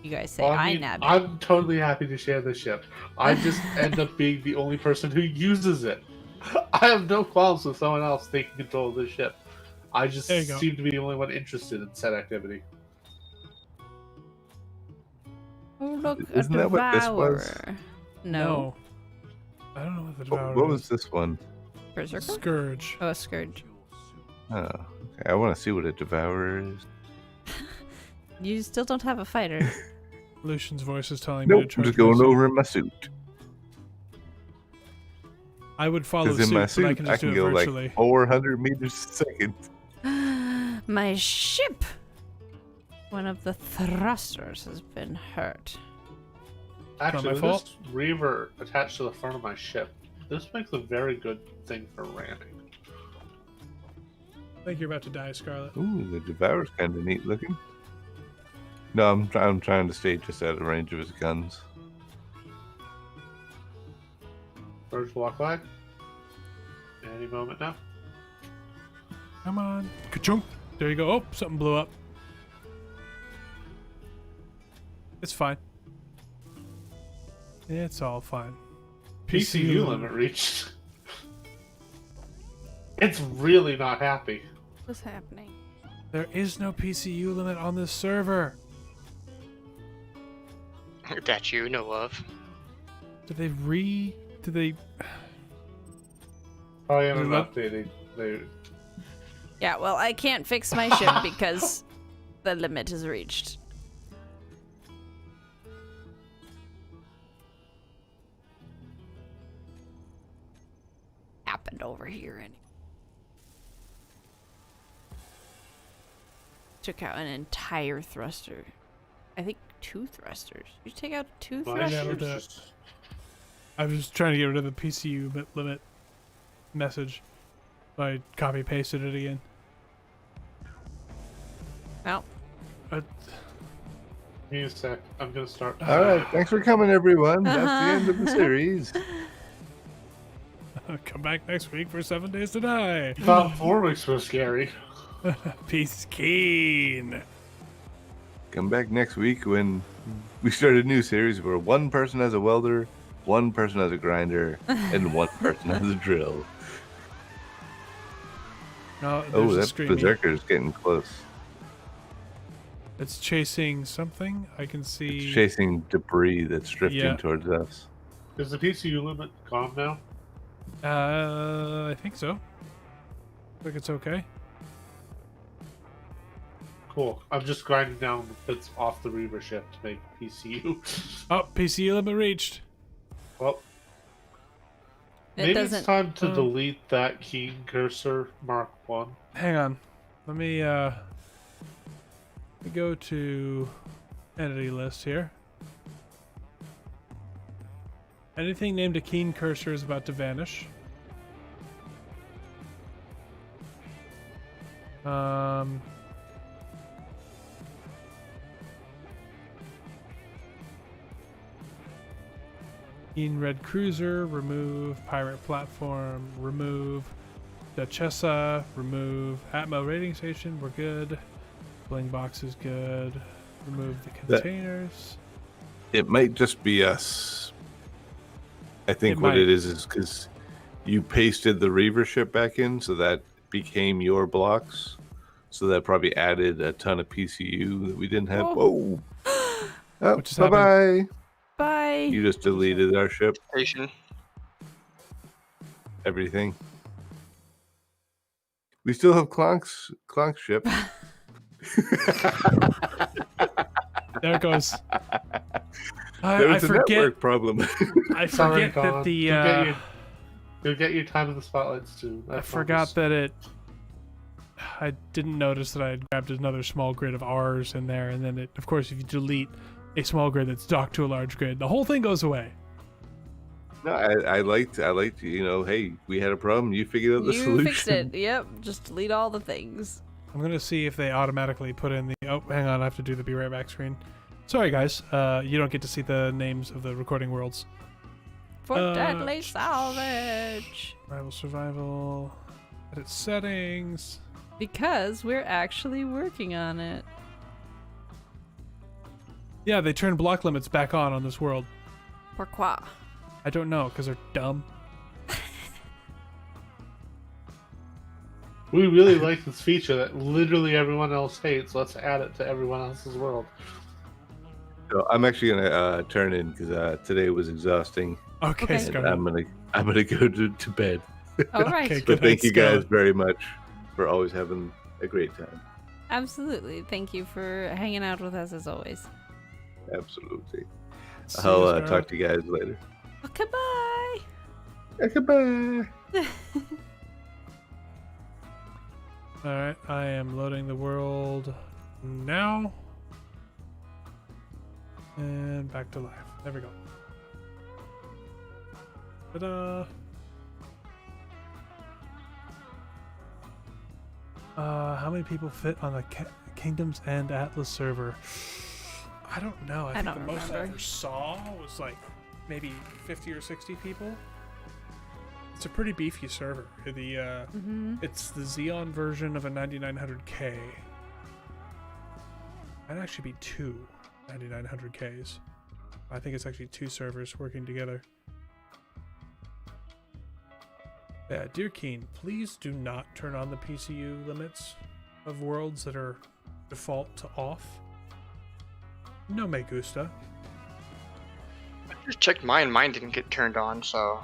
You guys say, Well, I mean, nab it. I'm totally happy to share this ship. I just end up being the only person who uses it. I have no qualms with someone else taking control of this ship. I just There you go. seem to be the only one interested in said activity. Oh, look, a Isn't that what this was? devourer. No. I don't know what the devourer What is. was this one? Berserker? Scourge. Oh, a scourge. Oh, okay. I want to see what a devourer is. You still don't have a fighter. Lucian's voice is telling me Nope, to I'm charge just going my suit. over in my suit. I would follow Because in my suit, but I suit, can I just can do go it virtually. like 400 meters a second. My ship! One of the thrusters has been hurt. Actually, my with fault. this reaver attached to the front of my ship, this makes a very good thing for ramming. I think you're about to die, Scarlet. Ooh, the devourer's kind of neat looking. No, I'm trying to stay just out of range of his guns. Birds walk by. Any moment now. Come on. Ka-chunk. There you go. Oh, something blew up. It's fine. It's all fine. PCU limit reached. It's really not happy. What's happening? There is no PCU limit on this server. That you know of. Did they... Oh, yeah, I'm Let- updating. They, Yeah, well, I can't fix my ship because the limit is reached. Happened over here and took out an entire thruster. I think 2 thrusters. You take out 2 my Yeah, thrusters? with ship's that. just- I was trying to get rid of the PCU limit message. I copy pasted it again. Well, Uh, Give me a sec. I'm gonna start. All right, thanks for coming, everyone. That's the end of the series. come back next week for 7 Days to Die. Thought 4 weeks was scary. Peace keen. Come back next week when we start a new series where one person has a welder, one person has a grinder, and one person has a drill. No, there's Oh, a that screaming. berserker is getting close. It's chasing something. I can see. It's chasing debris that's drifting Yeah. towards us. Is the PCU limit gone now? I think so. Like it's okay. Cool. I'm just grinding down bits off the Reaver ship to make PCU. Oh, PCU limit reached. Well, It maybe doesn't. it's time to delete that keen cursor Mark 1. Hang on. Let me go to entity list here. Anything named a keen cursor is about to vanish. Keen red cruiser, remove. Pirate platform, remove. Duchessa, remove. Atmo rating station, we're good. Bling box is good. Remove the containers. It might just be us. I think It what might. it is because you pasted the Reaver ship back in, so that became your blocks. So that probably added a ton of PCU that we didn't have. Oh. Whoa! Oh, What just bye bye. Bye. You just deleted our ship, Station. everything. We still have Clonk's ship. There it goes. There I was a forget. network problem. I Sorry, forget that Colin. the. You'll get your time in the spotlights too. I forgot that it. I didn't notice that I had grabbed another small grid of R's in there, and then it. Of course, if you delete a small grid that's docked to a large grid, the whole thing goes away. No, I liked, you know, hey, we had a problem. You figured out the You solution. fixed it. Yep. Just delete all the things. I'm gonna see if they automatically put in the. Oh, hang on, I have to do the be right back screen. Sorry, guys. You don't get to see the names of the recording worlds. For deadly salvage. Survival. Edit settings. Because we're actually working on it. Yeah, they turned block limits back on this world. Pourquoi? I don't know, because they're dumb. We really like this feature that literally everyone else hates. Let's add it to everyone else's world. So I'm actually gonna turn in because today was exhausting. Okay, Okay. And Scarlet. I'm gonna go to bed. All right. Okay, But good thank night, you guys Scarlet. very much for always having a great time. Absolutely. Thank you for hanging out with us as always. Absolutely. See I'll you, Scarlet. talk to you guys later. Okay, bye. Goodbye. Alright, I am loading the world now. And back to life. There we go. Ta-da! How many people fit on the Kingdoms End Atlas server? I don't know. I think don't the most I remember. ever saw was like maybe 50 or 60 people. It's a pretty beefy server. It's the Xeon version of a 9900K. Might actually be two 9900Ks. I think it's actually two servers working together. Yeah, dear Keen, please do not turn on the PCU limits of worlds that are default to off. No me gusta. I just checked mine. Mine didn't get turned on, so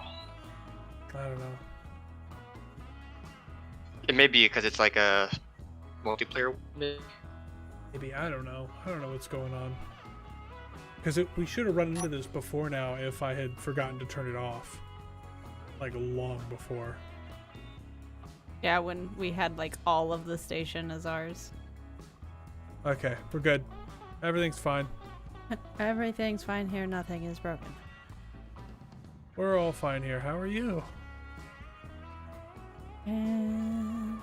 I don't know. it may be because it's like a multiplayer. Maybe, I don't know. I don't know what's going on. Because we should have run into this before now if I had forgotten to turn it off. Like long before. Yeah, when we had like all of the station as ours. Okay, we're good. Everything's fine. Everything's fine here. Nothing is broken. We're all fine here. How are you? And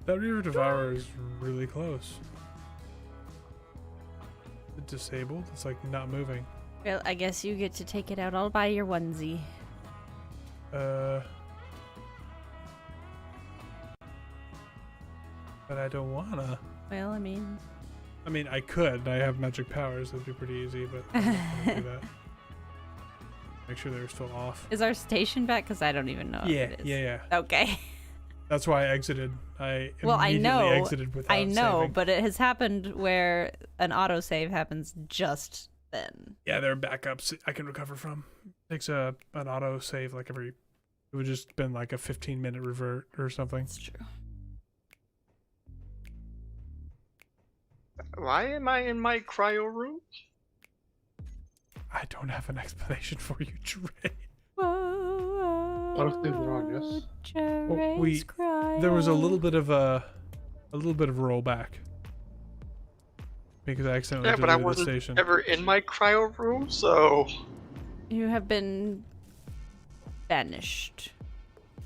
That Reaver Devourer is really close. It's disabled? It's like not moving. well, I guess you get to take it out all by your onesie. But I don't wanna. Well, I mean, I mean, I could. I have magic powers. That'd be pretty easy, but I'm not gonna do that. Make sure they're still off. Is our station back? Because I don't even know Yeah, if it is. yeah. Okay. That's why I exited. Well, I immediately know. exited without I know, saving. but it has happened where an autosave happens just then. Yeah, there are backups I can recover from. Takes an auto save like every. It would just been like a 15-minute revert or something. That's true. Why am I in my cryo room? I don't have an explanation for you, Trey. Honestly, they're on, yes. Well, there was a little bit of a rollback because I accidentally Yeah, but I deleted the wasn't station. ever in my cryo room, so You have been banished.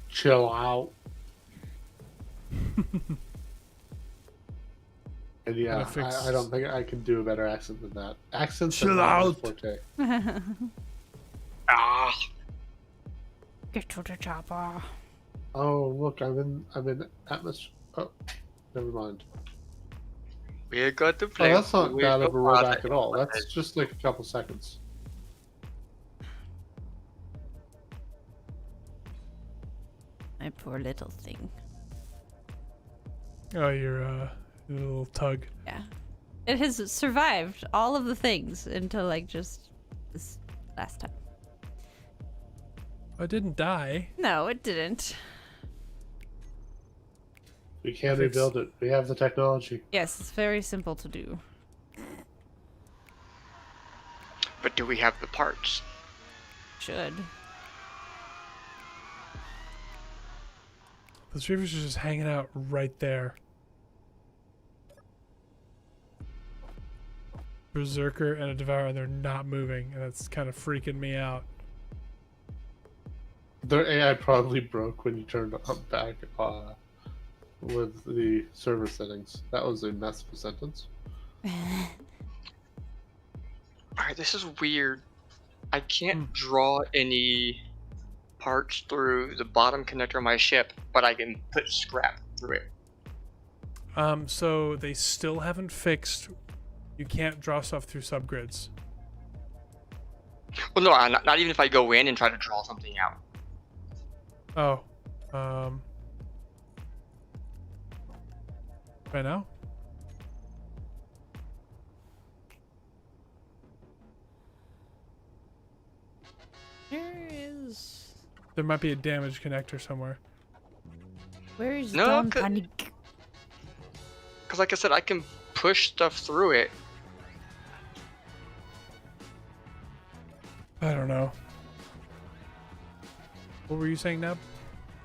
Chill out. And yeah, Gotta fix- I don't think I can do a better accent than that. Accents Chill are not my out. forte. ah. Get to the chopper. Oh look, I'm in atmosphere. Oh, never mind. We got to Oh, play. that's not with bad of a the rollback water. at all. That's just like a couple seconds. My poor little thing. Oh, your little tug. Yeah. It has survived all of the things until like just this last time. I didn't die. No, it didn't. We can Fix- rebuild it. We have the technology. Yes, it's very simple to do. But do we have the parts? Should. The reavers are just hanging out right there. Berserker and a Devourer, and they're not moving, and that's kind of freaking me out. Their AI probably broke when you turned up back with the server settings. That was a mess of a sentence. Alright, this is weird. I can't draw any parts through the bottom connector of my ship, but I can put scrap through it. So they still haven't fixed. You can't draw stuff through subgrids. Well, no, not even if I go in and try to draw something out. Oh, right now? There is. There might be a damaged connector somewhere. Where is No, Don could- Panic? Because like I said, I can push stuff through it. I don't know. What were you saying, Neb?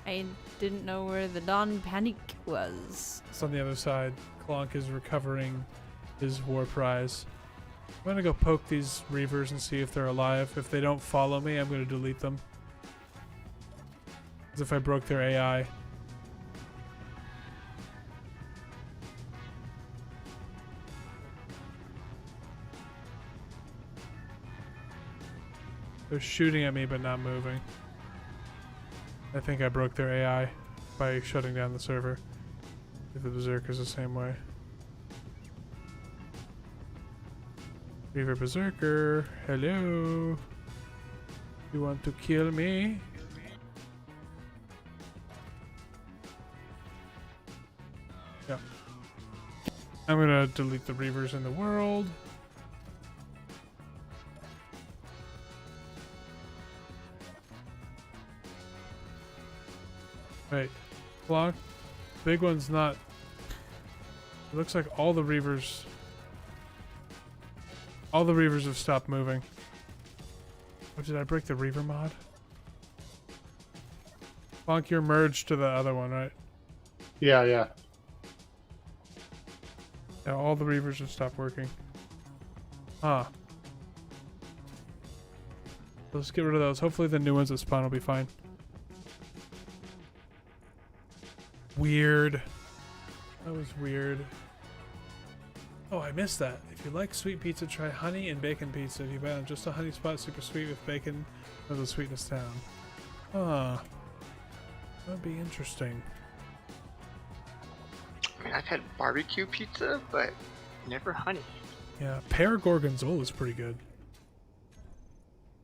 I didn't know where the Don Panic was. It's on the other side. Clonk is recovering his war prize. I'm gonna go poke these reavers and see if they're alive. If they don't follow me, I'm gonna delete them. As if I broke their AI. They're shooting at me but not moving. I think I broke their AI by shutting down the server. If the Berserker's the same way. Reaver Berserker, hello. You want to kill me? Yeah. I'm gonna delete the Reavers in the world. Wait, Clonk, big one's not. It looks like all the Reavers have stopped moving. Oh, did I break the Reaver mod? Clonk, you're merged to the other one, right? Yeah, yeah. Yeah, all the Reavers have stopped working. Huh. Let's get rid of those. Hopefully the new ones that spawn will be fine. Weird. That was weird. Oh, I missed that. If you like sweet pizza, try honey and bacon pizza. If you buy on just a honey spot, super sweet with bacon, has a sweetness down. Huh. That'd be interesting. I mean, I've had barbecue pizza, but Never honey. Yeah, pear gorgonzola is pretty good.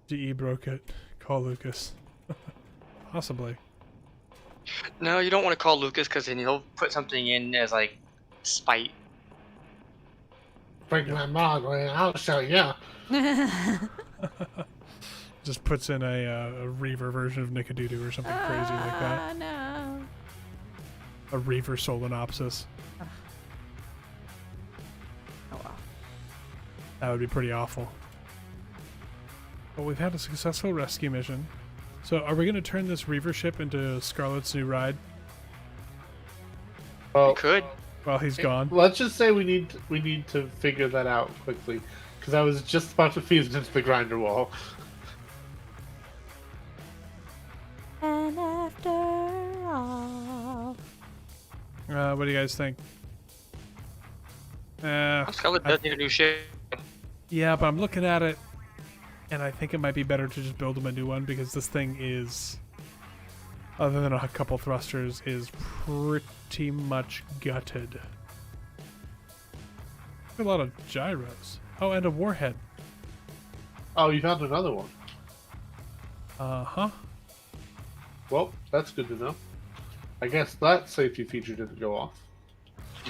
GE broke it. Call Lucas. Possibly. No, you don't want to call Lucas because then he'll put something in as like spite. Bring my mom, I'll show you. Just puts in a Reaver version of Nickadoodoo or something crazy like that. No. A Reaver Solenopsis. Oh well. That would be pretty awful. Well, we've had a successful rescue mission. So are we going to turn this Reaver ship into Scarlet's new ride Well, Could. while he's gone? let's just say we need to figure that out quickly, because I was just about to feed it into the grinder wall. And after all. What do you guys think? Scarlet does need a new ship. Yeah, but I'm looking at it, and I think it might be better to just build him a new one, because this thing is, other than a couple thrusters, is pretty much gutted. A lot of gyros. Oh, and a warhead. Oh, you found another one. Uh-huh. Well, that's good to know. I guess that safety feature didn't go off.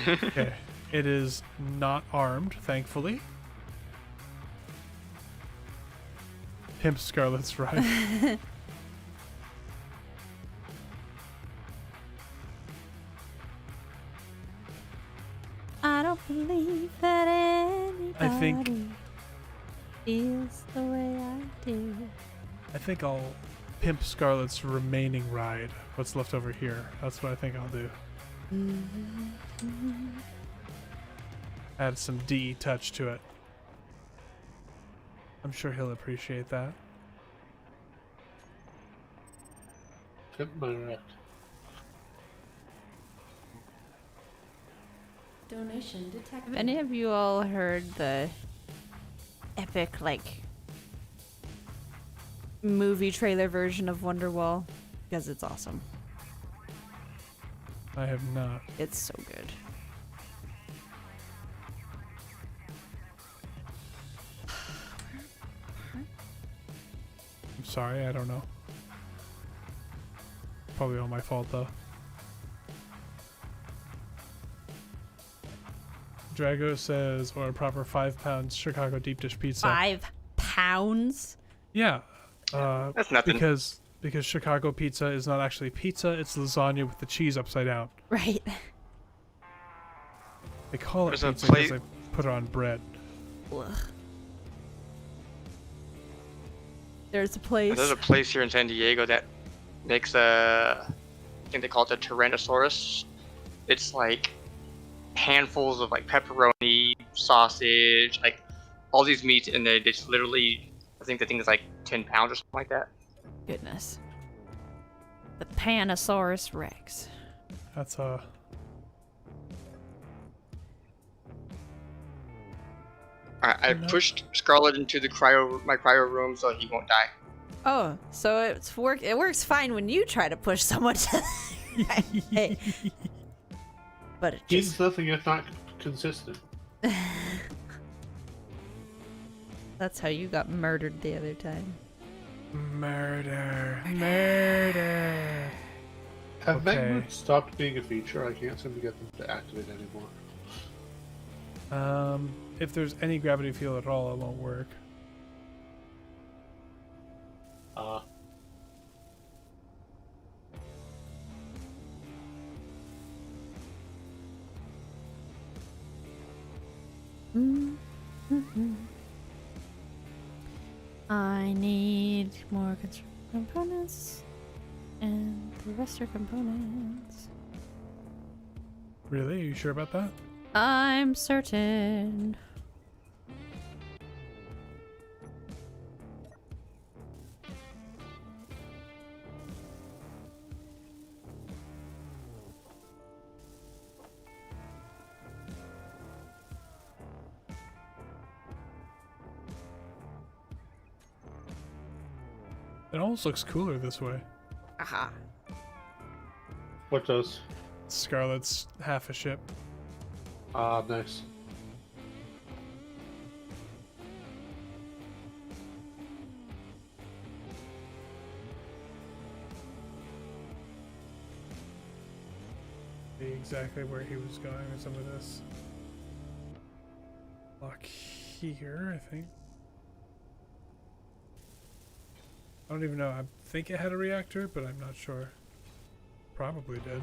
Okay. It is not armed, thankfully. Pimp Scarlet's ride. I don't believe that anybody I think feels the way I do. I'll pimp Scarlet's remaining ride. What's left over here. That's what I think I'll do. Add some DE touch to it. I'm sure he'll appreciate that. Tip my wreck. Donation detected. Have any of you all heard the epic, like, movie trailer version of Wonderwall? Because it's awesome. I have not. It's so good. I'm sorry, I don't know. Probably all my fault though. Drago says, or a proper 5 pounds Chicago deep dish pizza. 5 pounds? Yeah. That's nothing. Because Chicago pizza is not actually pizza, it's lasagna with the cheese upside down. Right. They call it There's a pizza because plate- they put it on bread. Ugh. There's a place. There's a place here in San Diego that makes I think they call it the Tyrannosaurus. It's like handfuls of like pepperoni, sausage, like all these meats, and they just literally, I think the thing is like 10 pounds or something like that. Goodness. The Panosaurus Rex. That's Alright, I No. pushed Scarlet into the my cryo room so he won't die. Oh, so it works fine when you try to push someone to Hey. But it just Means nothing if not consistent. that's how you got murdered the other time. murder. Have Okay. Magmoots stopped being a feature? I can't seem to get them to activate anymore. If there's any gravity field at all, it won't work. I need more components and the rest are components. Really? Are you sure about that? I'm certain. It almost looks cooler this way. Aha. What does? Scarlet's half a ship. Nice. exactly where he was going with some of this. Lock here, I think. I don't even know. I think it had a reactor, but I'm not sure. Probably did.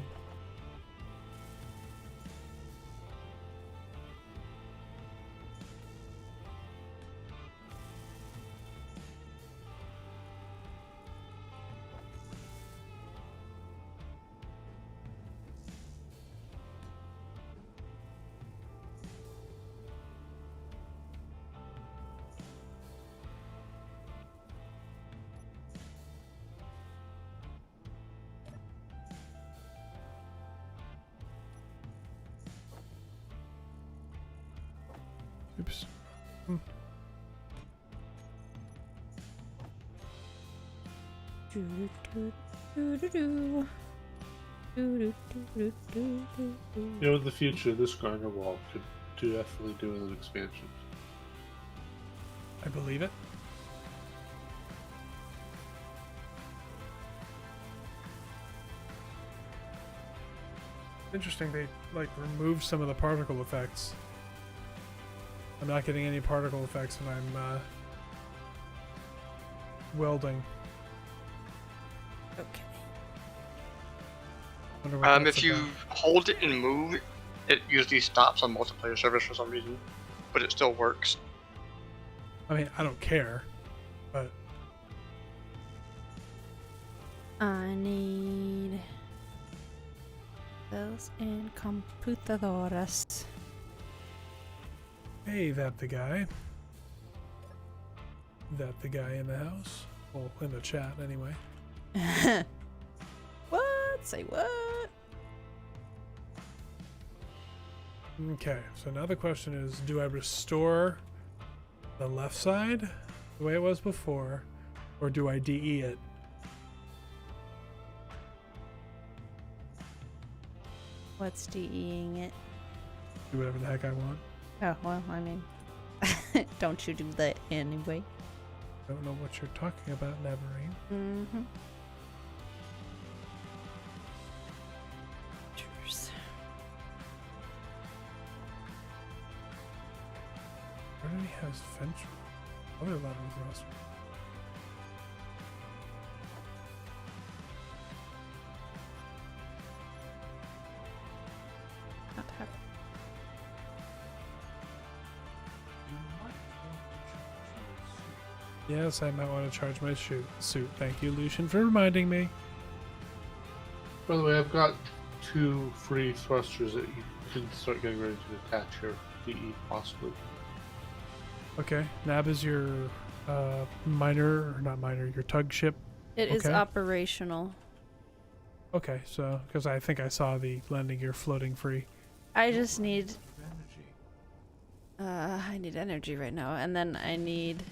Oops. In the future, this grinder wall could definitely do with an expansion. I believe it. Interesting, they like removed some of the particle effects. I'm not getting any particle effects when I'm welding. Okay. Wonder what that's If you about. hold it and move, it usually stops on multiplayer servers for some reason, but it still works. I mean, I don't care, but I need those and computadoras. hey, that the guy? That the guy in the house? Well, in the chat anyway. What? Say what? Okay, so now the question is, do I restore the left side the way it was before, or do I DE it? What's DEing it? Do whatever the heck I want. Oh, well, I mean, don't you do that anyway? Don't know what you're talking about, Navarine. Mm-hmm. Cheers. Where did he have his ventral? Other level thruster. Not have Yes, I might want to charge my suit. Thank you, Lucian, for reminding me. By the way, I've got 2 free thrusters that you can start getting ready to attach your DE, possibly. Okay, Nab is your miner, or not miner, your tug ship. It is Okay. operational. Okay, so, because I think I saw the landing gear floating free. I just need I need energy right now, and then I need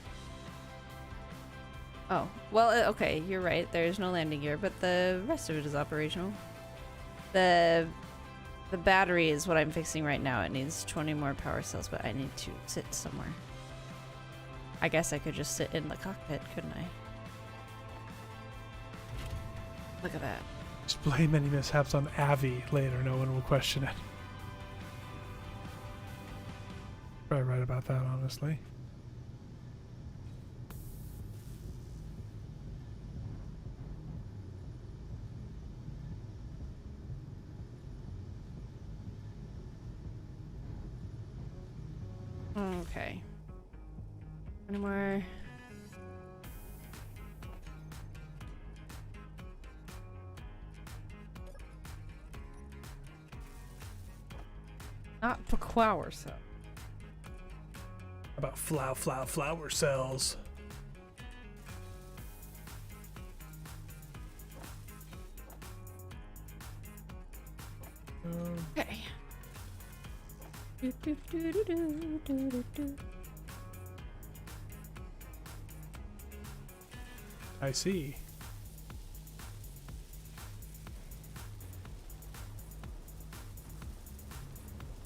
oh, well, okay, you're right, there's no landing gear, but the rest of it is operational. The battery is what I'm fixing right now. It needs 20 more power cells, but I need to sit somewhere. I guess I could just sit in the cockpit, couldn't I? Look at that. Just blame any mishaps on Avi later. No one will question it. Probably right about that, honestly. Okay. Any more? Not Pequower cell. About flower cells. Okay. Do, do, do, do, do, do, do, do. I see.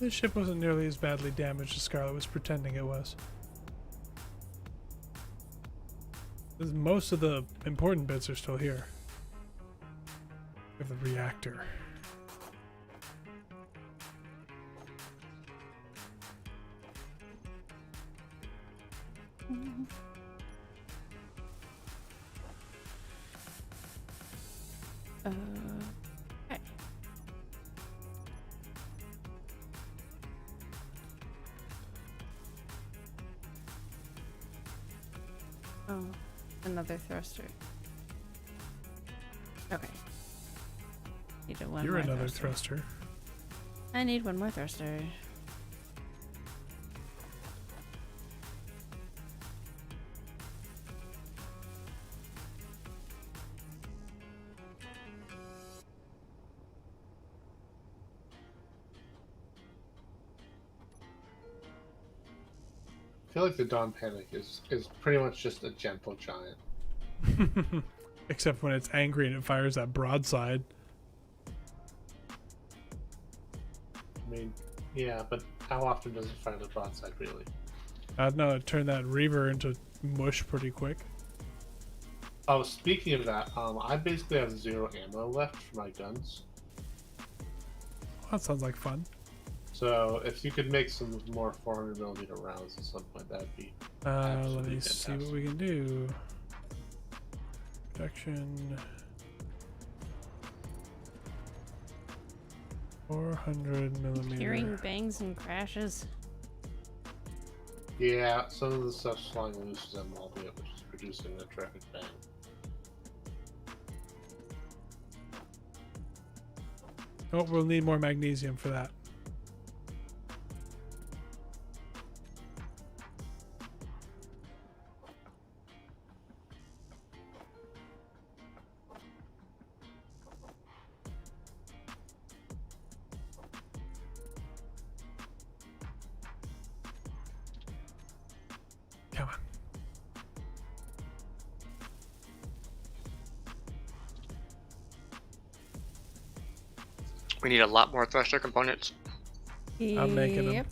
This ship wasn't nearly as badly damaged as Scarlet was pretending it was. Most of the important bits are still here. We have the reactor. Okay. Oh, another thruster. Okay. Need one You're more another thruster. thruster. I need one more thruster. I feel like the Dawn Panic is pretty much just a gentle giant. Except when it's angry and it fires that broadside. I mean, yeah, but how often does it fire the broadside, really? I don't know, it turned that Reaver into mush pretty quick. Oh, speaking of that, I basically have 0 ammo left for my guns. That sounds like fun. So if you could make some more 400mm rounds at some point, that'd be Let absolutely me see what fantastic. we can do. Protection. 400mm. Hearing bangs and crashes. Yeah, some of the stuff's flying loose as I'm mobbing it, which is producing a traffic bang. Oh, we'll need more magnesium for that. Come on. We need a lot more thruster components. I'm making 'em. Yep.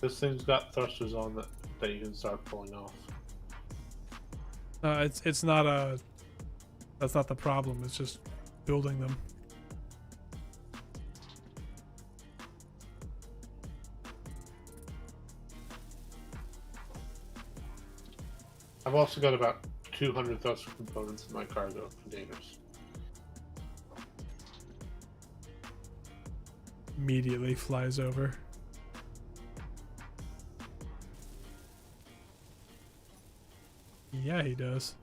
This thing's got thrusters on that you can start pulling off. It's not a. That's not the problem. It's just building them. I've also got about 200 thruster components in my cargo containers. Immediately flies over. Yeah, he does.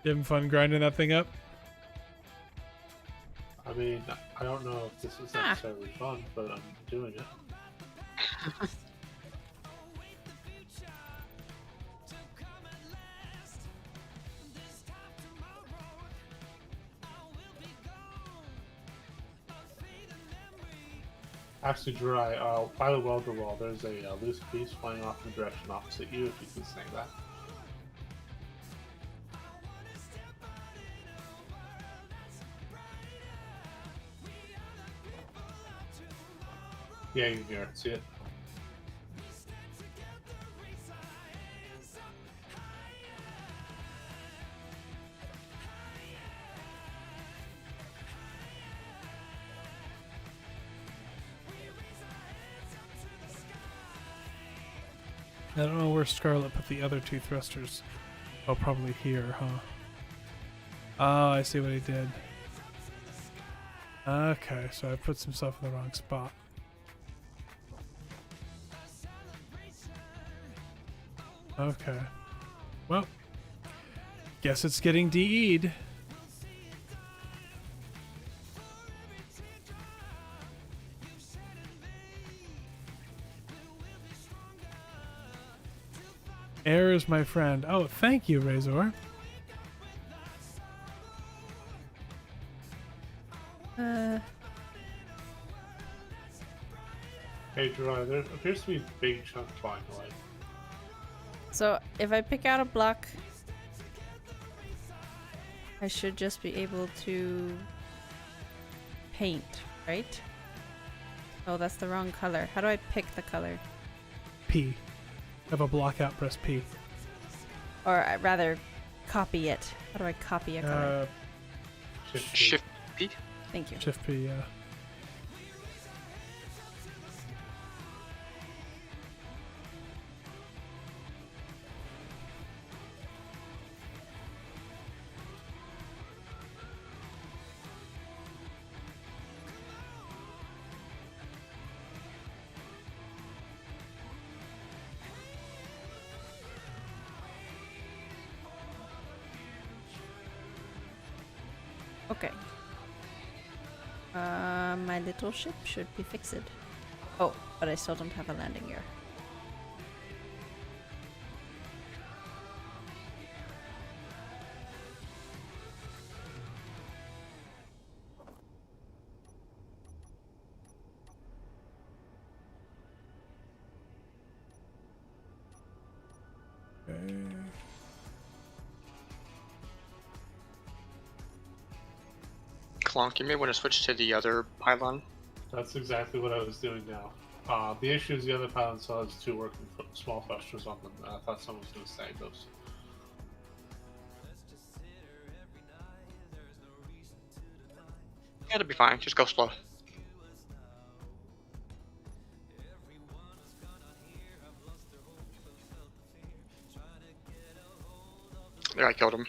You having fun grinding that thing up? I mean, I don't know if this is necessarily fun, but I'm doing it. Actually, Dry, by the welder wall, there's a loose piece flying off in the direction opposite you, if you can say that. Yeah, you can hear it. See it? I don't know where Scarlet put the other two thrusters. Oh, probably here, huh? Oh, I see what he did. Okay, so I put some stuff in the wrong spot. Okay. Well, guess it's getting DE'd. Air is my friend. Oh, thank you, Razor. Hey, Dry, there appears to be a big chunk flying away. So if I pick out a block, I should just be able to paint, right? Oh, that's the wrong color. How do I pick the color? P. Have a block out, press P. Or rather, copy it. How do I copy a color? Shift P. Thank you. Shift P, yeah. Okay. My little ship should be fixed. Oh, but I still don't have a landing gear. Okay. Clonk, you may want to switch to the other pylon. That's exactly what I was doing now. The issue is the other pylon still has 2 working small thrusters on them. And I thought someone was going to snag those. Yeah, it'll be fine. Just go slow. There, I killed him.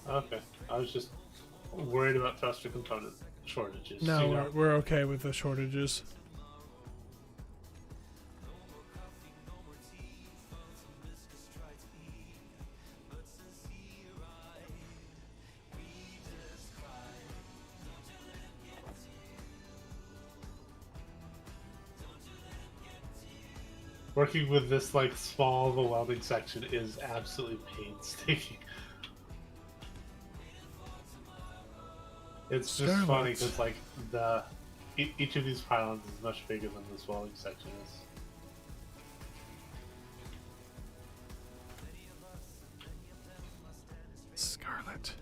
Okay. I was just worried about thruster component shortages. No, you know? we're okay with the shortages. Working with this like small of a welding section is absolutely painstaking. It's just Scarlet. funny because like each of these pylons is much bigger than this welding section is. Scarlet.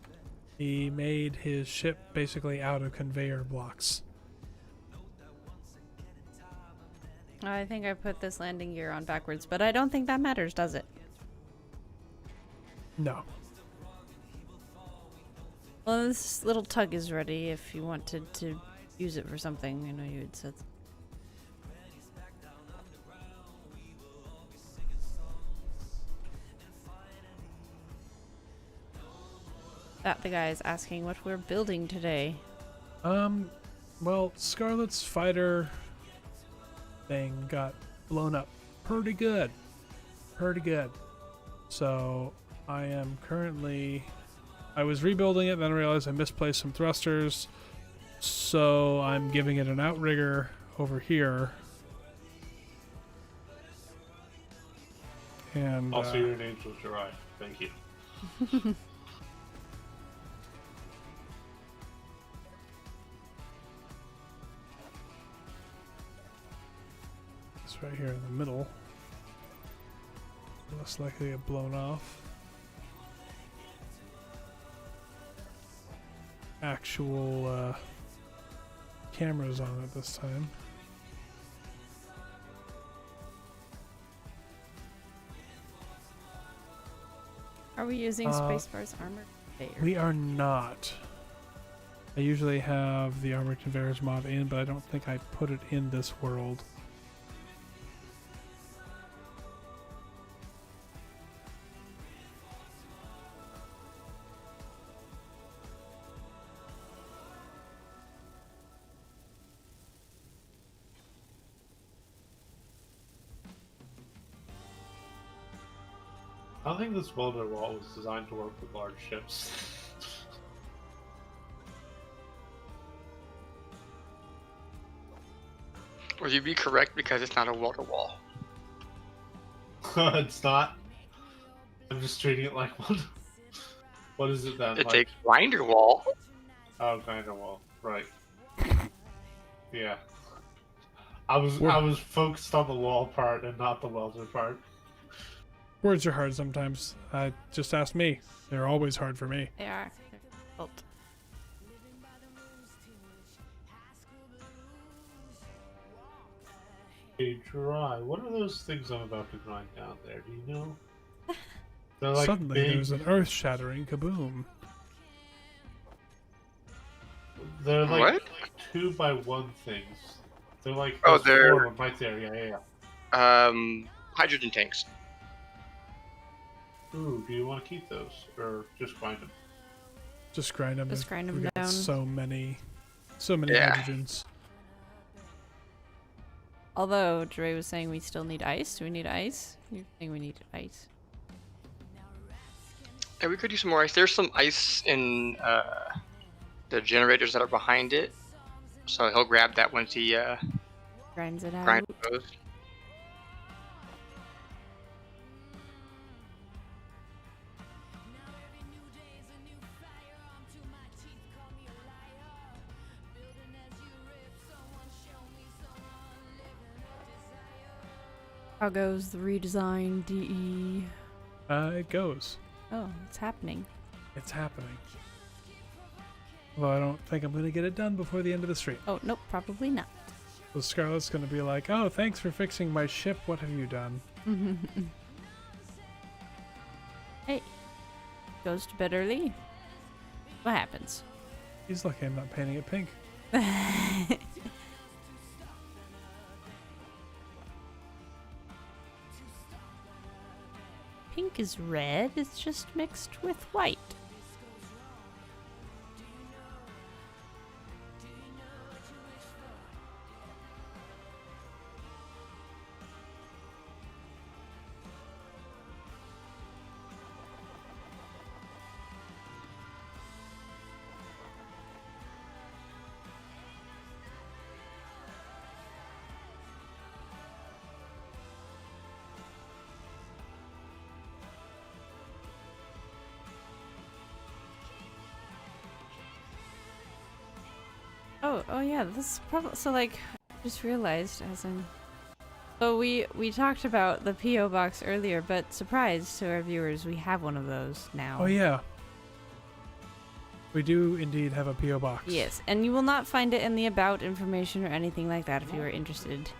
He made his ship basically out of conveyor blocks. I think I put this landing gear on backwards, but I don't think that matters, does it? No. Well, this little tug is ready if you wanted to use it for something. I know you had said. That the guy is asking what we're building today. Well, Scarlet's fighter thing got blown up pretty good. Pretty good. So I am currently, I was rebuilding it, then I realized I misplaced some thrusters. So I'm giving it an outrigger over here. And Also, you're an angel, Jirai. Thank you. it's right here in the middle. Less likely to get blown off. Actual cameras on it this time. Are we using Spacebar's armor? We are not. I usually have the armored conveyors mod in, but I don't think I put it in this world. I don't think this welder wall was designed to work with large ships. Would you be correct because it's not a welder wall? It's not. I'm just treating it like one. What is it then? It's like... a grinder wall. Oh, grinder wall. Right. Yeah. I was focused on the wall part and not the welder part. Words are hard sometimes. Just ask me. They're always hard for me. They are. They're difficult. Hey, Dry, what are those things I'm about to grind down there? Do you know? They're like Suddenly big. there's an earth-shattering kaboom. They're like What? 2x1 things. They're like Oh, there's they're- 4 of them right there. Yeah. Hydrogen tanks. Ooh, do you want to keep those or just grind them? Just grind them. Just grind 'em We got down. so many Yeah. hydrogens. Although Dre was saying we still need ice. Do we need ice? You're saying we need ice. Yeah, we could use some more ice. There's some ice in the generators that are behind it. So he'll grab that once he Grinds it out. grinds those. How goes the redesign DE? It goes. Oh, it's happening. It's happening. Well, I don't think I'm going to get it done before the end of the stream. Oh, nope, probably not. So Scarlett's going to be like, oh, thanks for fixing my ship. What have you done? Hey, goes to bed early. What happens? He's lucky I'm not painting it pink. Pink is red, it's just mixed with white. Oh yeah, this is probably so. Like, I just realized as in. So we talked about the PO box earlier, but surprise to our viewers, we have one of those now. Oh, yeah. We do indeed have a P.O. box. Yes, and you will not find it in the about information or anything like that. If you are interested,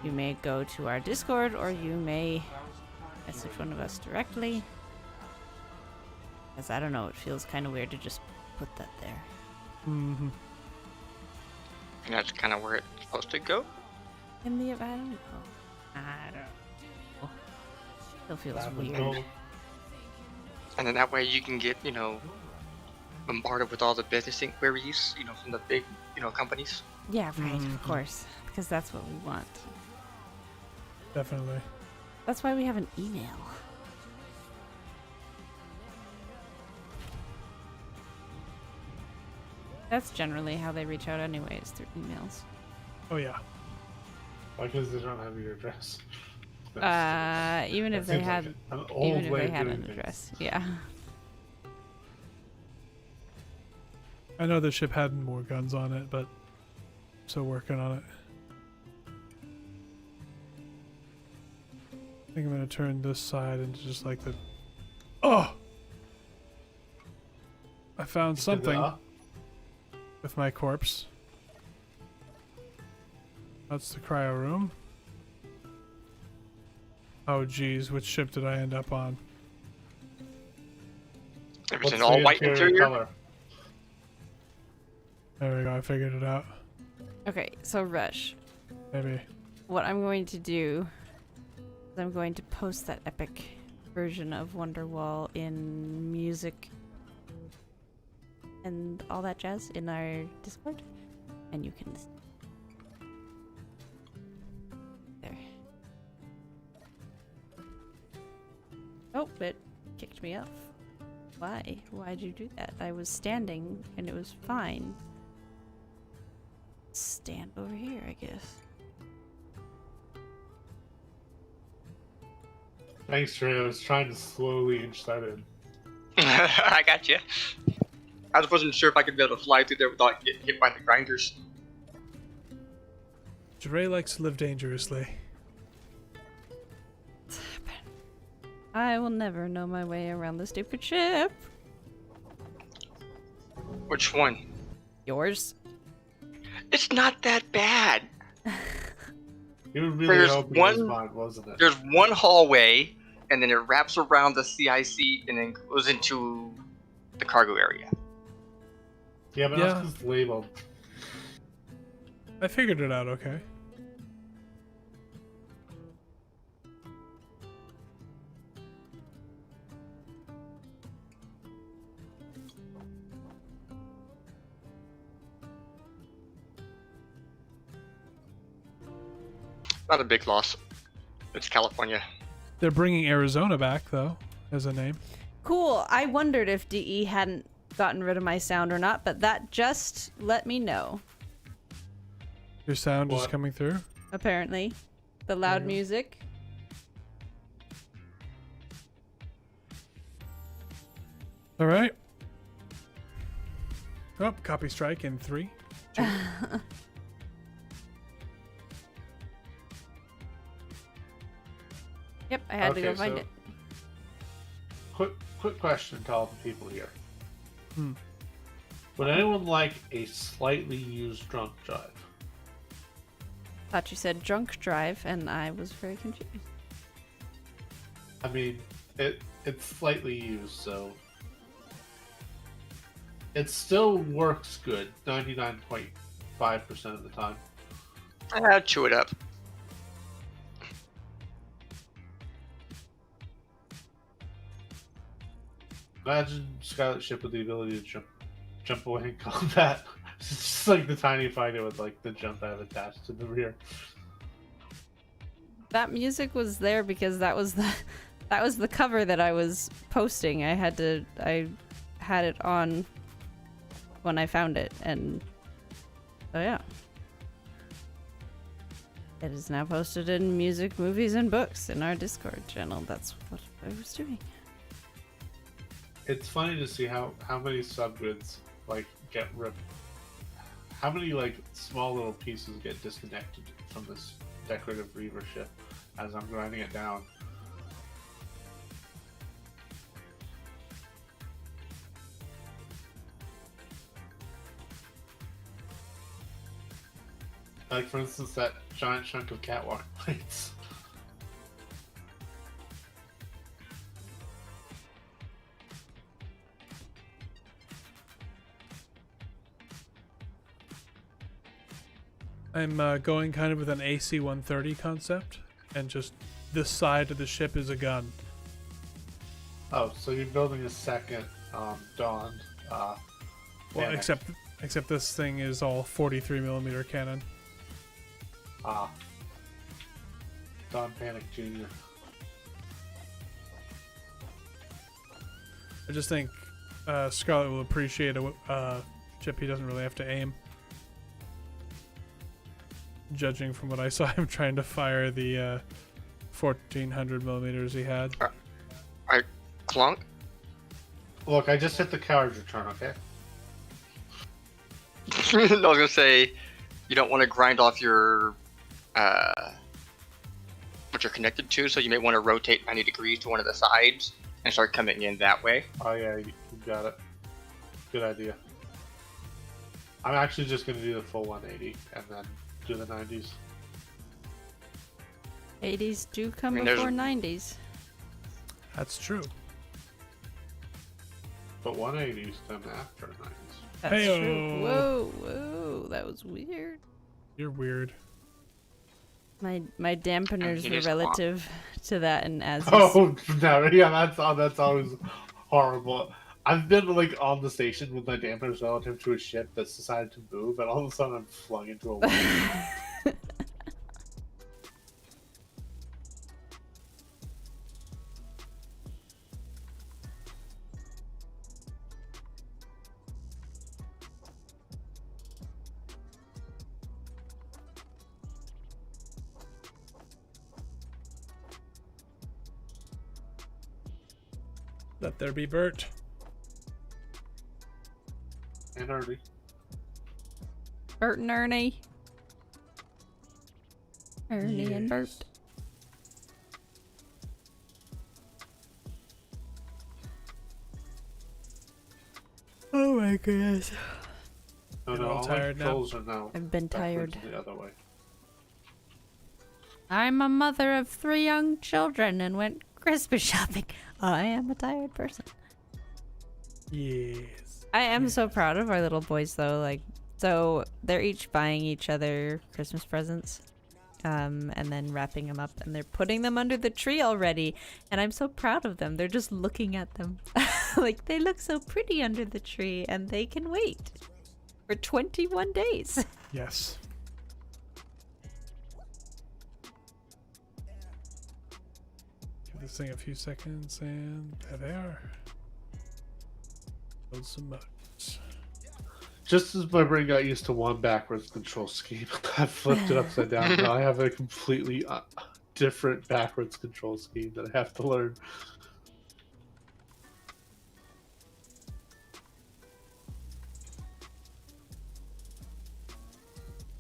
you may go to our Discord or you may message one of us directly. Because I don't know, it feels kind of weird to just put that there. Mm-hmm. And that's kind of where it's supposed to go. In the I don't know. I don't know. Still feels That would weird. go- And then that way you can get, bombarded with all the business inquiries, from the big, companies. Yeah, right, Mhm. of course. Because that's what we want. Definitely. That's why we have an email. That's generally how they reach out anyways, through emails. Oh, yeah. Why? Because they don't have your address. Even that if they seems like had, an old even if way they of had doing an things. address, yeah. I know the ship had more guns on it, but still working on it. I think I'm going to turn this side into just like the... Oh! I found something with my corpse. That's the cryo room. Oh geez, which ship did I end up on? If it's What's an all the white interior. color? There we go, I figured it out. Okay, so Rush, Maybe. what I'm going to do is I'm going to post that epic version of Wonderwall in music and all that jazz in our Discord, and you can there. Oh, it kicked me off. Why? Why'd you do that? I was standing and it was fine. Stand over here, I guess. Thanks, Trey. I was trying to slowly inch that in. I got you. I just wasn't sure if I could be able to fly through there without getting hit by the grinders. Dre likes to live dangerously. I will never know my way around the stupid ship. Which one? Yours? It's not that bad. He was really There's hoping it was one- mine, wasn't it? There's one hallway, and then it wraps around the CIC and then goes into the cargo area. Yeah, but Yeah. that's 'cause it's labeled. I figured it out okay. Not a big loss. It's California. They're bringing Arizona back though as a name. Cool. I wondered if DE hadn't gotten rid of my sound or not, but that just let me know. Your sound is What? coming through. Apparently, the loud Mhm. music. All right. Oh, copy strike in 3, 2. Yep, I had to go Okay, find so- it. Quick question to all the people here. Hmm. Would anyone like a slightly used drunk drive? Thought you said drunk drive, and I was very confused. I mean, it's slightly used, so it still works good 99.5% of the time. Chew it up. Imagine Scarlet Ship with the ability to jump away in combat. It's just like the tiny fighter with like the jump pad attached to the rear. That music was there because that was the cover that I was posting. I had it on when I found it, and so yeah. It is now posted in music, movies, and books in our Discord channel. That's what I was doing. It's funny to see how many subgrids like get ripped. How many like small little pieces get disconnected from this decorative reaver ship as I'm grinding it down. Like for instance that giant chunk of catwalk plates. I'm going kind of with an AC-130 concept, and just this side of the ship is a gun. Oh, so you're building a second Dawn. Well, Panic. except this thing is all 43mm cannon. Dawn Panic Jr. I just think Scarlet will appreciate a ship he doesn't really have to aim. Judging from what I saw him trying to fire the 1400mm he had. Clonk? Look, I just hit the carriage return, okay? I was gonna say, you don't want to grind off your what you're connected to, so you may want to rotate 90 degrees to one of the sides and start coming in that way. Oh yeah, you got it. Good idea. I'm actually just gonna do the full 180 and then do the 90s. 80s do come I mean, there's- before 90s. That's true. But 180s come after 90s. That's Heyo. true. Whoa, that was weird. You're weird. My dampeners it were is relative to that, and as Oh no, yeah, that's always horrible. I've been like on the station with my dampers relative to a ship that's decided to move, and all of a sudden I'm flung into a wall. Let there be Bert. And early. Bert and Ernie. Ernie and Bert. Yes. Oh my goodness. No, You're no, all all my tired now? controls are now I've been backwards tired. the other way. I'm a mother of 3 young children and went Christmas shopping. I am a tired person. Yes. I am so proud of our little boys though. Like, so they're each buying each other Christmas presents. And then wrapping them up, and they're putting them under the tree already, and I'm so proud of them. They're just looking at them. Like, they look so pretty under the tree, and they can wait for 21 days. Yes. Give this thing a few seconds, and there they are. Build some moats. Just as my brain got used to one backwards control scheme, I flipped it upside down. Now I have a completely different backwards control scheme that I have to learn.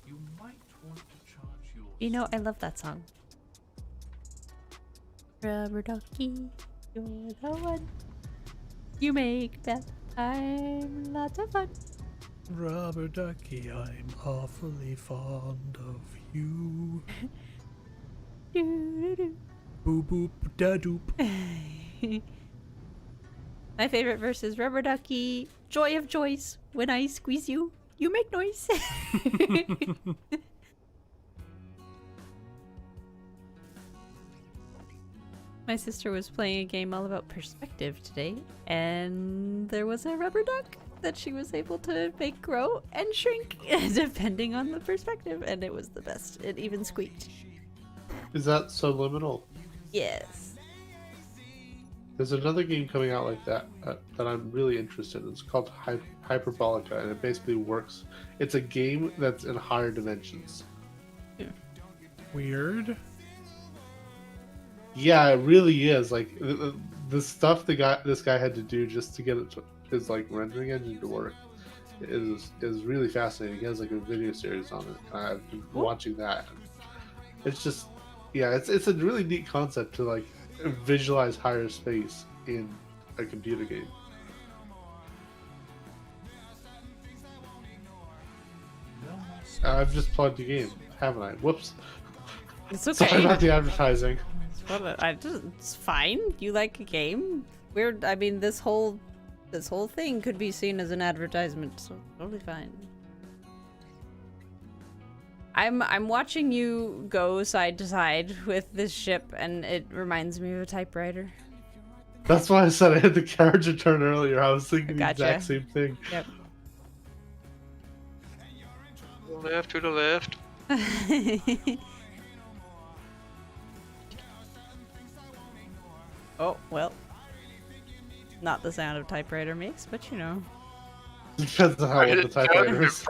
You might want to charge your. You know, I love that song. Rubber ducky, you're the one. You make that time lots of fun. Rubber ducky, I'm awfully fond of you. Doo-doo-doo. Boo boop da doop. My favorite verse is Rubber ducky, joy of joys. When I squeeze you, you make noise. My sister was playing a game all about perspective today, and there was a rubber duck that she was able to make grow and shrink depending on the perspective, and it was the best. It even squeaked. Is that subliminal? Yes. There's another game coming out like that that I'm really interested in. It's called Hyperbolica, and it basically works. It's a game that's in higher dimensions. Weird. Yeah, it really is. Like the stuff this guy had to do just to get his like rendering engine to work is really fascinating. He has like a video series on it. And I've been watching that. It's just, yeah, it's a really neat concept to like visualize higher space in a computer game. I've just plugged the game, haven't I? Whoops. It's okay. Sorry about the advertising. It's fine. You like a game? Weird. I mean, this whole thing could be seen as an advertisement, so totally fine. I'm watching you go side to side with this ship, and it reminds me of a typewriter. That's why I said I had the character turn earlier. I was thinking Gotcha. the exact same thing. Yep. To the left. Oh, well. Not the sound of typewriter makes, but you know. Depends on how old the typewriter is.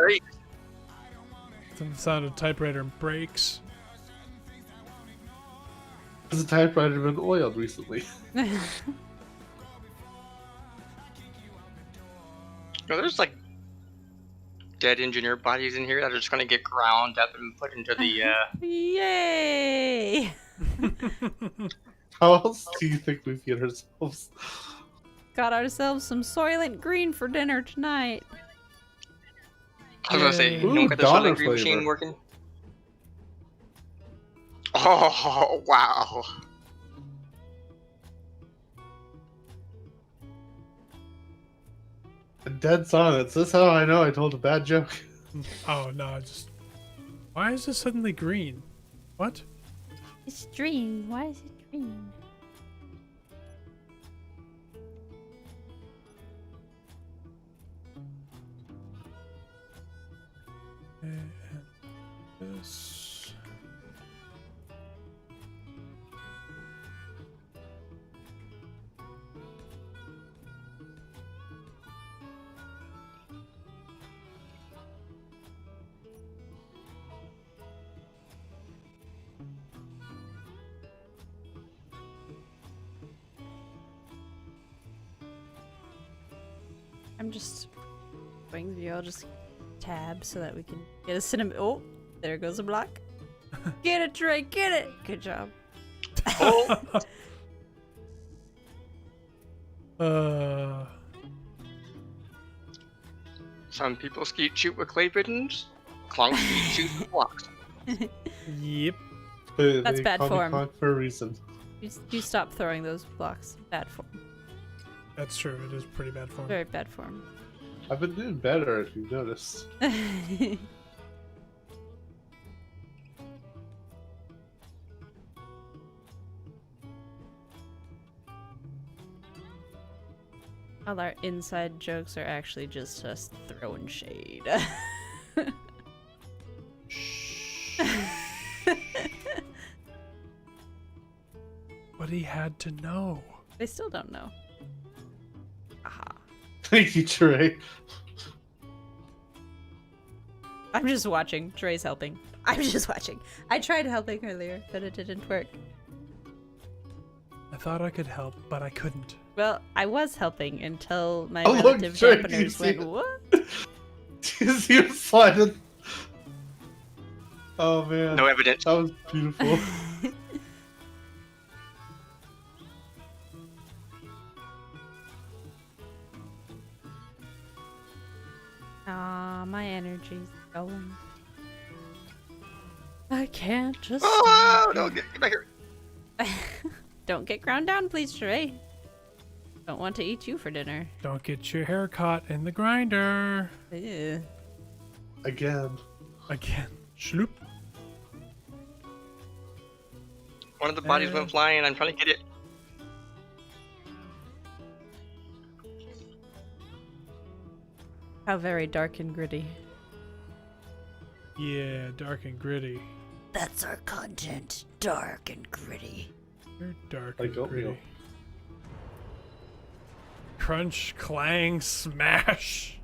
The sound of typewriter breaks. Has the typewriter been oiled recently? No, there's like dead engineer bodies in here that are just gonna get ground up and put into the Yay! How else do you think we feed ourselves? Got ourselves some Soylent Green for dinner tonight. I was gonna say, Ooh, you don't get the Donner Soylent Green machine flavor. working? Oh, wow. Dead silence. That's how I know I told a bad joke. Oh no, why is this suddenly green? What? It's green. Why is it green? And this. I'm just going through. I'll just tab so that we can get a cinnamon. Oh, there goes a block. Get it, Trey. Get it. Good job. Some people skeet shoot with clay pigeons. Clonk skeet shoot with blocks. Yep. That's They bad call me form. Clonk for a reason. You stop throwing those blocks. Bad form. That's true. It is pretty bad form. Very bad form. I've been doing better, if you've noticed. All our inside jokes are actually just us throwing shade. But he had to know. They still don't know. Aha. Thank you, Trey. I'm just watching. Dre's helping. I'm just watching. I tried helping earlier, but it didn't work. I thought I could help, but I couldn't. Well, I was helping until my Oh, look, relative Dre, do you dampeners see went, it? what? Do you see him sliding? Oh man. No evidence. That was beautiful. Ah, my energy's going. I can't just. Oh, no, get back here. Don't get ground down, please, Dre. Don't want to eat you for dinner. Don't get your hair caught in the grinder. Ew. Again. Again. Shloop. One of the bodies went flying. I'm trying to get it. How very dark and gritty. Yeah, dark and gritty. That's our content. Dark and gritty. You're dark Like and oatmeal. gritty. Crunch, clang, smash.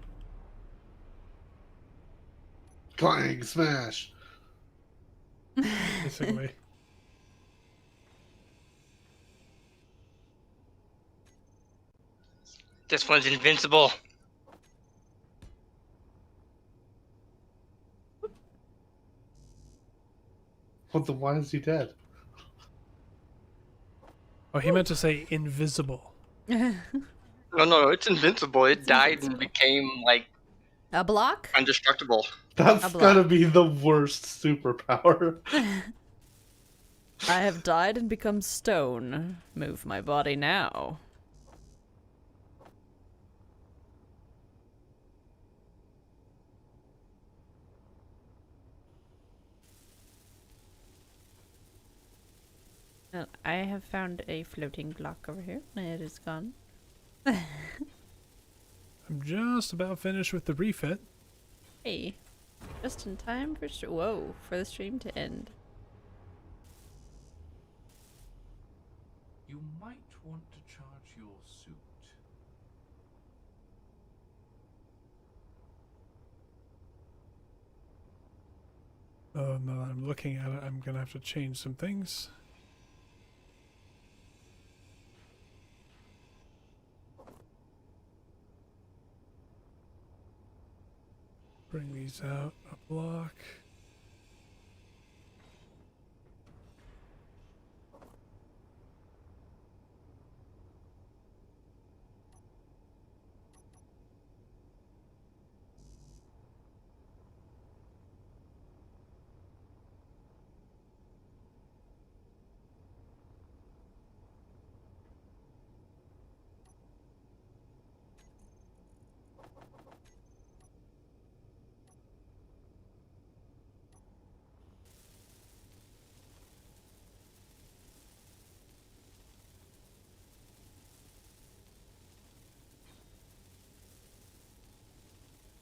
Clang, smash. Basically. This one's invincible. What the? Why is he dead? Oh, he meant to say invisible. No, it's invincible. It died and became, like, A block? indestructible. That's A block. gotta be the worst superpower. I have died and become stone. Move my body now. Well, I have found a floating block over here. It is gone. I'm just about finished with the refit. Hey, just in time for for the stream to end. You might want to charge your suit. Oh, no, I'm looking at it. I'm gonna have to change some things. Bring these out a block.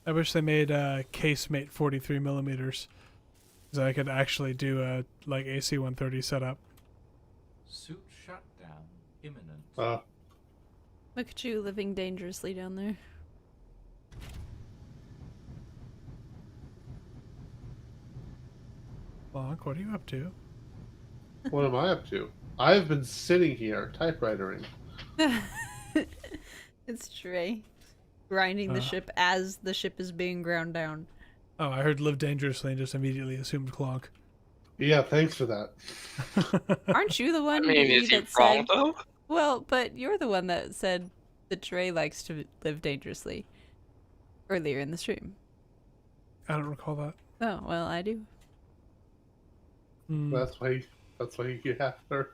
I wish they made casemate 43 millimeters, so I could actually do a like AC 130 setup. Suit shutdown imminent. Look at you living dangerously down there. Clonk, what are you up to? What am I up to? I've been sitting here typewritering. It's Trey. Grinding the ship as the ship is being ground down. Oh, I heard live dangerously and just immediately assumed Clonk. Yeah, thanks for that. Aren't you the I one mean, is he that wrong, said... though? Well, but you're the one that said that Trey likes to live dangerously earlier in the stream. I don't recall that. Oh, well, I do. Hmm. That's why That's why you get her.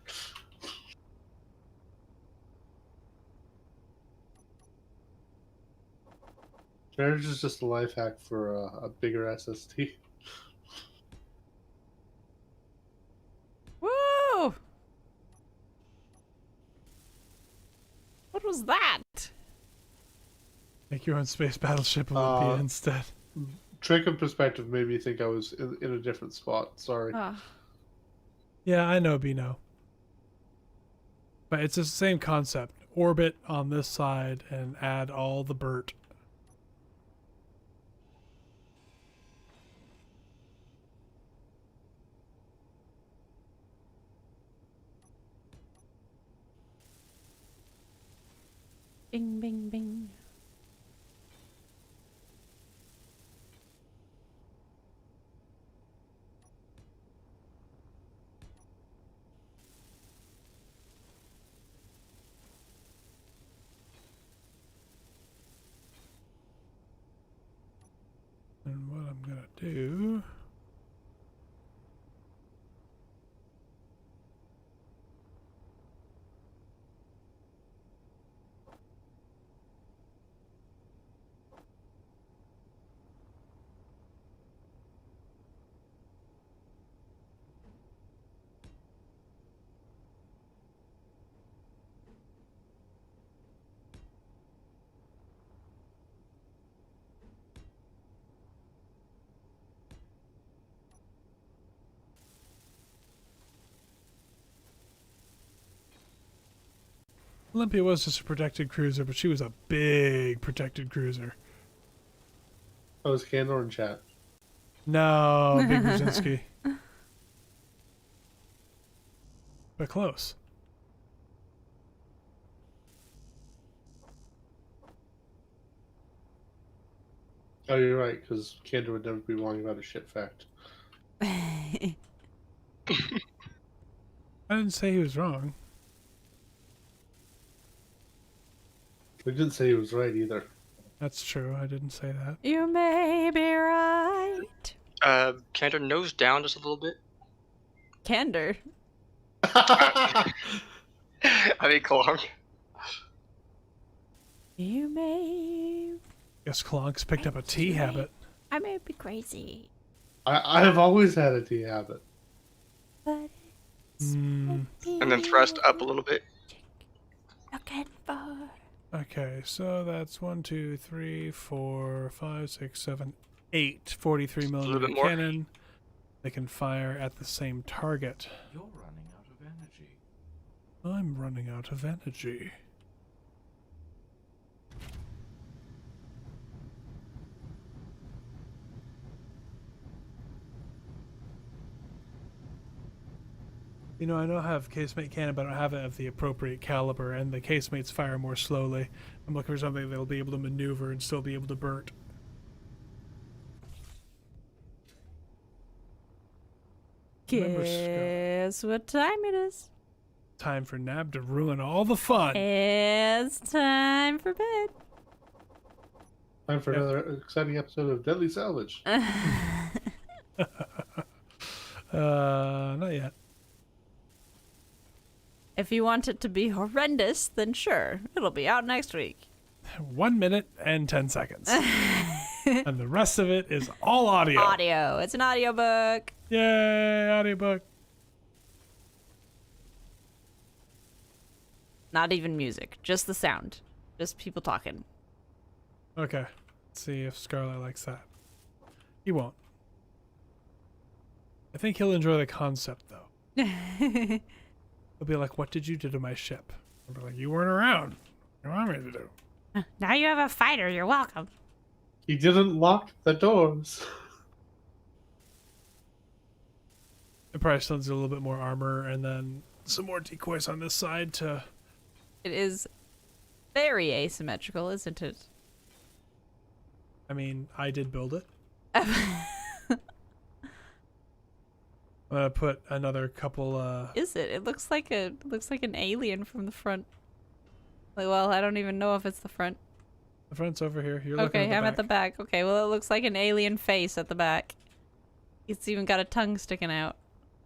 Marriage is just a life hack for a bigger SST. Woo! What was that? Make your own space battleship Olympia instead. Trick of perspective made me think I was in a different spot. Sorry. Ah. Yeah, I know, Bino. But it's the same concept. Orbit on this side and add all the BERT. Bing, bing, bing. And what I'm gonna do... Olympia was just a protected cruiser, but she was a big protected cruiser. Oh, is Candor in chat? No, Big Brzezinski. But close. Oh, you're right, because Candor would never be wrong about a shit fact. I didn't say he was wrong. We didn't say he was right either. That's true. I didn't say that. You may be right. Cantor nose down just a little bit. Candor. I mean, Clonk. You may. Guess Clonk's picked up a tea habit. I may be crazy, I have always had a tea habit. but And then thrust up a little bit. looking for. Okay, so that's 1, 2, 3, 4, 5, 6, 7, 8 43 little millimeter bit more. cannon. They can fire at the same target. You're running out of energy. I'm running out of energy. You know, I don't have casemate cannon, but I don't have it of the appropriate caliber, and the casemates fire more slowly. I'm looking for something that'll be able to maneuver and still be able to burnt. Remember, Guess what time it is? time for Nab to ruin all the fun. It's time for bed. Time for Yep. another exciting episode of Deadly Salvage. Not yet. If you want it to be horrendous, then sure, it'll be out next week. 1 minute and 10 seconds. And the rest of it is all audio. Audio. It's an audiobook. Yay, audiobook. Not even music, just the sound. Just people talking. Okay. Let's see if Scarlet likes that. He won't. I think he'll enjoy the concept, though. He'll be like, what did you do to my ship? I'll be like, you weren't around. What do you want me to do? Now you have a fighter, you're welcome. He didn't lock the doors. It probably still needs a little bit more armor and then some more decoys on this side to... It is very asymmetrical, isn't it? I mean, I did build it. I'm gonna put another couple, Is it? It looks like an alien from the front. Like, well, I don't even know if it's the front. The front's over here. You're looking Okay, at I'm the at the back. back. Okay, well, it looks like an alien face at the back. It's even got a tongue sticking out.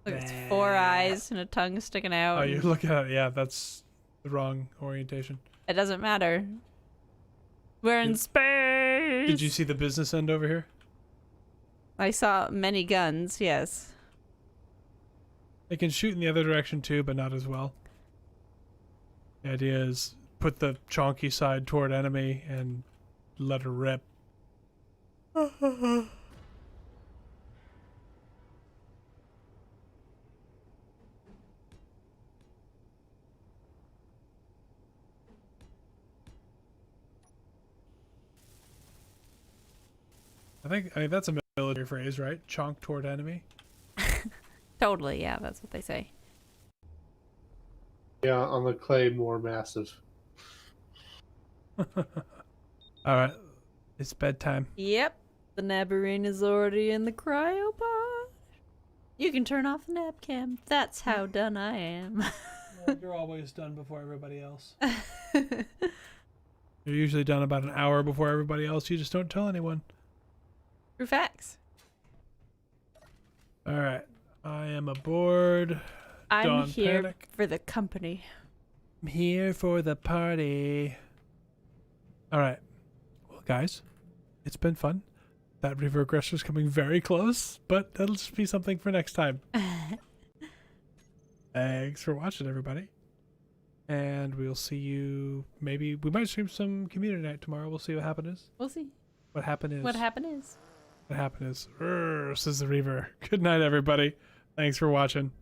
Look, it's 4 eyes and a tongue sticking out. Oh, you're looking at it. Yeah, that's the wrong orientation. It doesn't matter. We're in space. Did you see the business end over here? I saw many guns, yes. They can shoot in the other direction too, but not as well. The idea is put the chonky side toward enemy and let her rip. I mean that's a military phrase, right? Chonk toward enemy. Totally, yeah, that's what they say. Yeah, on the clay, more massive. All right, it's bedtime. Yep, the Nabarine is already in the cryopod. You can turn off the nap cam. That's how done I am. Well, you're always done before everybody else. You're usually done about an hour before everybody else. You just don't tell anyone. True facts. All right, I am aboard. I'm Dawn here Panic. for the company. I'm here for the party. All right. Well, guys, it's been fun. That river aggressor is coming very close, but that'll just be something for next time. Thanks for watching, everybody. And we'll see you. Maybe we might stream some community night tomorrow. We'll see what happened is. We'll see. What happened is. What happened is. What happened is. Says the Reaver. Good night, everybody. Thanks for watching.